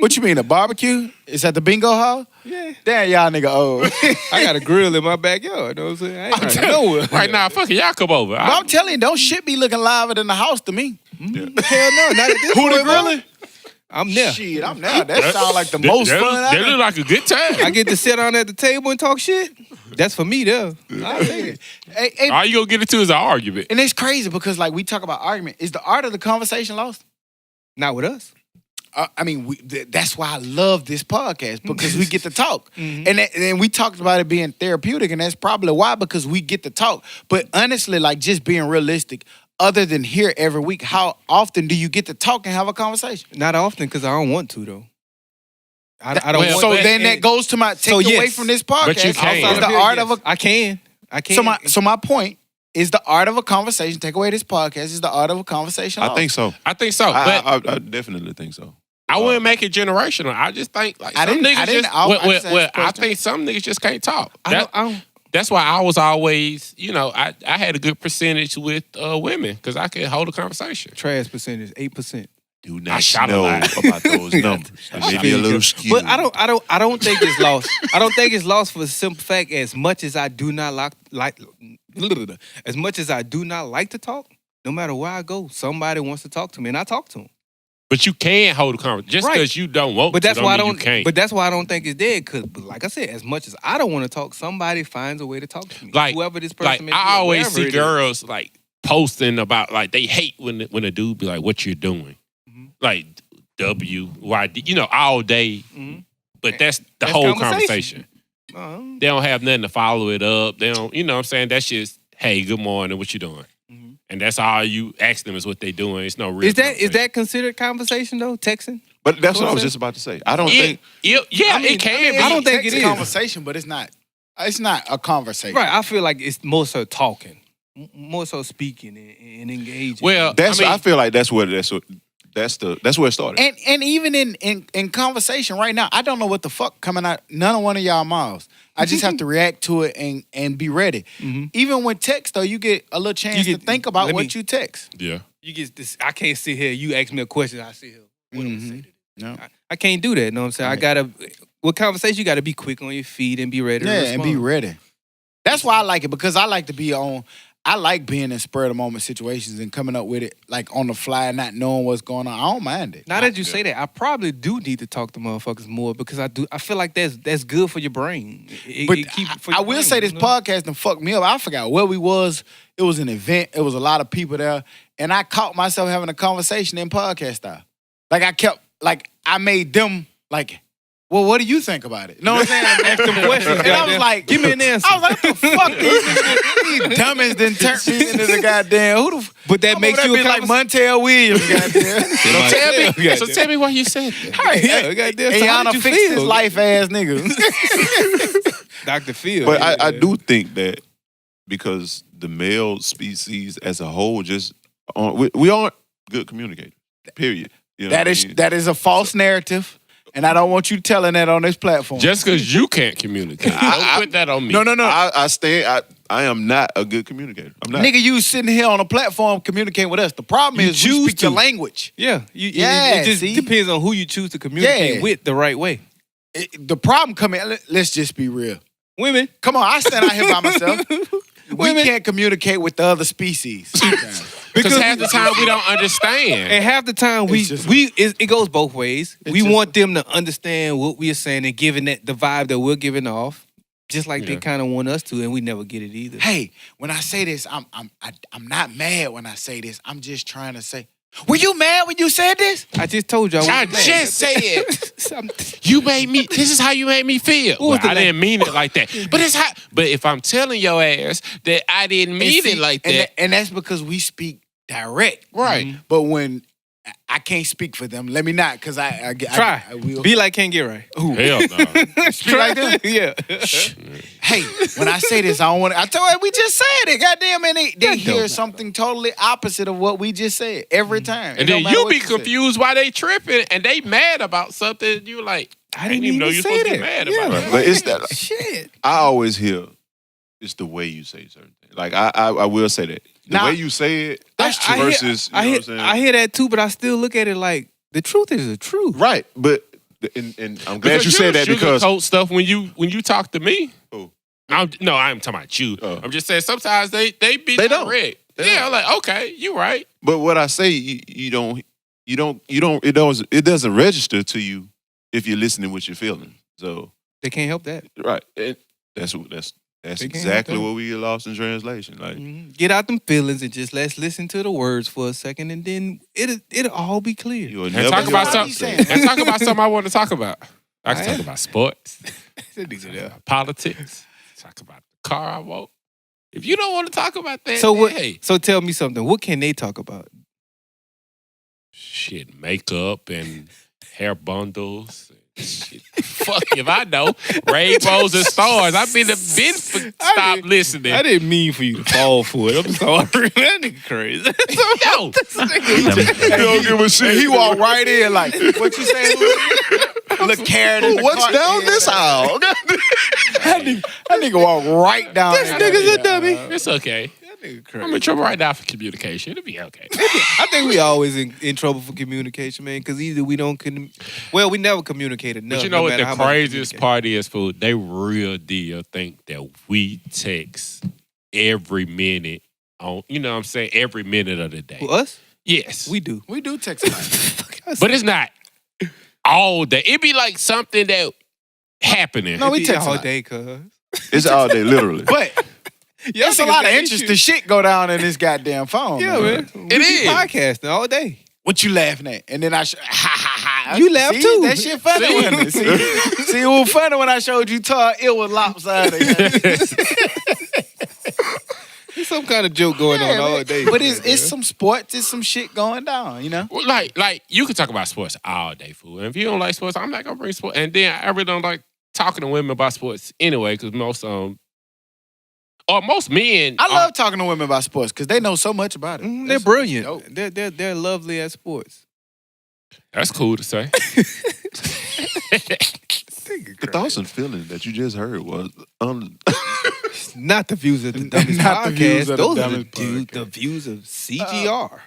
What you mean, a barbecue? Is that the bingo hall? Yeah. Damn, y'all nigga old. I got a grill in my backyard. You know what I'm saying? I ain't running nowhere. Right now, fuck it, y'all come over. But I'm telling you, don't shit be looking liver than the house to me. Hell no, not at this Who the point, grilling? bro. I'm there. Shit, I'm there. That sounds like the most fun They I look like a good time. I get to sit down at the table and talk shit. That's for me, there. I'll take it. Hey, All you gonna get into is an argument. and it's crazy because like we talk about argument. Is the art of the conversation lost? Not with us. I mean, that's why I love this podcast because we get to talk, and we talked about it being therapeutic, and that's probably why because we get to talk. But honestly, like just being realistic, other than here every week, how often do you get to talk and have a conversation? Not often because I don't want to, though. I don't well, want So but- then that goes to my take away yes. from this podcast. But you can't. Is Outside the of here, art yes. of a I can. so my point is the art of a conversation. Take away this podcast is the art of a conversation. I think so. I think so, but I definitely think so. I wouldn't make it generational. I just think like I some didn't- I niggas didn't- just. I- I Well, just asked the I question. think some niggas just can't talk. I don't. That's why I was always, I had a good percentage with women because I could hold a conversation. Trash percentage, 8%. Do I not shot a know lot. about those numbers. They may be a little skewed. But I don't think it's lost. I don't think it's lost for the simple fact as much as I do not as much as I do not like to talk, no matter where I go, somebody wants to talk to me and I talk to them. But you can hold a conversation just Right. because you don't want But to. that's why I mean don't. You can't. But that's why I don't think it's dead. Cause, like I said, as much as I don't want to talk, somebody finds a way to talk to me. like whoever this person like may be, I always wherever see it is. girls like posting about like they hate when a dude be like, "What you're doing?" Mhm. Like WYD, all day. Mhm. But that's the That's whole conversation. conversation. They don't have nothing to follow it up. They don't, you know what I'm saying? That's just, hey, good morning, what you doing? Mhm. And that's all you ask them is what they doing. It's no real Is that conversation. considered conversation though? Texting? But that's what I was So- just about to say. I don't Yeah, think. yeah, I mean, it can be. I don't think Text it is. conversation, but it's not. It's not a conversation. Right. I feel like it's more so talking, more so speaking and engaging. Well, I feel like that's where it started. And even in conversation right now, I don't know what the fuck coming out none of one of y'all mouths. I just have to react to it and be ready. Mhm. Even with text though, you get a little chance You to get- think about let what me- you text. yeah. you get this. I can't sit here. You ask me a question. I sit here. What am I Mhm. say to this? No. I can't do that. You know what I'm saying? Right. I gotta. With conversation, you gotta be quick on your feet and be ready. Yeah, to and be respond. ready. That's why I like it because I like to be on. I like being in spur of the moment situations and coming up with it like on the fly, not knowing what's going on. I don't mind it. Now that you say that, I probably do need to talk to motherfuckers more because I feel like that's good for your brain. But For I your will brain, say this you know? podcast done fucked me up. I forgot where we was. It was an event. It was a lot of people there. And I caught myself having a conversation in podcast style. Like I made them like, well, what do you think about it? You know what I'm saying? Ask them questions. And I was goddamn. like, give me an answer. I was like, what the fuck these niggas, these dummies done turned me into the goddamn, who the f- But that I'm makes over you there a being like Montel Williams, goddamn. So tell me why you said that. Yeah, goddamn. So how Ayana did you fixed feel? his life ass niggas. Dr. Phil. But yeah, I yeah. do think that because the male species as a whole we aren't good communicators. Period. You know what I mean? That is a false narrative. And I don't want you telling that on this platform. Just because you can't communicate. Don't put that on me. No. I am not a good communicator. I'm not. Nigga, you sitting here on a platform communicating with us. The problem You is we choose speak your to. language. Yeah. Yeah, It just see? depends on who you choose to communicate Yeah. with the right way. The problem coming, let's just be real. Women. Come on, I stand out here by myself. We Women. can't communicate with the other species. Because half the time we don't understand. And half the time it goes both ways. We want them to understand what we are saying and giving that the vibe that we're giving off. Just like they kind of want us to, and we never get it either. Hey, when I say this, I'm not mad when I say this. I'm just trying to say, were you mad when you said this? I just told you I I wasn't mad. just said you made me. This is how you made me feel. Well, I didn't mean it like that. But it's how. But if I'm telling your ass that I didn't mean it like that, and that's because we speak direct, right? But when I can't speak for them, let me not, because I try. I will. Be like Can't Get Right. Hell no. Speak like them. Yeah. Hey, when I say this, I don't want to. I told you, we just said it. Goddamn, and they hear something totally opposite of what we just said every time. And then you be confused why they tripping and they mad about something. You like, I didn't even know even you're say supposed to be that. mad about it. But it's that Shit. I always hear it's the way you say certain things. Like I will say that. The way you say it versus you know what I'm saying? I hear that too, but I still look at it like the truth is the truth. Right. But and I'm glad you said that because sugarcoat stuff when you talk to me. Who? I'm talking about you. I'm just saying sometimes they be They don't. direct. They Yeah, don't. like okay, you right. But what I say, it doesn't register to you if you're listening with your feelings. So They can't help that. right, and that's They can't exactly help that. what we get lost in translation. Like Get out them feelings and just let's listen to the words for a second, and then it'll all be clear. you'll And never talk about what I'm something. saying. And talk about something I want to talk about. I can I talk am. about sports, That nigga there. politics. Talk about the car I want. If you don't want to talk about that, So then, what? Hey, So tell me something. What can they talk about? shit, makeup and hair bundles. Shit. Fuck if I know. Rainbows and stars. I've been stop listening. I didn't mean for you to fall for it. I'm sorry. That nigga crazy. No. he don't give a shit. He walked right in like, what you say? Look, Karen in the What's cart. down this aisle? That nigga walked right down. This nigga's a dummy. It's okay. That nigga I'm crazy. in trouble right now for communication. It'll be okay. I think we always in trouble for communication, man. Because either we don't, we never communicate enough. But you know no what matter the how much we craziest communicate. part is, fool? They real deal think that we text every minute on, you know what I'm saying, every minute of the day. For us, Yes. we do. We do text a lot. But it's not all day. It be like something that happening. No, we Be text a all lot. day, cuz. It's all day, literally. But Y'all it's a niggas lot of got interesting issues. shit go down in this goddamn phone. Yeah, man. We be is. podcasting all day. What you laughing at? And then ha ha ha. You laugh See? too. That shit funny. Wasn't it? See, it was funny when I showed you Tar. It was lopsided. There's some kind of joke going on all day. But man. it's some sports. It's some shit going down. You know. Well, like you can talk about sports all day, fool. And if you don't like sports, I'm not gonna bring sports. And then I really don't like talking to women about sports anyway, because most men. I love talking to women about sports because they know so much about it. They're That's brilliant. dope. They're lovely at sports. That's cool to say. The thoughts and feelings that you just heard was Not the views of the Dummies Not the Podcast. views of the Those are Dummies the views of CGR.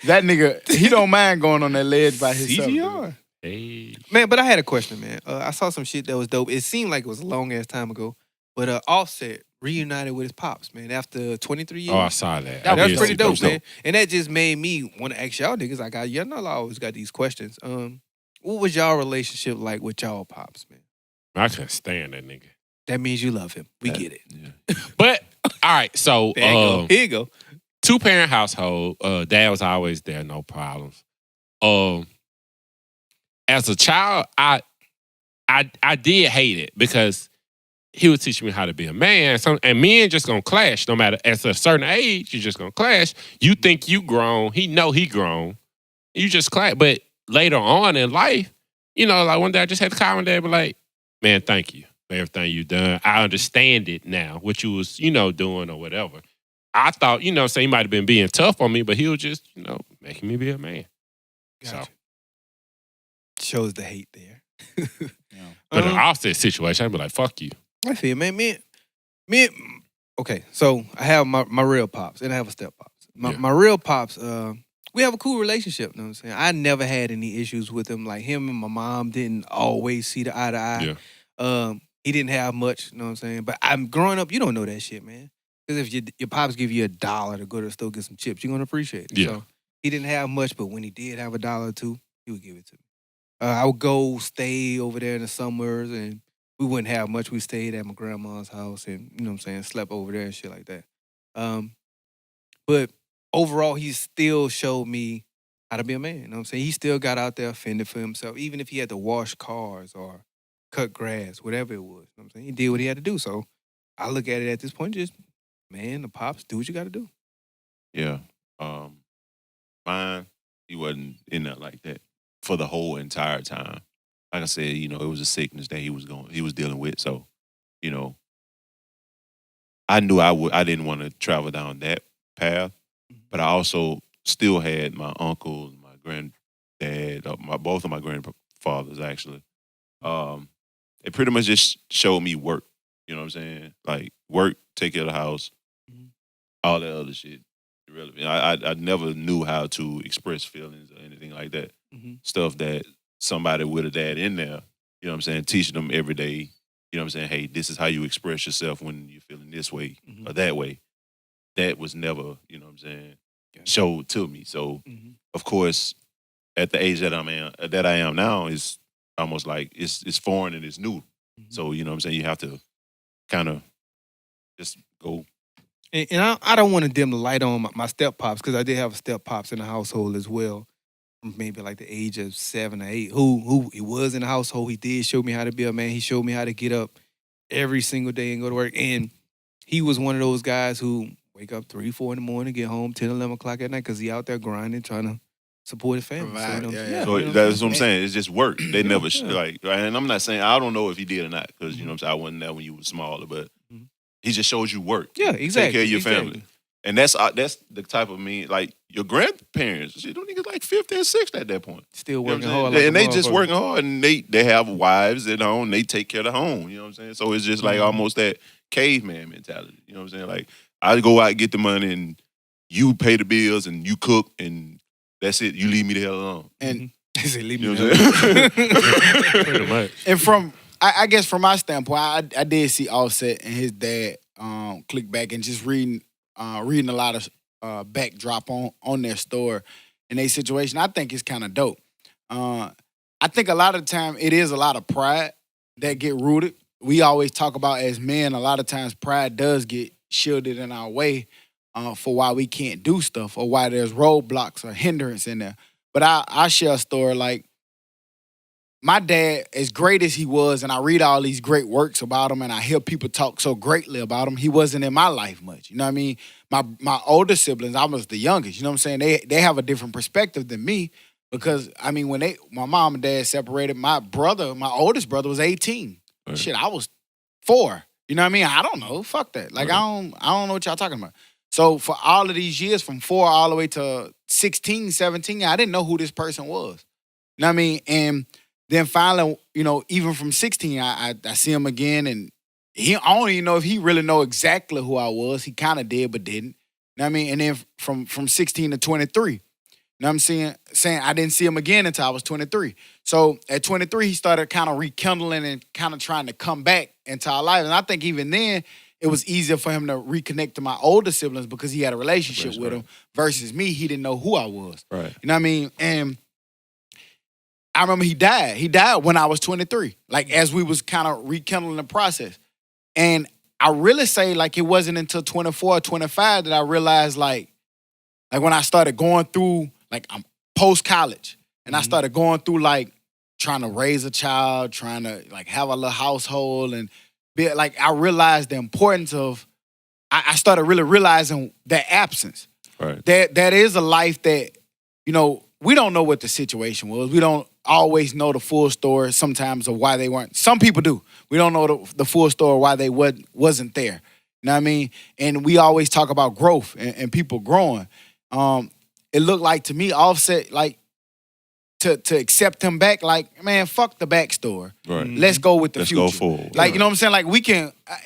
That nigga, he don't mind going on that ledge by himself. dude. CGR. Hey. Man, but I had a question, man. I saw some shit that was dope. It seemed like it was a long ass time ago, but Offset reunited with his pops, man, after 23 years. Oh, I saw that. That I was did pretty see dope, that. man. And that just made me want to ask y'all niggas. I know I always got these questions. What was y'all relationship like with y'all pops, man? I couldn't stand that nigga. That means you love him. We get it. Yeah. But all right, so There you go. Here you go. 2-parent household. Dad was always there, no problems. As a child, I did hate it because he would teach me how to be a man. And men just gonna clash no matter. At a certain age, you're just gonna clash. You think you grown. He know he grown. You just clash. But later on in life, you know, like one day I just had to call my dad and be like, man, thank you for everything you done. I understand it now, what you was, you know, doing or whatever. I thought, you know, he might have been being tough on me, but he was just, you know, making me be a man. Gotcha. Shows the hate there. But in an Offset situation, I'd be like, fuck you. I feel, man. Me. Okay, so I have my real pops and I have a step pops. My real pops, we have a cool relationship. You know what I'm saying? I never had any issues with him. Like him and my mom didn't always see the eye to eye. Yeah. He didn't have much. You know what I'm saying? But I'm growing up. You don't know that shit, man. Because if your pops give you $1 to go to the store get some chips, you're gonna appreciate it. Yeah. So he didn't have much, but when he did have $1 or $2, he would give it to me. I would go stay over there in the summers and we wouldn't have much. We stayed at my grandma's house and, you know what I'm saying, slept over there and shit like that. But overall, he still showed me how to be a man. You know what I'm saying? He still got out there fending for himself, even if he had to wash cars or cut grass, whatever it was. You know what I'm saying? He did what he had to do. So I look at it at this point, just, man, the pops, do what you got to do. Yeah. Mine, he wasn't in there like that for the whole entire time. Like I said, you know, it was a sickness that he was dealing with. So, you know, I knew I didn't want to travel down that path, but I also still had my uncle, my granddad, both of my grandfathers actually. It pretty much just showed me work. You know what I'm saying? Like work, take care of the house, all that other shit. Irrelevant. I never knew how to express feelings or anything like that. Stuff that somebody would have had in there. You know what I'm saying? Teaching them every day. You know what I'm saying? Hey, this is how you express yourself when you're feeling this way or that way. That was never, you know what I'm saying, showed to me. So, of course, at the age that I am now, is almost like it's foreign and it's new. So, you know what I'm saying, you have to kind of just go. And I don't want to dim the light on my step pops, because I did have a step pops in the household as well, from maybe like the age of 7 or 8. Who he was in the household. He did show me how to be a man. He showed me how to get up every single day and go to work. And he was one of those guys who wake up 3, 4 in the morning, get home 10, 11 o'clock at night, because he out there grinding, trying to support his family. Provide, So that's what I'm saying. It's just work. They never like, and I'm not saying, I don't know if he did or not, because you know what I'm saying, I wasn't there when you were smaller, but he just shows you work. Yeah, exactly. Take care of your family. And that's the type of me, like your grandparents, you don't niggas like 50 and 60 at that point. Still You know working what I'm hard. saying? Like and they just working hard, and they have wives at home, they take care of the home. You know what I'm saying? So it's just like almost that caveman mentality. You know what I'm saying? Like I go out and get the money, and you pay the bills, and you cook, and that's it. You leave me the hell alone. And He said, leave You me know what I'm saying? Pretty much. and from I guess from my standpoint, I did see Offset and his dad click back and just reading a lot of backdrop on their store and their situation. I think it's kind of dope. I think a lot of the time it is a lot of pride that get rooted. We always talk about as men, a lot of times pride does get shielded in our way for why we can't do stuff or why there's roadblocks or hindrance in there. But I share a story like my dad, as great as he was, and I read all these great works about him and I hear people talk so greatly about him, he wasn't in my life much. You know what I mean? My older siblings, I was the youngest, you know what I'm saying? They have a different perspective than me because, I mean, when my mom and dad separated, my oldest brother was 18. Right. Shit, I was 4. You know what I mean? I don't know. Fuck that. Like, Right. I don't know what y'all talking about. So for all of these years, from 4 all the way to 16, 17, I didn't know who this person was. You know what I mean? And then finally, you know, even from 16, I see him again, and I don't even know if he really know exactly who I was. He kind of did, but didn't. You know what I mean? And then from 16 to 23, you know what I'm saying I didn't see him again until I was 23. So at 23, he started kind of rekindling and kind of trying to come back into our lives. And I think even then, it was easier for him to reconnect to my older siblings because he had a relationship with them versus me. He didn't know who I was. Right. You know what I mean? And I remember he died. He died when I was 23, like as we was kind of rekindling the process. And I really say like it wasn't until 24 or 25 that I realized like when I started going through, like I'm post-college, and I started going through like trying to raise a child, trying to like have a little household and be like, I realized the importance of, I started really realizing that absence. Right. That is a life that, you know, we don't know what the situation was. We don't always know the full story sometimes of why they weren't. Some people do. We don't know the full story why they wasn't there. You know what I mean? And we always talk about growth and people growing. It looked like to me Offset, like, to accept him back, like, man, fuck the backstory. Right. Let's go with the Let's future. go forward. Like, you know what I'm saying? Like,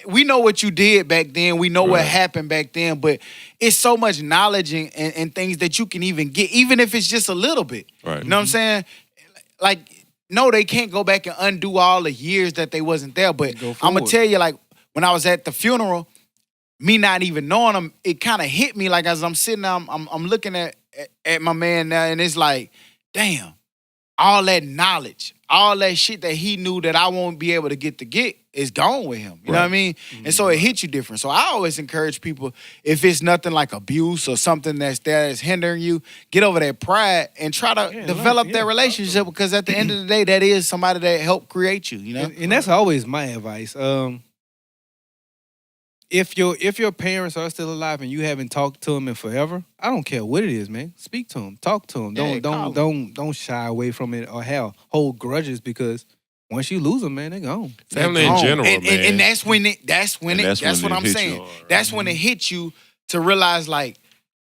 we know what you did back then. We know what happened back then, but it's so much knowledge and things that you can even get, even if it's just a little bit. Right. You know what I'm saying? Like, no, they can't go back and undo all the years that they wasn't there, but I'm going to tell you, like, when I was at the funeral, me not even knowing him, it kind of hit me, like, as I'm sitting there, I'm looking at my man now, and it's like, damn. all that knowledge, all that shit that he knew that I won't be able to get is gone with him. You know what I mean? And so it hits you different. So I always encourage people, if it's nothing like abuse or something that's hindering you, get over that pride and try to develop that relationship, because at the end of the day, that is somebody that helped create you, you know? And that's always my advice. If your parents are still alive and you haven't talked to them in forever, I don't care what it is, man. Speak to them, talk to them. Don't shy away from it or hold grudges, because once you lose them, man, they're gone. Family in general, man. And that's when that's what I'm saying. That's when it hits you to realize, like,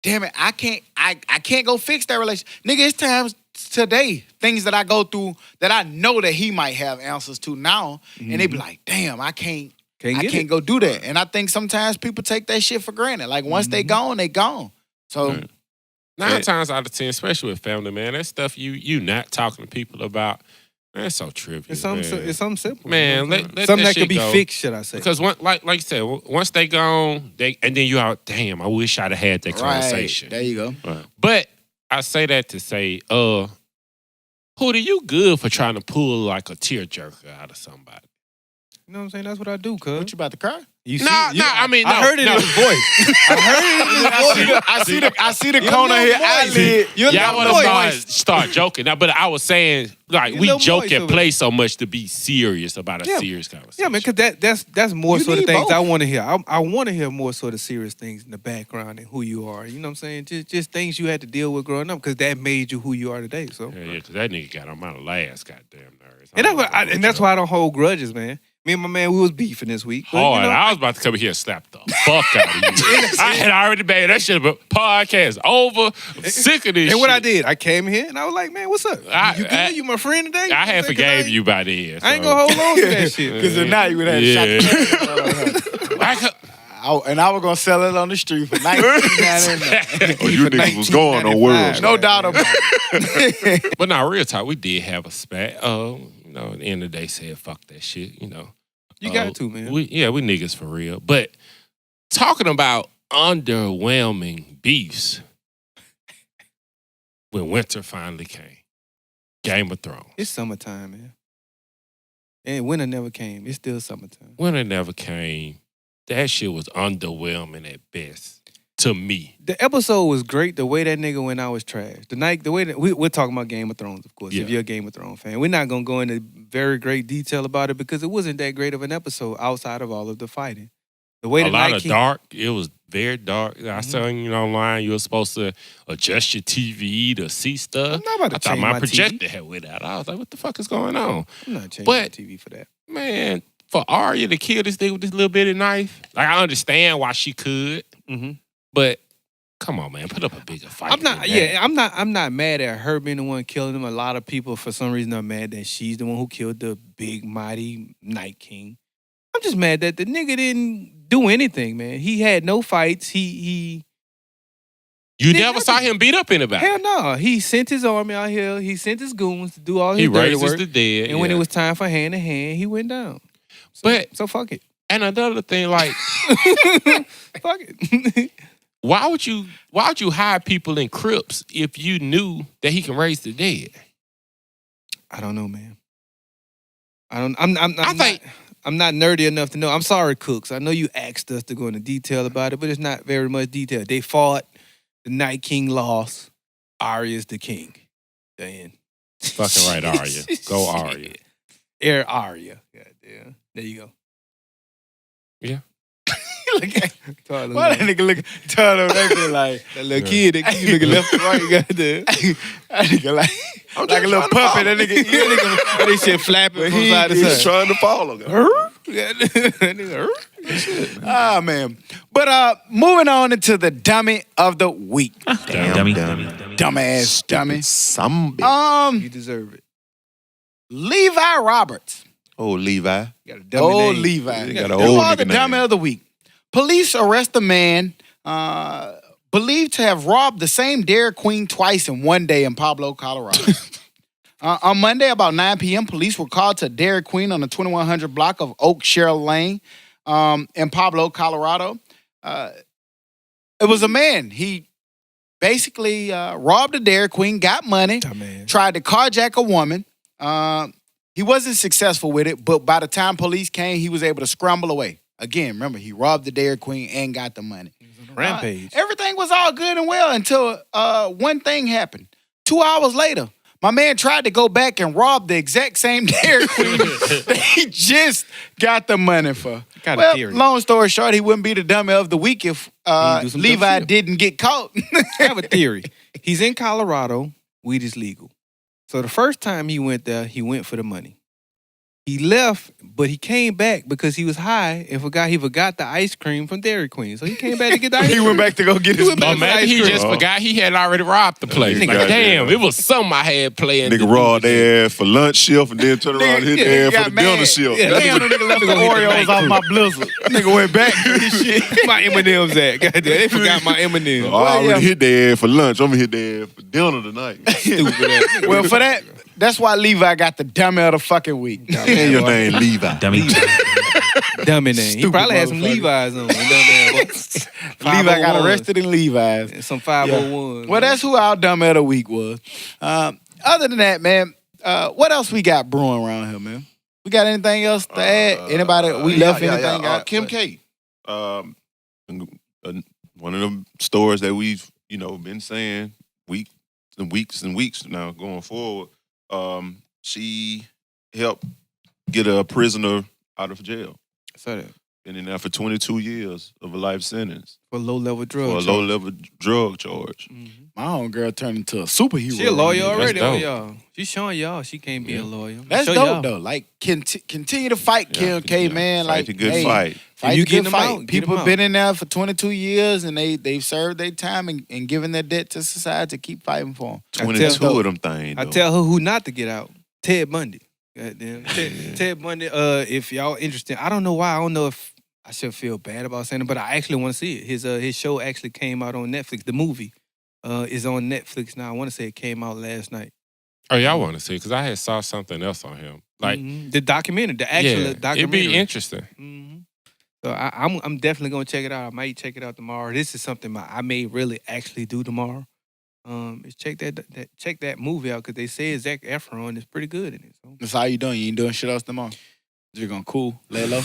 damn it, I can't go fix that relationship. Nigga, it's times today, things that I go through that I know that he might have answers to now, and they be like, damn, I can't go do that. And I think sometimes people take that shit for granted. Like, once they gone, they gone. So 9 times out of 10, especially with family, man, that stuff you not talking to people about, man, it's so trivial. It's something simple. Man, let something that that could be go. fixed, should I say. Because like you said, once they gone, and then you out, damn, I wish I'd have had that conversation. There you go. Right. But I say that to say, Hootie, you good for trying to pull like a tearjerker out of somebody. You know what I'm saying? That's what I do, cuz. What, you about to cry? I heard it in his voice. I see the corner here. Eyelid. Y'all want to start joking now, but I was saying, like, we joke and play so much to be serious about a serious conversation. Yeah, man, because that's more You sort of need things both. I want to hear. I want to hear more sort of serious things in the background and who you are. You know what I'm saying? Just things you had to deal with growing up, because that made you who you are today. So Yeah, because that nigga got on my last goddamn nerves. and that's why I don't hold grudges, man. Me and my man, we was beefing this week. But, Hard. I was about to come here and slap the fuck out of you. I had already made that shit, but podcast over. I'm sick of this And what shit. I did, I came here and I was like, man, what's up? You good? You my friend today? I had forgave you by then. I ain't gonna hold on to that shit. Because now you would have shot. And I was gonna sell it on the street for $19.99. Oh, you niggas was going on worlds. No doubt about it. But now, real talk, we did have a spat. You know, at the end of the day, said fuck that shit. You know, You got to, man. We niggas for real. But talking about underwhelming beefs, when winter finally came, Game of Thrones. It's summertime, man. And winter never came. It's still summertime. Winter never came. That shit was underwhelming at best to me. The episode was great. The way that nigga went out was trash. The way that we're talking about Game of Thrones, of course. Yeah. If you're a Game of Thrones fan, we're not gonna go into very great detail about it, because it wasn't that great of an episode outside of all of the fighting. The way A the lot Night of King, dark. It was very dark. I saw you online. You were supposed to adjust your TV to see stuff. I'm not about to I thought change my my projector TV. had went out. I was like, what the fuck is going on? I'm not changing But- my TV for that. Man, for Arya to kill this nigga with this little bitty knife, like, I understand why she could, Mm-hmm. but come on, man, put up a bigger fight. I'm not. than that. Yeah, I'm not mad at her being the one killing him. A lot of people, for some reason, are mad that she's the one who killed the big, mighty Night King. I'm just mad that the nigga didn't do anything, man. He had no fights. He You Did never saw him beat up anybody. hell no. He sent his army out here. He sent his goons to do all his He dirty raises work. the dead. And when yeah. it was time for hand to hand, he went down. So fuck it. And another thing, like, Fuck it. why would you hire people in crypts if you knew that he can raise the dead? I don't know, man. I'm not nerdy enough to know. I'm sorry, Cooks. I know you asked us to go into detail about it, but it's not very much detail. They fought. The Night King lost. Arya's the king. Then. Fucking right, Arya. Go Arya. Air Arya. Goddamn. There you go. Yeah. Look at why that nigga look turn on that bit like That little kid, that kid looking left and right, goddamn. that nigga like a little puppet. That nigga That shit flapping from He, side to he's side. trying to follow. Ah man. But moving on into the dummy of the week. Dummy. Dumbass dummy. Some bitch. You deserve it. Levi Roberts. Oh, Levi. You got a dummy Oh, name. Levi. You got You an old are the nigga dummy name. of the week. Police arrest a man believed to have robbed the same Dairy Queen twice in one day in Pablo, Colorado. On Monday, about 9 p.m., police were called to Dairy Queen on the 2100 block of Oak Sherrill Lane in Pablo, Colorado. It was a man. He basically robbed a Dairy Queen, got money, tried to carjack a woman. He wasn't successful with it, but by the time police came, he was able to scramble away. Again, remember, he robbed the Dairy Queen and got the money. Rampage. Everything was all good and well until one thing happened. 2 hours later, my man tried to go back and rob the exact same Dairy Queen that he just got the money for. Got a Well, theory. long story short, he wouldn't be the dummy of the week if do some dumb Levi shit. didn't get caught. I have a theory. He's in Colorado. Weed is legal. So the first time he went there, he went for the money. He left, but he came back because he was high and he forgot the ice cream from Dairy Queen. So he came back to get the ice cream. He went back to go get his He went back Or for maybe ice he cream. just forgot he had already robbed the place. Nigga, Like, goddamn. damn, it was something I had playing. Nigga robbed their ass for lunch shift and then turn around and hit Nigga their ass got for the mad. dinner shift. Yeah, Damn, the nigga left the Go get the Oreos night off crew. my Blizzard. Nigga went back to his shit. My M&M's at. Goddamn, they forgot my M&M's. I already yeah. hit their ass for lunch. I'm gonna hit their ass for dinner tonight. Stupid ass. Well, for that's why Levi got the dummy of the fucking week. And your name Levi. Dummy. Dummy name. He Stupid probably had some motherfucker. Levi's on. Levi got arrested in Levi's. Some 501. Well, that's who our dummy of the week was. Other than that, man, what else we got brewing around here, man? We got anything else to add? Anybody? We left anything out? Kim K. One of them stores that we've been saying weeks and weeks now going forward. She helped get a prisoner out of jail. So that Been in there for 22 years of a life sentence for low-level for a drugs. low-level drug charge. My homegirl turned into a superhero. She a lawyer around here. already, dope. y'all. She's showing y'all she can't be a lawyer. That's Show dope, y'all. though. Like, continue to fight, Kim K, man. Fight Like, a good hey, fight. Fight You a good getting them fight. out, get People them been out. in there for 22 years, and they've served their time and given their debt to society to keep fighting for them. 22 of them things. I though. tell her who not to get out. Ted Bundy. Goddamn. Ted Bundy, if y'all interested, I don't know why. I don't know if I should feel bad about saying it, but I actually want to see it. His show actually came out on Netflix. The movie is on Netflix now. I want to say it came out last night. Oh, y'all want to see? Because I had saw something else on him. Like, The documentary, the actual yeah, documentary. it'd be interesting. Mhm. So I'm definitely gonna check it out. I might check it out tomorrow. This is something I may really actually do tomorrow. Is check that movie out because they say Zac Efron is pretty good in it. So That's how you doing? You ain't doing shit else tomorrow? You're gonna cool, lay low?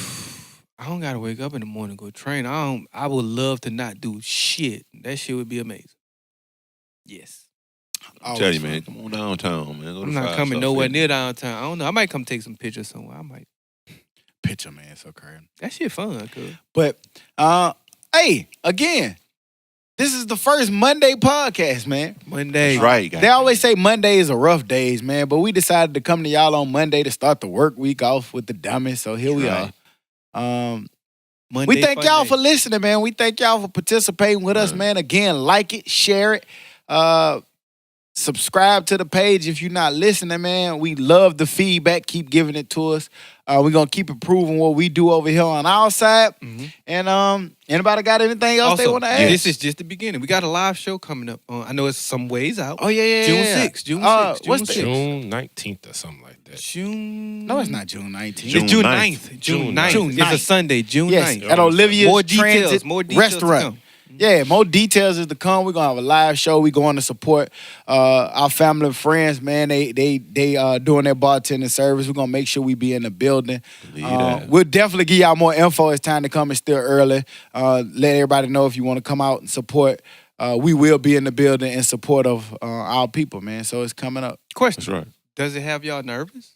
I don't gotta wake up in the morning and go train. I would love to not do shit. That shit would be amazing. Yes. I tell you, man, come on downtown, man. Go to I'm not Five coming Star nowhere Fitness. near downtown. I don't know. I might come take some pictures somewhere. I might. Picture, man, so crazy. That shit fun, cuz. But, hey, again, this is the first Monday podcast, man. Monday. That's right, guys. They always say Mondays are rough days, man, but we decided to come to y'all on Monday to start the work week off with the dummies, so here we Right. are. Monday We thank fun y'all day. for listening, man. We thank y'all for participating with us, man. Again, like it, share it. Subscribe to the page if you're not listening, man. We love the feedback. Keep giving it to us. We're going to keep improving what we do over here on our side. Mhm. And anybody got anything else they Also, want to add? this is just the beginning. We got a live show coming up. I know it's some ways out. Oh, yeah. June 6th. June 6th. What's June the... 6th. June 19th or something like that. June. No, it's not June 19th. June It's June 9th. 9th. June June 9th. 9th. It's a Sunday. June Yes, 9th. at Olivia's More details. Transit More details Restaurant. to come. Yeah, more details is to come. We're gonna have a live show. We're going to support our family and friends, man. They doing their bartending service. We're gonna make sure we be in the building. Believe that. We'll definitely give y'all more info. It's time to come. It's still early. Let everybody know if you want to come out and support. We will be in the building in support of our people, man. So it's coming up. Question. That's right. Does it have y'all nervous?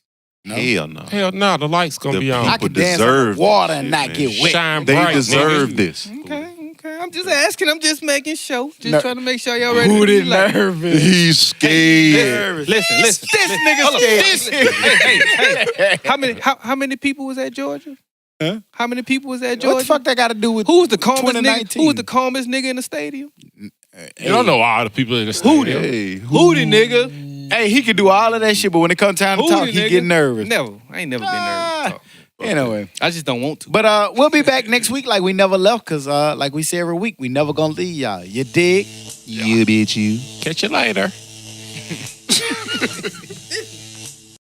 No. Hell no. Hell no, the light's going to The be on. I people can dance on deserve the water this and shit, not man. get wet. Shine They bright, deserve nigga. this. Okay. I'm just asking. I'm just making sure. Just No. trying to make sure y'all ready. Who to be did like- nervous? He's scared. Listen. This nigga Hold on. scared. Hey. How many people was at Georgia? Huh? How many people was at Georgia? What the fuck that got to do with Who was the calmest nigga? 2019? Who was the calmest nigga in the stadium? You don't know all the people in the Who stadium. Hey, Hootie nigga. Hey, he can do all of that shit, but when it comes time to talk, Hootie he nigga. get nervous. Never. I ain't never been nervous to talk. Anyway. I just don't want to. But we'll be back next week like we never left, because like we say every week, we never gonna leave y'all. You dig? you bitch, you. Catch you later.